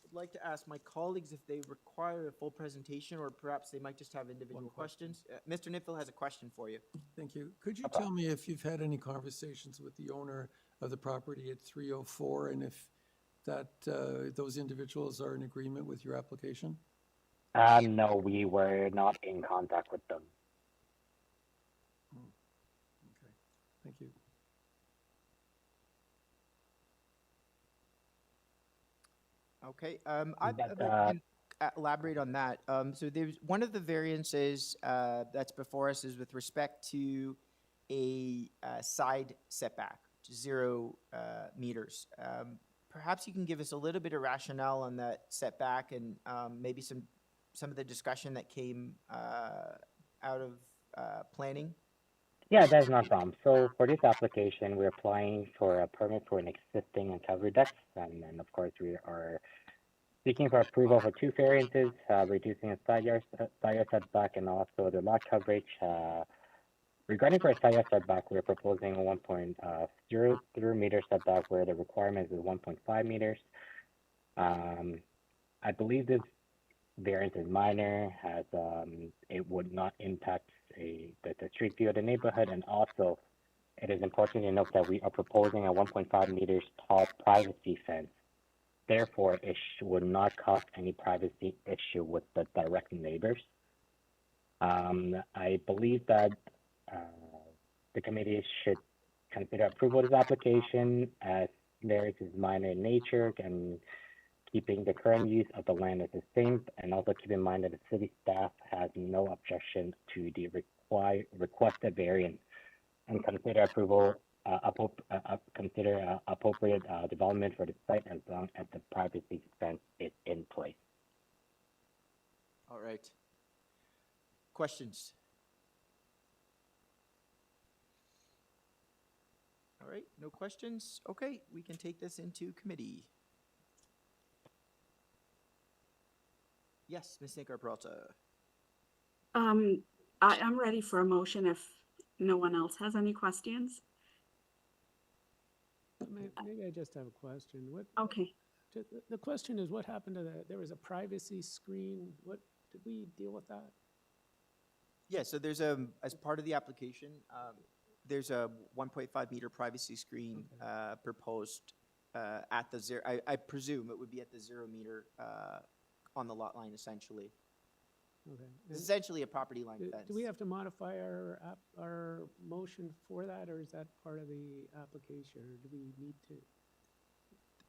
I'd like to ask my colleagues if they require a full presentation, or perhaps they might just have individual questions. Mr. Nifel has a question for you. Thank you. Could you tell me if you've had any conversations with the owner of the property at 304 and if that those individuals are in agreement with your application? No, we were not in contact with them. Okay, thank you. Okay, I can elaborate on that. So there's one of the variances that's before us is with respect to a side setback, which is 0 meters. Perhaps you can give us a little bit of rationale on that setback and maybe some of the discussion that came out of planning. Yeah, that's no problem. So for this application, we're applying for a permit for an existing and covered deck, and then of course we are seeking for approval for 2 variances, reducing a side yard setback and also the lot coverage. Regarding for a side yard setback, we're proposing a 1.03 meter setback where the requirement is 1.5 meters. I believe this variance is minor, as it would not impact the street view of the neighborhood, and also it is important to note that we are proposing a 1.5 meters tall privacy fence. Therefore, it would not cause any privacy issue with the direct neighbors. I believe that the committee should consider approval of this application as variance is minor in nature and keeping the current use of the land as the same, and also keep in mind that the city staff has no objection to the requested variance, and consider approval, consider appropriate development for the site as long as the privacy fence is in place. All right. Questions? All right, no questions? Okay, we can take this into committee. Yes, Ms. Sankar Peralta. I am ready for a motion if no one else has any questions. Maybe I just have a question. Okay. The question is, what happened to there was a privacy screen. Did we deal with that? Yeah, so there's as part of the application, there's a 1.5 meter privacy screen proposed at the 0. I presume it would be at the 0 meter on the lot line, essentially. Okay. It's essentially a property line fence. Do we have to modify our motion for that, or is that part of the application, or do we need to?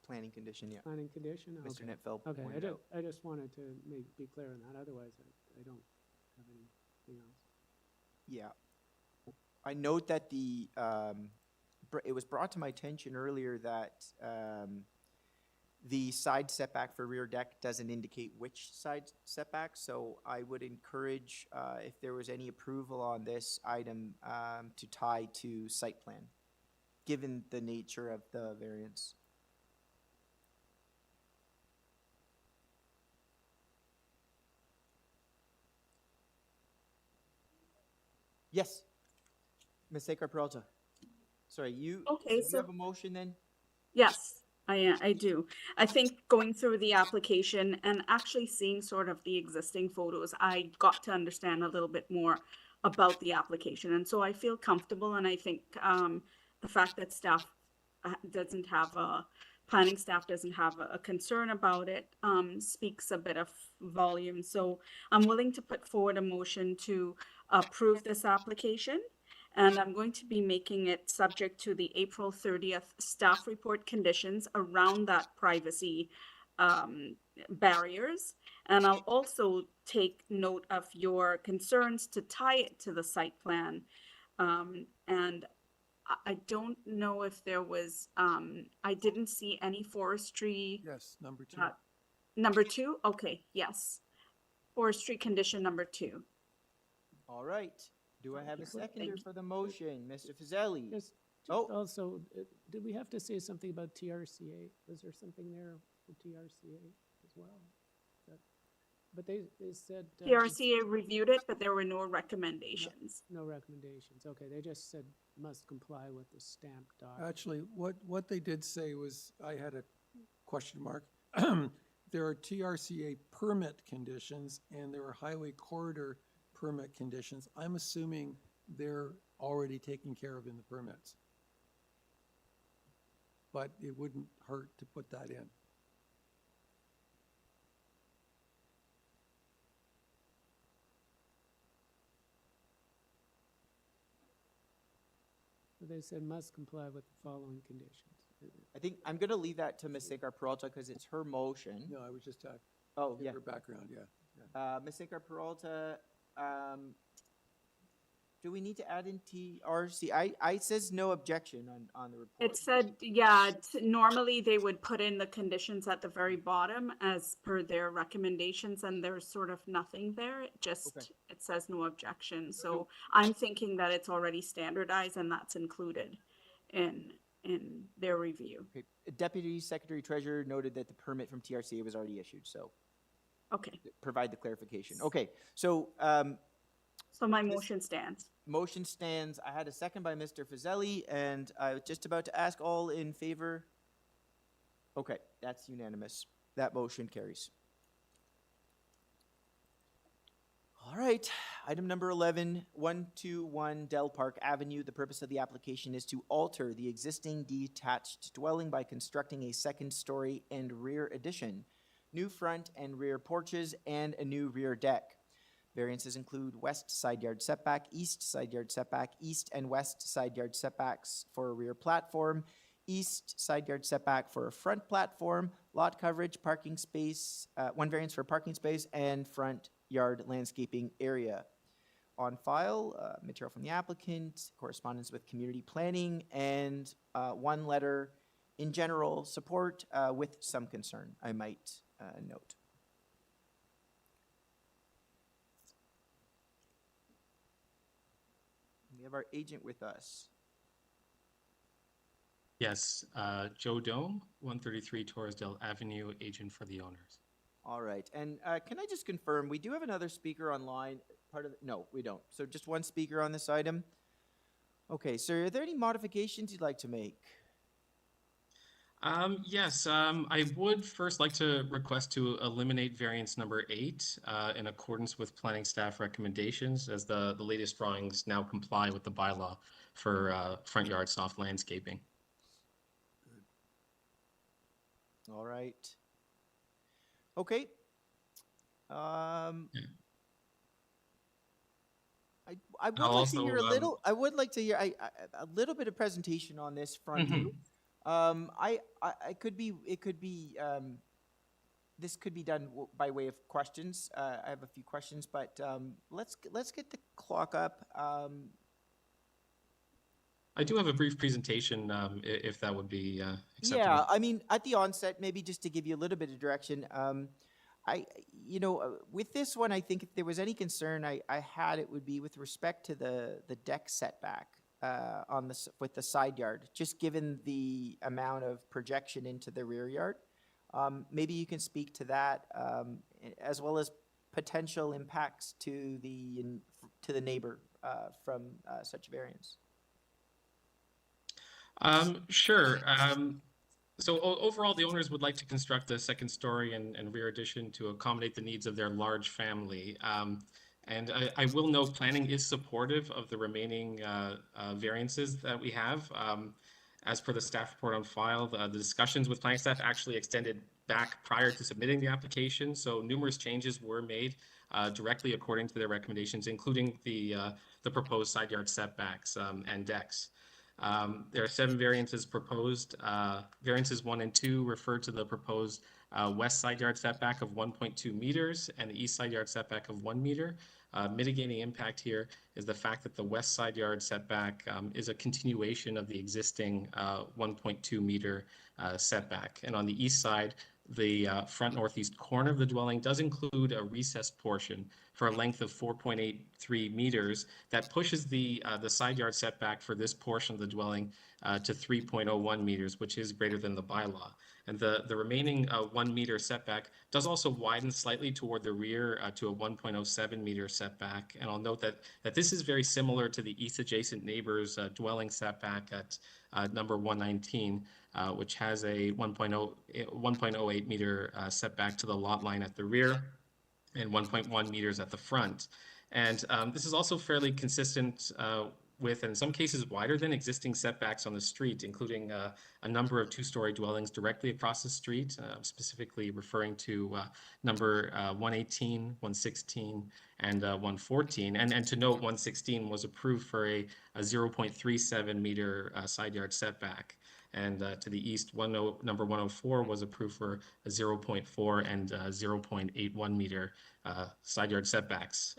planning condition, yeah. Planning condition? Mr. Okay. Netfeld Okay, pointed out. I just wanted to be clear on that, otherwise I don't have anything else. Yeah. I note that it was brought to my attention earlier that the side setback for rear deck doesn't indicate which side setback, so I would encourage, if there was any approval on this item, to tie to site plan, given the nature of the variance. Yes. Ms. Sekar Peralta. Sorry, Okay, you so- have a motion then? Yes, I do. I think going through the application and actually seeing sort of the existing photos, I got to understand a little bit more about the application. And so I feel comfortable, and I think the fact that staff doesn't have planning staff doesn't have a concern about it speaks a bit of volume. So I'm willing to put forward a motion to approve this application. And I'm going to be making it subject to the April 30th staff report conditions around that privacy barriers. And I'll also take note of your concerns to tie it to the site plan. And I don't know if there was, I didn't see any forestry. Yes, number 2. Number 2? Okay, yes. Forestry condition number 2. All right. Do I have a Thank seconder you. for the motion? Mr. Fazeli? Just Oh. also, did we have to say something about TRCA? Was there something there for TRCA as well? But they said. TRCA reviewed it, but there were no recommendations. No recommendations. Okay, they just said must comply with the stamped document. Actually, what they did say was, I had a question mark. There are TRCA permit conditions and there are highway corridor permit conditions. I'm assuming they're already taken care of in the permits. But it wouldn't hurt to put that in. So they said must comply with the following conditions. I think I'm going to leave that to Ms. Sekar Peralta because it's her motion. No, I was just Oh, yeah. her background, yeah. Ms. Sekar Peralta, do we need to add in TRC? I says no objection on the report. It said, yeah, normally they would put in the conditions at the very bottom as per their recommendations, and there's sort of nothing there. It just, Okay. it says no objection. So I'm thinking that it's already standardized and that's included in their review. Okay. Deputy Secretary Treasurer noted that the permit from TRCA was already issued, so Okay, provide the clarification. Okay, so so my motion stands. motion stands. I had a second by Mr. Fazeli, and I was just about to ask all in favor. Okay, that's unanimous. That motion carries. All right, item number 11, 121 Del Park Avenue. The purpose of the application is to alter the existing detached dwelling by constructing a second story and rear addition, new front and rear porches, and a new rear deck. Variances include west side yard setback, east side yard setback, east and west side yard setbacks for a rear platform, east side yard setback for a front platform, lot coverage, parking space, one variance for parking space, and front yard landscaping area. On file, material from the applicant, correspondence with community planning, and one letter in general support with some concern, I might note. We have our agent with us. Yes, Joe Dome, 133 Torresdale Avenue, agent for the owners. All right, and can I just confirm, we do have another speaker online, no, we don't. So just one speaker on this item? Okay, so are there any modifications you'd like to make? Yes, I would first like to request to eliminate variance number 8 in accordance with planning staff recommendations, as the latest drawings now comply with the bylaw for front yard soft landscaping. All right. Okay. I would like to hear a little bit of presentation on this front. I could be, it could be, this could be done by way of questions. I have a few questions, but let's get the clock up. I do have a brief presentation, if that would be acceptable. Yeah, I mean, at the onset, maybe just to give you a little bit of direction, with this one, I think if there was any concern I had, it would be with respect to the deck setback with the side yard, just given the amount of projection into the rear yard. Maybe you can speak to that, as well as potential impacts to the neighbor from such variance. Sure. So overall, the owners would like to construct a second story and rear addition to accommodate the needs of their large family. And I will note planning is supportive of the remaining variances that we have. As per the staff report on file, the discussions with planning staff actually extended back prior to submitting the application. So numerous changes were made directly according to their recommendations, including the proposed side yard setbacks and decks. There are 7 variances proposed. Variances 1 and 2 refer to the proposed west side yard setback of 1.2 meters and the east side yard setback of 1 meter. Mitigating impact here is the fact that the west side yard setback is a continuation of the existing 1.2 meter setback. And on the east side, the front northeast corner of the dwelling does include a recessed portion for a length of 4.83 meters that pushes the side yard setback for this portion of the dwelling to 3.01 meters, which is greater than the bylaw. And the remaining 1 meter setback does also widen slightly toward the rear to a 1.07 meter setback. And I'll note that this is very similar to the east adjacent neighbor's dwelling setback at number 119, which has a 1.08 meter setback to the lot line at the rear and 1.1 meters at the front. And this is also fairly consistent with, in some cases, wider than existing setbacks on the street, including a number of 2-story dwellings directly across the street, specifically referring to number 118, 116, and 114. And to note, 116 was approved for a 0.37 meter side yard setback. And to the east, number 104 was approved for a 0.4 and 0.81 meter side yard setbacks.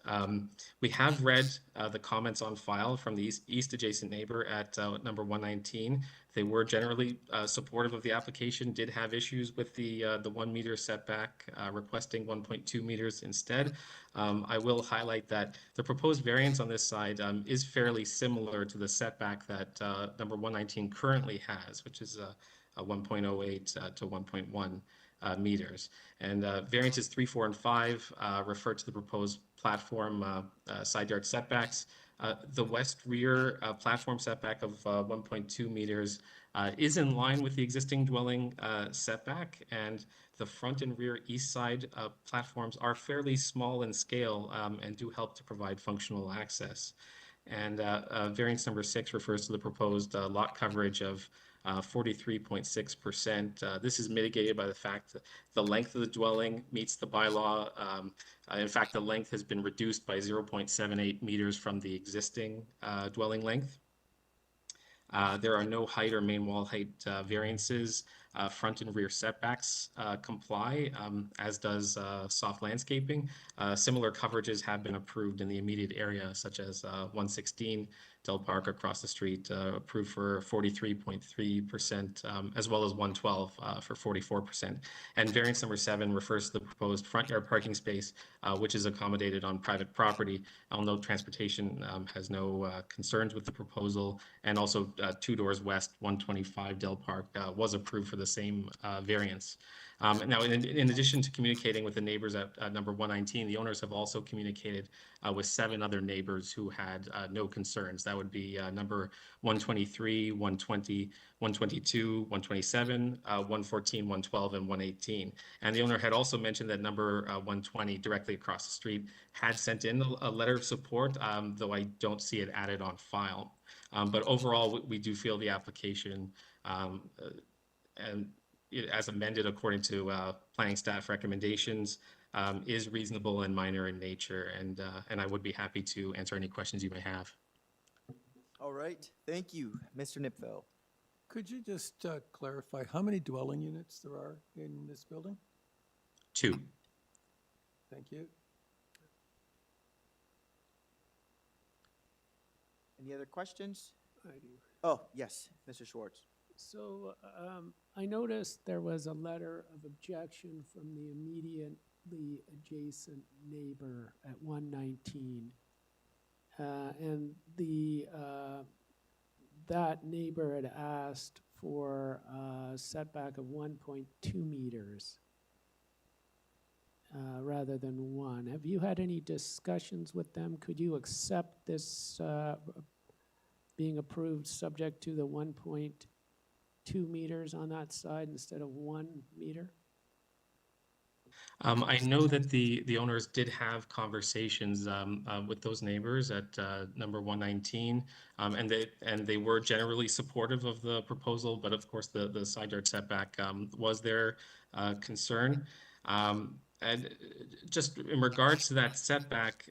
We have read the comments on file from the east adjacent neighbor at number 119. They were generally supportive of the application, did have issues with the 1 meter setback, requesting 1.2 meters instead. I will highlight that the proposed variance on this side is fairly similar to the setback that number 119 currently has, which is a 1.08 to 1.1 meters. And variances 3, 4, and 5 refer to the proposed platform side yard setbacks. The west rear platform setback of 1.2 meters is in line with the existing dwelling setback, and the front and rear east side platforms are fairly small in scale and do help to provide functional access. And variance number 6 refers to the proposed lot coverage of 43.6%. This is mitigated by the fact that the length of the dwelling meets the bylaw. In fact, the length has been reduced by 0.78 meters from the existing dwelling length. There are no height or main wall height variances. Front and rear setbacks comply, as does soft landscaping. Similar coverages have been approved in the immediate area, such as 116 Del Park across the street, approved for 43.3%, as well as 112 for 44%. And variance number 7 refers to the proposed front yard parking space, which is accommodated on private property. I'll note transportation has no concerns with the proposal, and also 2 doors west, 125 Del Park was approved for the same variance. Now, in addition to communicating with the neighbors at number 119, the owners have also communicated with 7 other neighbors who had no concerns. That would be number 123, 120, 122, 127, 114, 112, and 118. And the owner had also mentioned that number 120, directly across the street, had sent in a letter of support, though I don't see it added on file. But overall, we do feel the application and as amended according to planning staff recommendations, is reasonable and minor in nature, and I would be happy to answer any questions you may have. All right, thank you, Mr. Nipfel. Could you just clarify how many dwelling units there are in this building? 2. Thank you. Any other questions? I do. Oh, yes, Mr. Schwartz. So I noticed there was a letter of objection from the immediately adjacent neighbor at 119. And that neighbor had asked for a setback of 1.2 meters rather than 1. Have you had any discussions with them? Could you accept this being approved subject to the 1.2 meters on that side instead of 1 meter? I know that the owners did have conversations with those neighbors at number 119, and they were generally supportive of the proposal, but of course the side yard setback was their concern. And just in regards to that setback,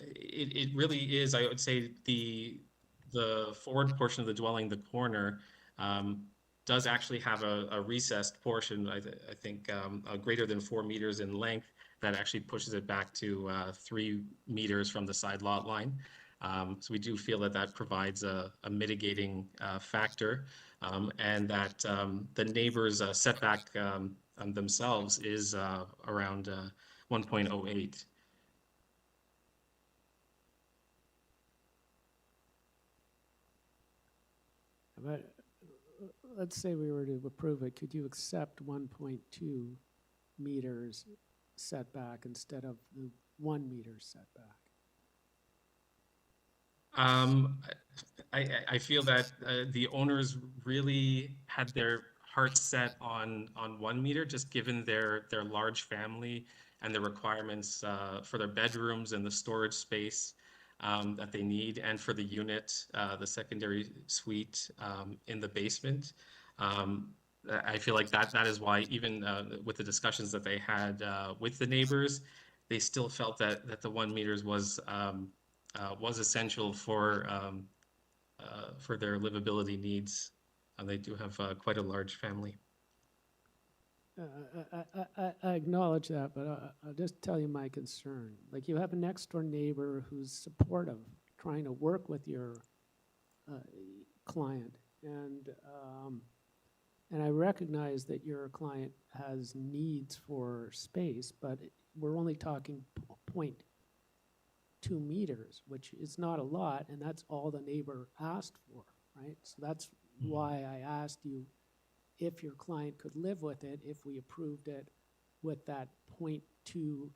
it really is, I would say, the forward portion of the dwelling, the corner, does actually have a recessed portion, I think greater than 4 meters in length, that actually pushes it back to 3 meters from the side lot line. So we do feel that that provides a mitigating factor, and that the neighbors' setback themselves is around 1.08. But let's say we were to approve it, could you accept 1.2 meters setback instead of the 1 meter setback? I feel that the owners really had their hearts set on 1 meter, just given their large family and the requirements for their bedrooms and the storage space that they need, and for the unit, the secondary suite in the basement. I feel like that is why, even with the discussions that they had with the neighbors, they still felt that the 1 meters was essential for their livability needs. They do have quite a large family. I acknowledge that, but I'll just tell you my concern. Like, you have a next door neighbor who's supportive, trying to work with your client, and I recognize that your client has needs for space, but we're only talking 0.2 meters, which is not a lot, and that's all the neighbor asked for, right? So that's why I asked you if your client could live with it, if we approved it with that 0.2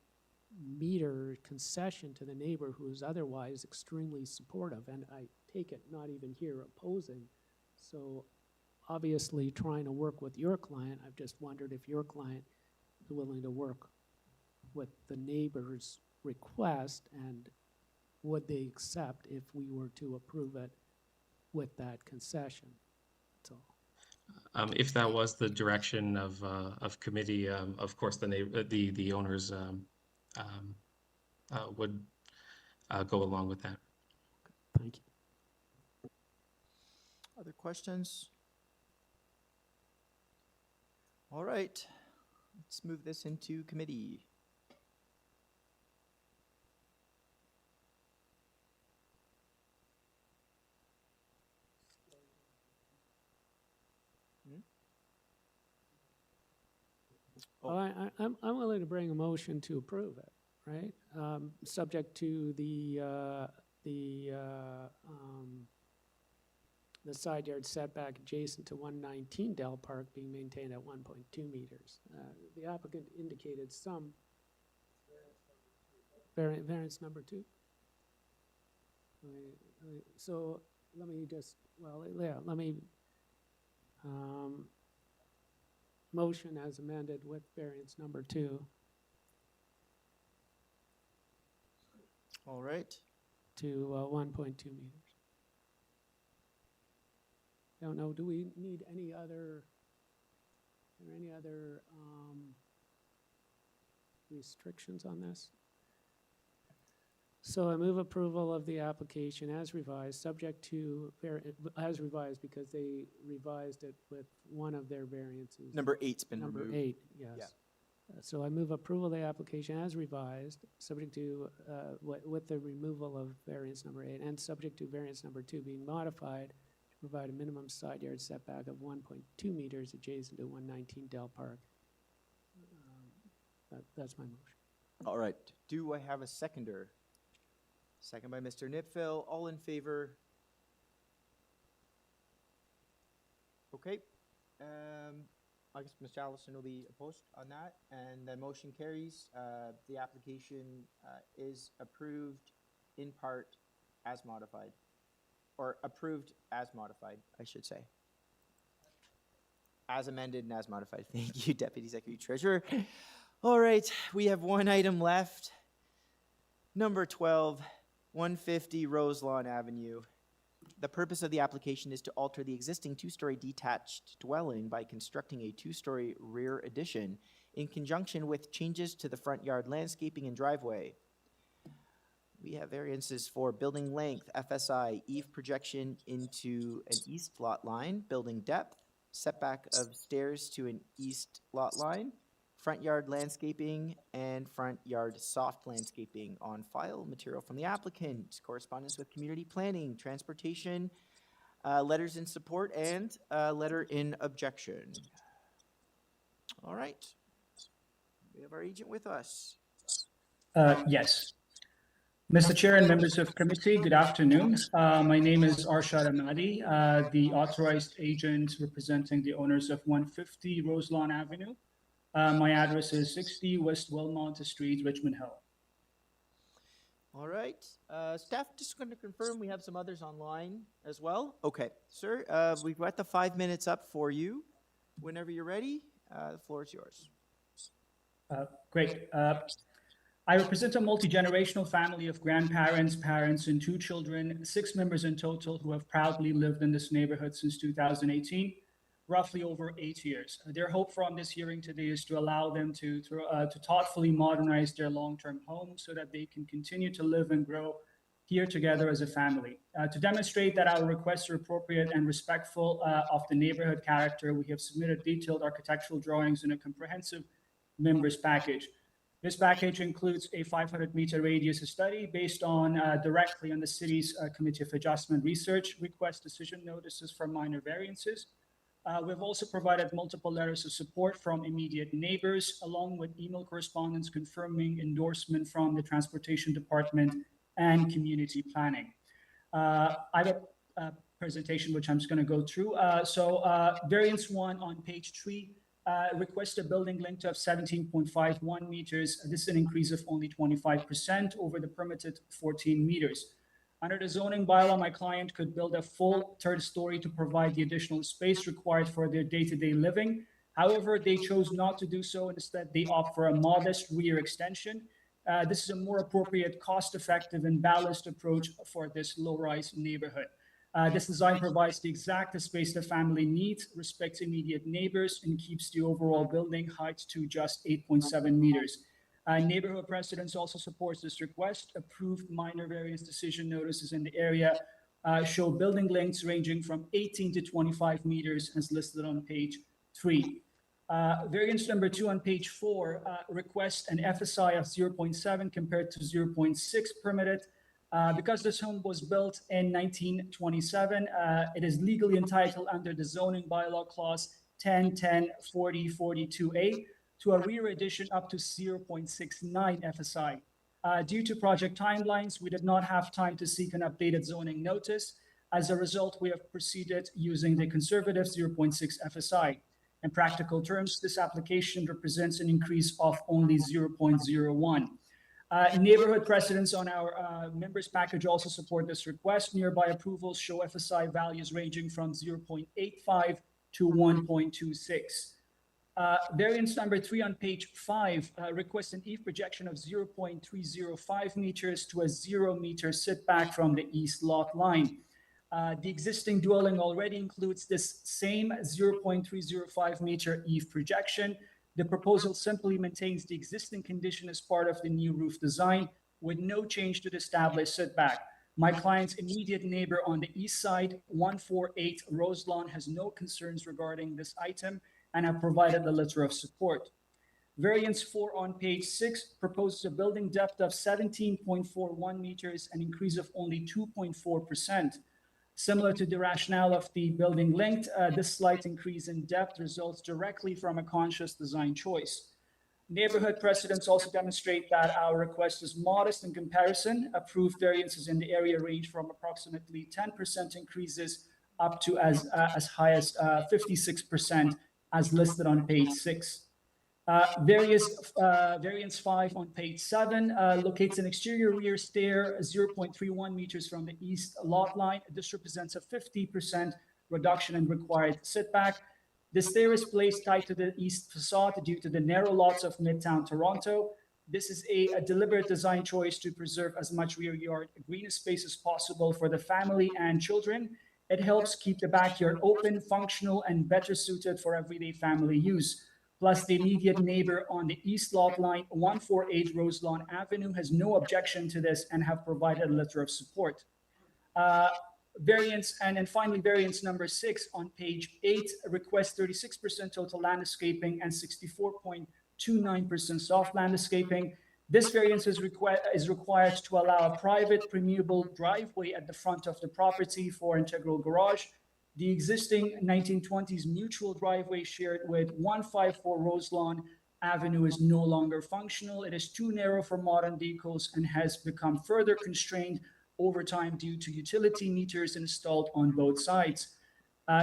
meter concession to the neighbor who is otherwise extremely supportive, and I take it not even here opposing. So obviously trying to work with your client, I've just wondered if your client is willing to work with the neighbor's request, and would they accept if we were to approve it with that concession? That's all. If that was the direction of committee, of course the owners would go along with that. Thank you. Other questions? All right, let's move this into committee. Well, I'm willing to bring a motion to approve it, right? Subject to the side yard setback adjacent to 119 Dell Park being maintained at 1.2 meters. The applicant indicated some variance number 2. So let me just, well, yeah, let me motion as amended with variance number 2. All right. To 1.2 meters. I don't know, do we need any other, are there any other restrictions on this? So I move approval of the application as revised, subject to, as revised because they revised it with one of their variances. Number 8's been Number removed. 8, yes. So I move approval of the application as revised, subject to, with the removal of variance number 8, and subject to variance number 2 being modified to provide a minimum side yard setback of 1.2 meters adjacent to 119 Dell Park. That's my motion. All right. Do I have a seconder? Second by Mr. Nipfel. All in favor? Okay. I guess Mr. Allison will be opposed on that, and the motion carries. The application is approved in part as modified, or approved as modified, I should say. As amended and as modified. Thank you, Deputy Secretary Treasurer. All right, we have one item left. Number 12, 150 Roselawn Avenue. The purpose of the application is to alter the existing two-story detached dwelling by constructing a two-story rear addition in conjunction with changes to the front yard landscaping and driveway. We have variances for building length, FSI, eave projection into an east lot line, building depth, setback of stairs to an east lot line, front yard landscaping, and front yard soft landscaping on file. Material from the applicant, correspondence with community planning, transportation, letters in support, and letter in objection. All right. We have our agent with us. Yes. Mr. Chair and members of committee, good afternoon. My name is Arshad Ahmadi, the authorized agent representing the owners of 150 Roselawn Avenue. My address is 60 West Wilmont Street, Richmond Hill. All right. Staff, just going to confirm we have some others online as well. Okay, sir, we've got the 5 minutes up for you. Whenever you're ready, the floor is yours. Great. I represent a multi-generational family of grandparents, parents, and 2 children, 6 members in total who have proudly lived in this neighborhood since 2018, roughly over 8 years. Their hope from this hearing today is to allow them to thoughtfully modernize their long-term home so that they can continue to live and grow here together as a family. To demonstrate that our requests are appropriate and respectful of the neighborhood character, we have submitted detailed architectural drawings in a comprehensive members package. This package includes a 500-meter radius study based on directly on the city's Committee of Adjustment research, request decision notices for minor variances. We've also provided multiple letters of support from immediate neighbors, along with email correspondence confirming endorsement from the Transportation Department and Community Planning. I have a presentation which I'm just going to go through. Variance 1 on page 3. Request a building length of 17.51 meters. This is an increase of only 25% over the permitted 14 meters. Under the zoning bylaw, my client could build a full 3rd story to provide the additional space required for their day-to-day living. However, they chose not to do so. Instead, they opt for a modest rear extension. This is a more appropriate, cost-effective, and balanced approach for this low-rise neighborhood. This design provides the exact space the family needs, respects immediate neighbors, and keeps the overall building height to just 8.7 meters. Neighborhood Presidents also supports this request. Approved minor variance decision notices in the area show building lengths ranging from 18 to 25 meters as listed on page 3. Variance number 2 on page 4 requests an FSI of 0.7 compared to 0.6 permitted. Because this home was built in 1927, it is legally entitled under the zoning bylaw clause 10.10.40.42a to a rear addition up to 0.69 FSI. Due to project timelines, we did not have time to seek an updated zoning notice. As a result, we have proceeded using the conservative 0.6 FSI. In practical terms, this application represents an increase of only 0.01. Neighborhood Presidents on our members package also support this request. Nearby approvals show FSI values ranging from 0.85 to 1.26. Variance number 3 on page 5 requests an eave projection of 0.305 meters to a 0-meter setback from the east lot line. The existing dwelling already includes this same 0.305 meter eave projection. The proposal simply maintains the existing condition as part of the new roof design. with no change to the established setback. My client's immediate neighbor on the east side, 148 Roselawn, has no concerns regarding this item and have provided a letter of support. Variance 4 on page 6 proposes a building depth of 17.41 meters, an increase of only 2.4%. Similar to the rationale of the building length, this slight increase in depth results directly from a conscious design choice. Neighborhood precedents also demonstrate that our request is modest in comparison. Approved variances in the area range from approximately 10% increases up to as high as 56%, as listed on page 6. Variance 5 on page 7 locates an exterior rear stair 0.31 meters from the east lot line. This represents a 50% reduction in required setback. The stair is placed tight to the east facade due to the narrow lots of Midtown Toronto. This is a deliberate design choice to preserve as much rear yard green space as possible for the family and children. It helps keep the backyard open, functional, and better suited for everyday family use. Plus, the immediate neighbor on the east lot line, 148 Roselawn Avenue, has no objection to this and have provided a letter of support. Variance, and then finally, variance number 6 on page 8 requests 36% total landscaping and 64.29% soft landscaping. This variance is required to allow a private permeable driveway at the front of the property for integral garage. The existing 1920s mutual driveway shared with 154 Roselawn Avenue is no longer functional. It is too narrow for modern vehicles and has become further constrained over time due to utility meters installed on both sides.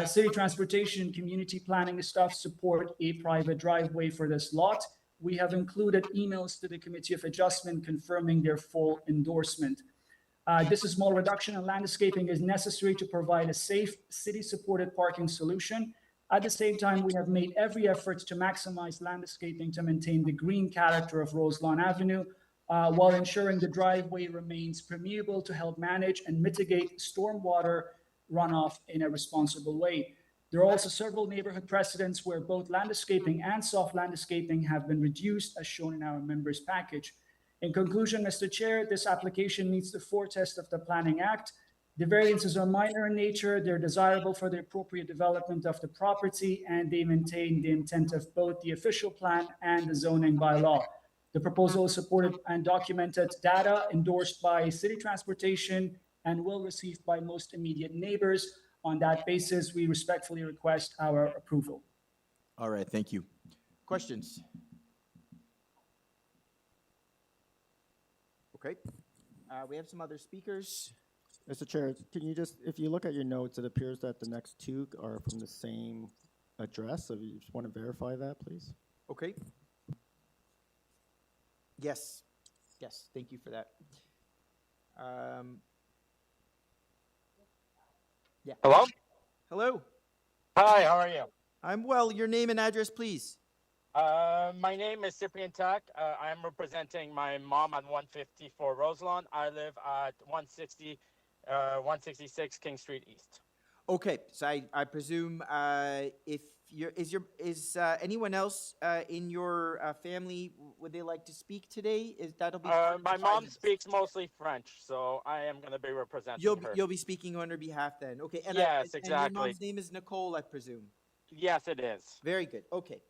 City transportation and community planning staff support a private driveway for this lot. We have included emails to the Committee of Adjustment confirming their full endorsement. This small reduction in landscaping is necessary to provide a safe, city-supported parking solution. At the same time, we have made every effort to maximize landscaping to maintain the green character of Roselawn Avenue, while ensuring the driveway remains permeable to help manage and mitigate stormwater runoff in a responsible way. There are also several neighborhood precedents where both landscaping and soft landscaping have been reduced, as shown in our members package. In conclusion, Mr. Chair, this application meets the 4 tests of the Planning Act. The variances are minor in nature, they're desirable for the appropriate development of the property, and they maintain the intent of both the official plan and the zoning bylaw. The proposal is supported and documented data endorsed by City Transportation and well received by most immediate neighbors. On that basis, we respectfully request our approval. All right, thank you. Questions? Okay, we have some other speakers. Mr. Chair, can you just, if you look at your notes, it appears that the next 2 are from the same address. So if you just want to verify that, please. Okay. Yes, yes, thank you for that. Yeah. Hello? Hello. Hi, how are you? I'm well. Your name and address, please. My name is Cyprian Tak. I'm representing my mom at 154 Roselawn. I live at 166 King Street East. Okay, so I presume if is anyone else in your family, would they like to speak today? That'll be my mom speaks mostly French, so I am going to be representing her. You'll be speaking on her behalf then. Okay, and yes, and exactly. your mom's name is Nicole, I presume. Yes, it is. Very good. Okay.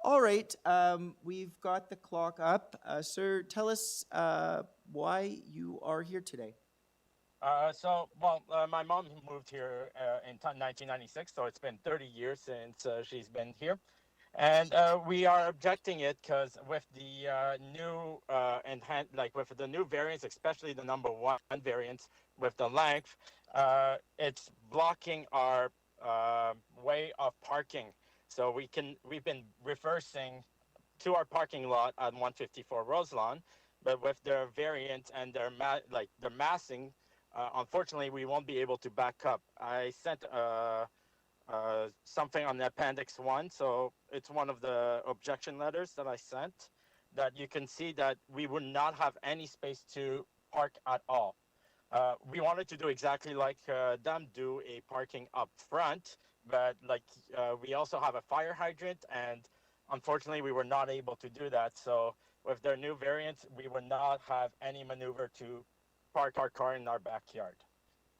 All right. We've got the clock up. Sir, tell us why you are here today. My mom moved here in 1996, so it's been 30 years since she's been here. And we are objecting it because with the with the new variants, especially the number 1 variant with the length, it's blocking our way of parking. So we've been reversing to our parking lot at 154 Roselawn, but with their variant and their massing, unfortunately, we won't be able to back up. I sent something on the Appendix 1, so it's one of the objection letters that I sent, that you can see that we would not have any space to park at all. We wanted to do exactly like them, do a parking up front, but we also have a fire hydrant, and unfortunately, we were not able to do that. So with their new variance, we would not have any maneuver to park our car in our backyard.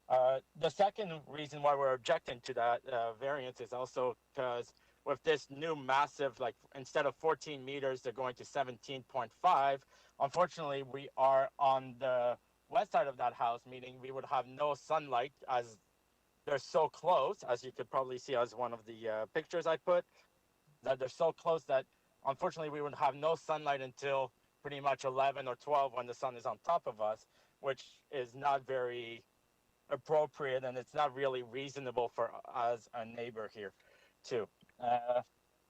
The second reason why we're objecting to that variance is also because with this new massive, like instead of 14 meters, they're going to 17.5. Unfortunately, we are on the west side of that house, meaning we would have no sunlight as they're so close, as you could probably see as one of the pictures I put, that they're so close that unfortunately we would have no sunlight until pretty much 11 or 12 when the sun is on top of us, which is not very appropriate, and it's not really reasonable for as a neighbor here too.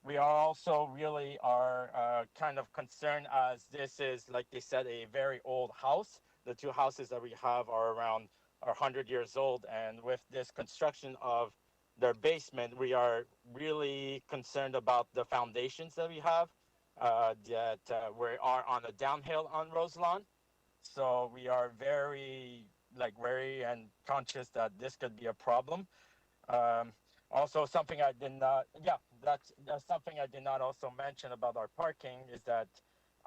We are also really are kind of concerned as this is, like they said, a very old house. The two houses that we have are around 100 years old, and with this construction of their basement, we are really concerned about the foundations that we have, that we are on a downhill on Roselawn. So we are very and conscious that this could be a problem. Also, something I did not, that's something I did not also mention about our parking is that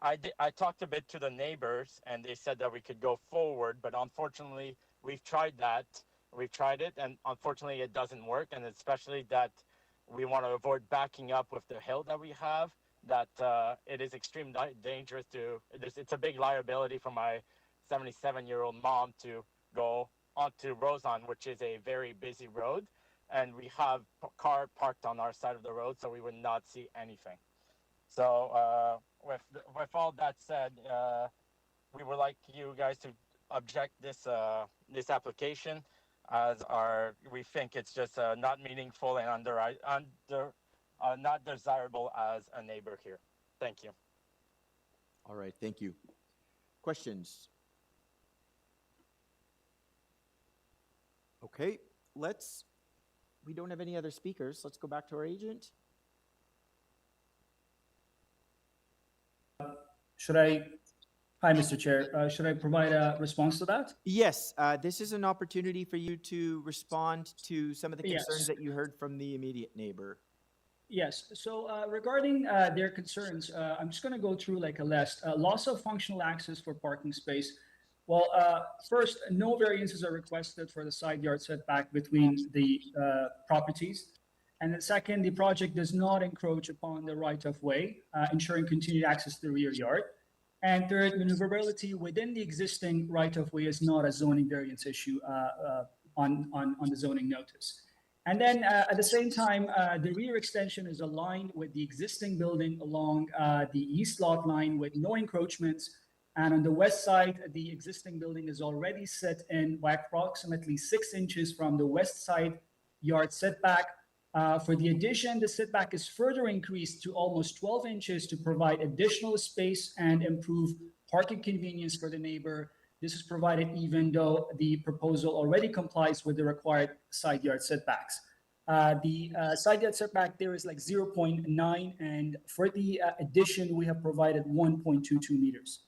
I talked a bit to the neighbors and they said that we could go forward, but unfortunately we've tried it, and unfortunately it doesn't work, and especially that we want to avoid backing up with the hill that we have, that it is extremely dangerous it's a big liability for my 77-year-old mom to go onto Roselawn, which is a very busy road, and we have a car parked on our side of the road, so we would not see anything. So with all that said, we would like you guys to object this application, as we think it's just not meaningful and not desirable as a neighbor here. Thank you. All right, thank you. Questions? Okay, we don't have any other speakers. Let's go back to our agent. Hi, Mr. Chair. Should I provide a response to that? Yes, this is an opportunity for you to respond to some of the Yes. concerns that you heard from the immediate neighbor. Yes. So regarding their concerns, I'm just going to go through like a list. Loss of functional access for parking space. Well, first, no variances are requested for the side yard setback between the properties. And then second, the project does not encroach upon the right-of-way, ensuring continued access to the rear yard. And third, maneuverability within the existing right-of-way is not a zoning variance issue on the zoning notice. And then at the same time, the rear extension is aligned with the existing building along the east lot line with no encroachments. And on the west side, the existing building is already set in by approximately 6 inches from the west side yard setback. For the addition, the setback is further increased to almost 12 inches to provide additional space and improve parking convenience for the neighbor. This is provided even though the proposal already complies with the required side yard setbacks. The side yard setback there is like 0.9, and for the addition, we have provided 1.22 meters.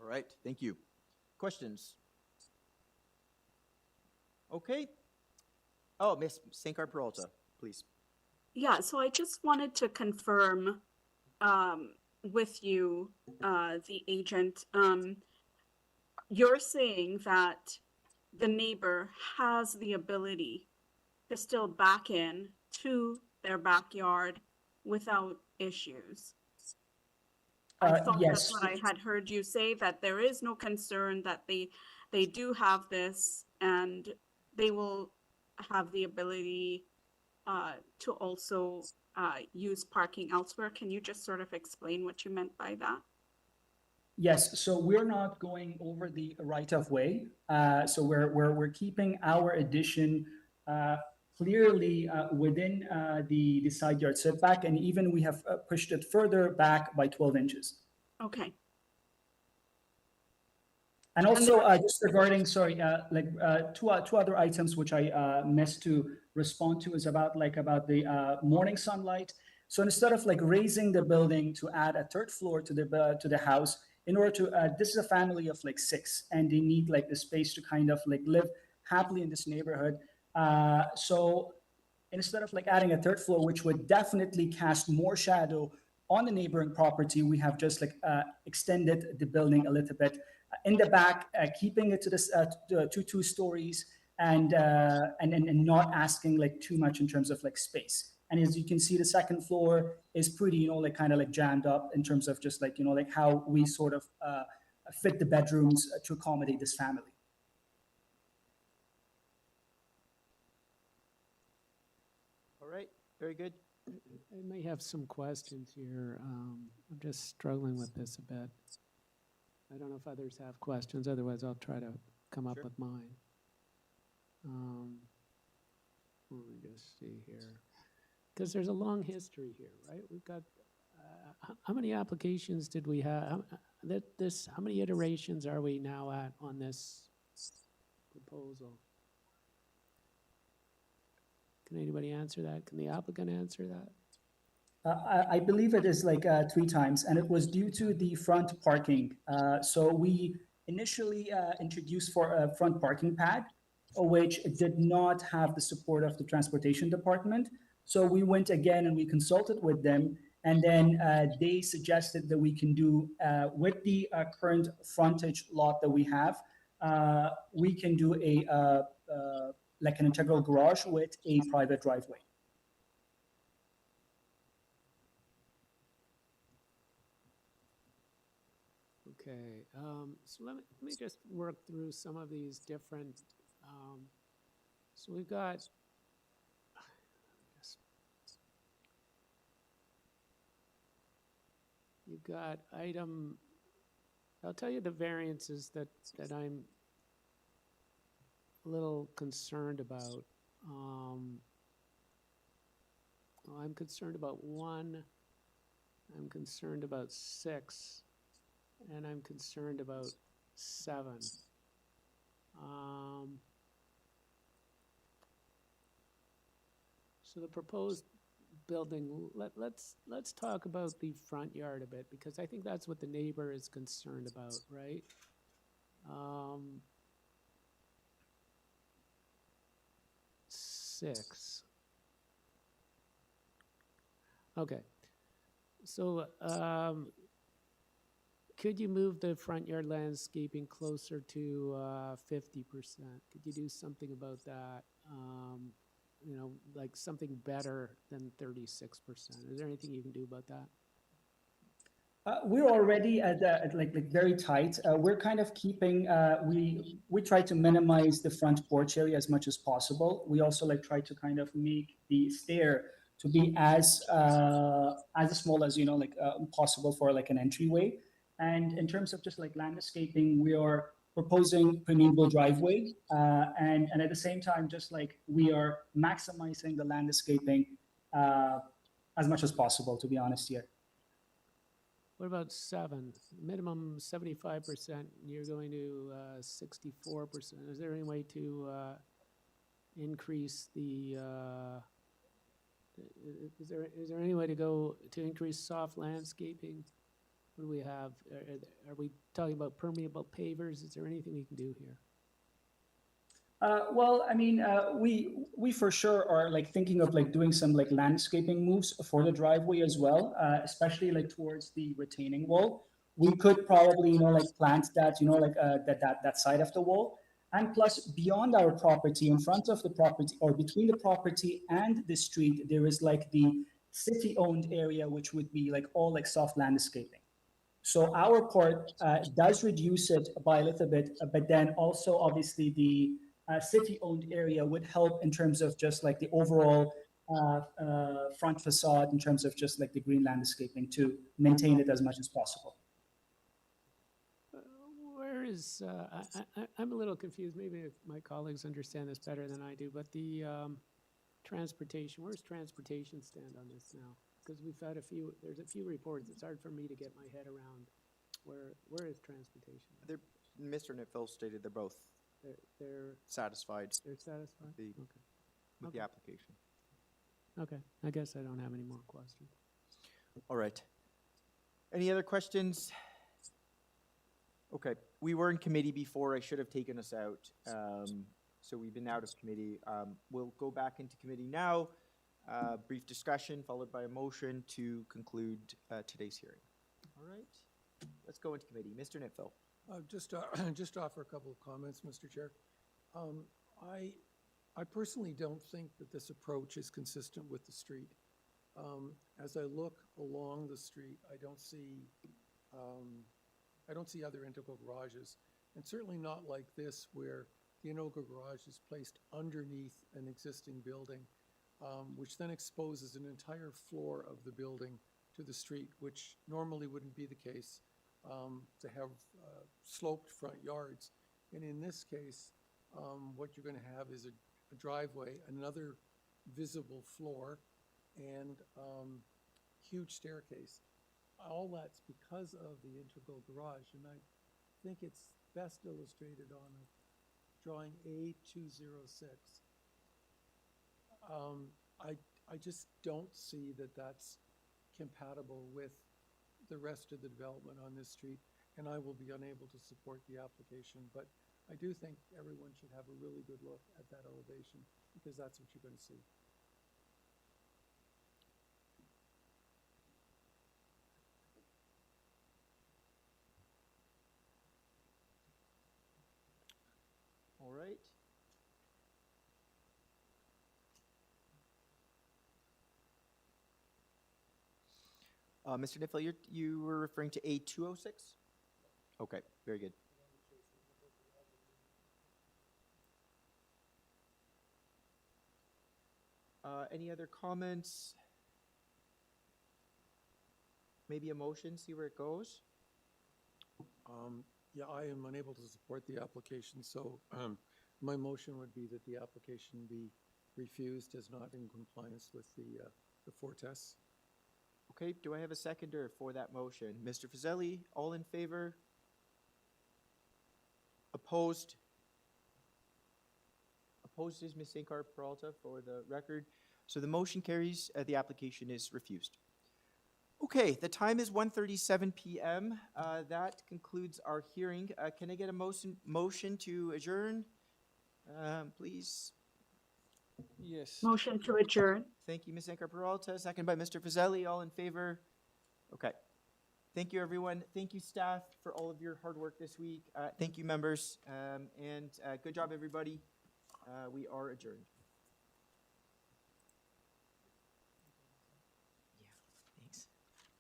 All right, thank you. Questions? Okay. Oh, Ms. Sankar Peralta, please. Yeah, so I just wanted to confirm with you, the agent, you're saying that the neighbor has the ability to still back in to their backyard without issues? I thought yes. that's what I had heard you say, that there is no concern, that they do have this and they will have the ability to also use parking elsewhere. Can you just sort of explain what you meant by that? Yes, so we're not going over the right of way. So we're keeping our addition clearly within the side yard setback, and even we have pushed it further back by 12 inches. Okay. And also, just regarding, two other items which I missed to respond to is about the morning sunlight. So instead of raising the building to add a third floor to the house, in order to, this is a family of 6, and they need the space to kind of live happily in this neighborhood. So instead of adding a third floor, which would definitely cast more shadow on the neighboring property, we have just like extended the building a little bit in the back, keeping it to this to 2 stories, and not asking like too much in terms of like space. And as you can see, the second floor is pretty, you know, like kind of like jammed up in terms of just like, you know, like how we sort of fit the bedrooms to accommodate this family. All right, very good. I may have some questions here. I'm just struggling with this a bit. I don't know if others have questions. Otherwise, I'll try to come up with mine. Let me just see here. Because there's a long history here, right? We've got, how many applications did we have? How many iterations are we now at on this proposal? Can anybody answer that? Can the applicant answer that? I believe it is like 3 times, and it was due to the front parking. So we initially introduced for a front parking pad, which did not have the support of the transportation department. So we went again and we consulted with them, and then they suggested that we can do with the current frontage lot that we have, we can do a like an integral garage with a private driveway. Okay, so let me just work through some of these different, so we've got, you've got item, I'll tell you the variances that I'm a little concerned about. I'm concerned about 1, I'm concerned about 6, and I'm concerned about 7. So the proposed building, let's talk about the front yard a bit, because I think that's what the neighbor is concerned about, right? 6. Okay, so could you move the front yard landscaping closer to 50%? Could you do something about that? You know, like something better than 36%. Is there anything you can do about that? We're already at like very tight. We're kind of keeping, we try to minimize the front porch area as much as possible. We also like try to kind of make the stair to be as small as, you know, like possible for like an entryway. And in terms of just like landscaping, we are proposing permeable driveway, and at the same time, just like we are maximizing the landscaping as much as possible, to be honest here. What about 7? Minimum 75%, you're going to 64%. Is there any way to increase the, is there any way to go to increase soft landscaping? What do we have? Are we talking about permeable pavers? Is there anything we can do here? Well, I mean, we for sure are like thinking of like doing some like landscaping moves for the driveway as well, especially like towards the retaining wall. We could probably, you know, like plant that, you know, like that side of the wall. And plus, beyond our property, in front of the property or between the property and the street, there is like the city-owned area, which would be like all like soft landscaping. So our part does reduce it by a little bit, but then also obviously the city-owned area would help in terms of just like the overall front facade in terms of just like the green landscaping to maintain it as much as possible. Where is, I'm a little confused, maybe my colleagues understand this better than I do, but the transportation, where's transportation stand on this now? Because we've had there's a few reports, it's hard for me to get my head around where is transportation? Mr. Nitfill stated they're both They're satisfied They're satisfied? with the application. Okay, I guess I don't have any more questions. All right. Any other questions? Okay, we were in committee before. I should have taken us out. So we've been out of committee. We'll go back into committee now. Brief discussion followed by a motion to conclude today's hearing. All right, let's go into committee. Mr. Nitfeld. Just offer a couple of comments, Mr. Chair. I personally don't think that this approach is consistent with the street. As I look along the street, I don't see other integral garages, and certainly not like this, where the integral garage is placed underneath an existing building, which then exposes an entire floor of the building to the street, which normally wouldn't be the case, to have sloped front yards. And in this case, what you're going to have is a driveway, another visible floor, and huge staircase. All that's because of the integral garage, and I think it's best illustrated on drawing A206. I just don't see that that's compatible with the rest of the development on this street, and I will be unable to support the application. But I do think everyone should have a really good look at that elevation, because that's what you're going to see. All right. Mr. Nitfeld, you were referring to A206? Okay, very good. Any other comments? Maybe a motion, see where it goes? Yeah, I am unable to support the application, so my motion would be that the application be refused as not in compliance with the four tests. Okay, do I have a seconder for that motion? Mr. Fazeli, all in favor? Opposed? Opposed is Ms. Sankar Peralta for the record. So the motion carries, the application is refused. Okay, the time is 1:37 p.m. That concludes our hearing. Can I get a motion to adjourn, please? Yes. Motion to adjourn. Thank you, Ms. Sankar Peralta. Second by Mr. Fazeli. All in favor? Okay. Thank you, everyone. Thank you, staff, for all of your hard work this week. Thank you, members. And good job, everybody. We are adjourned.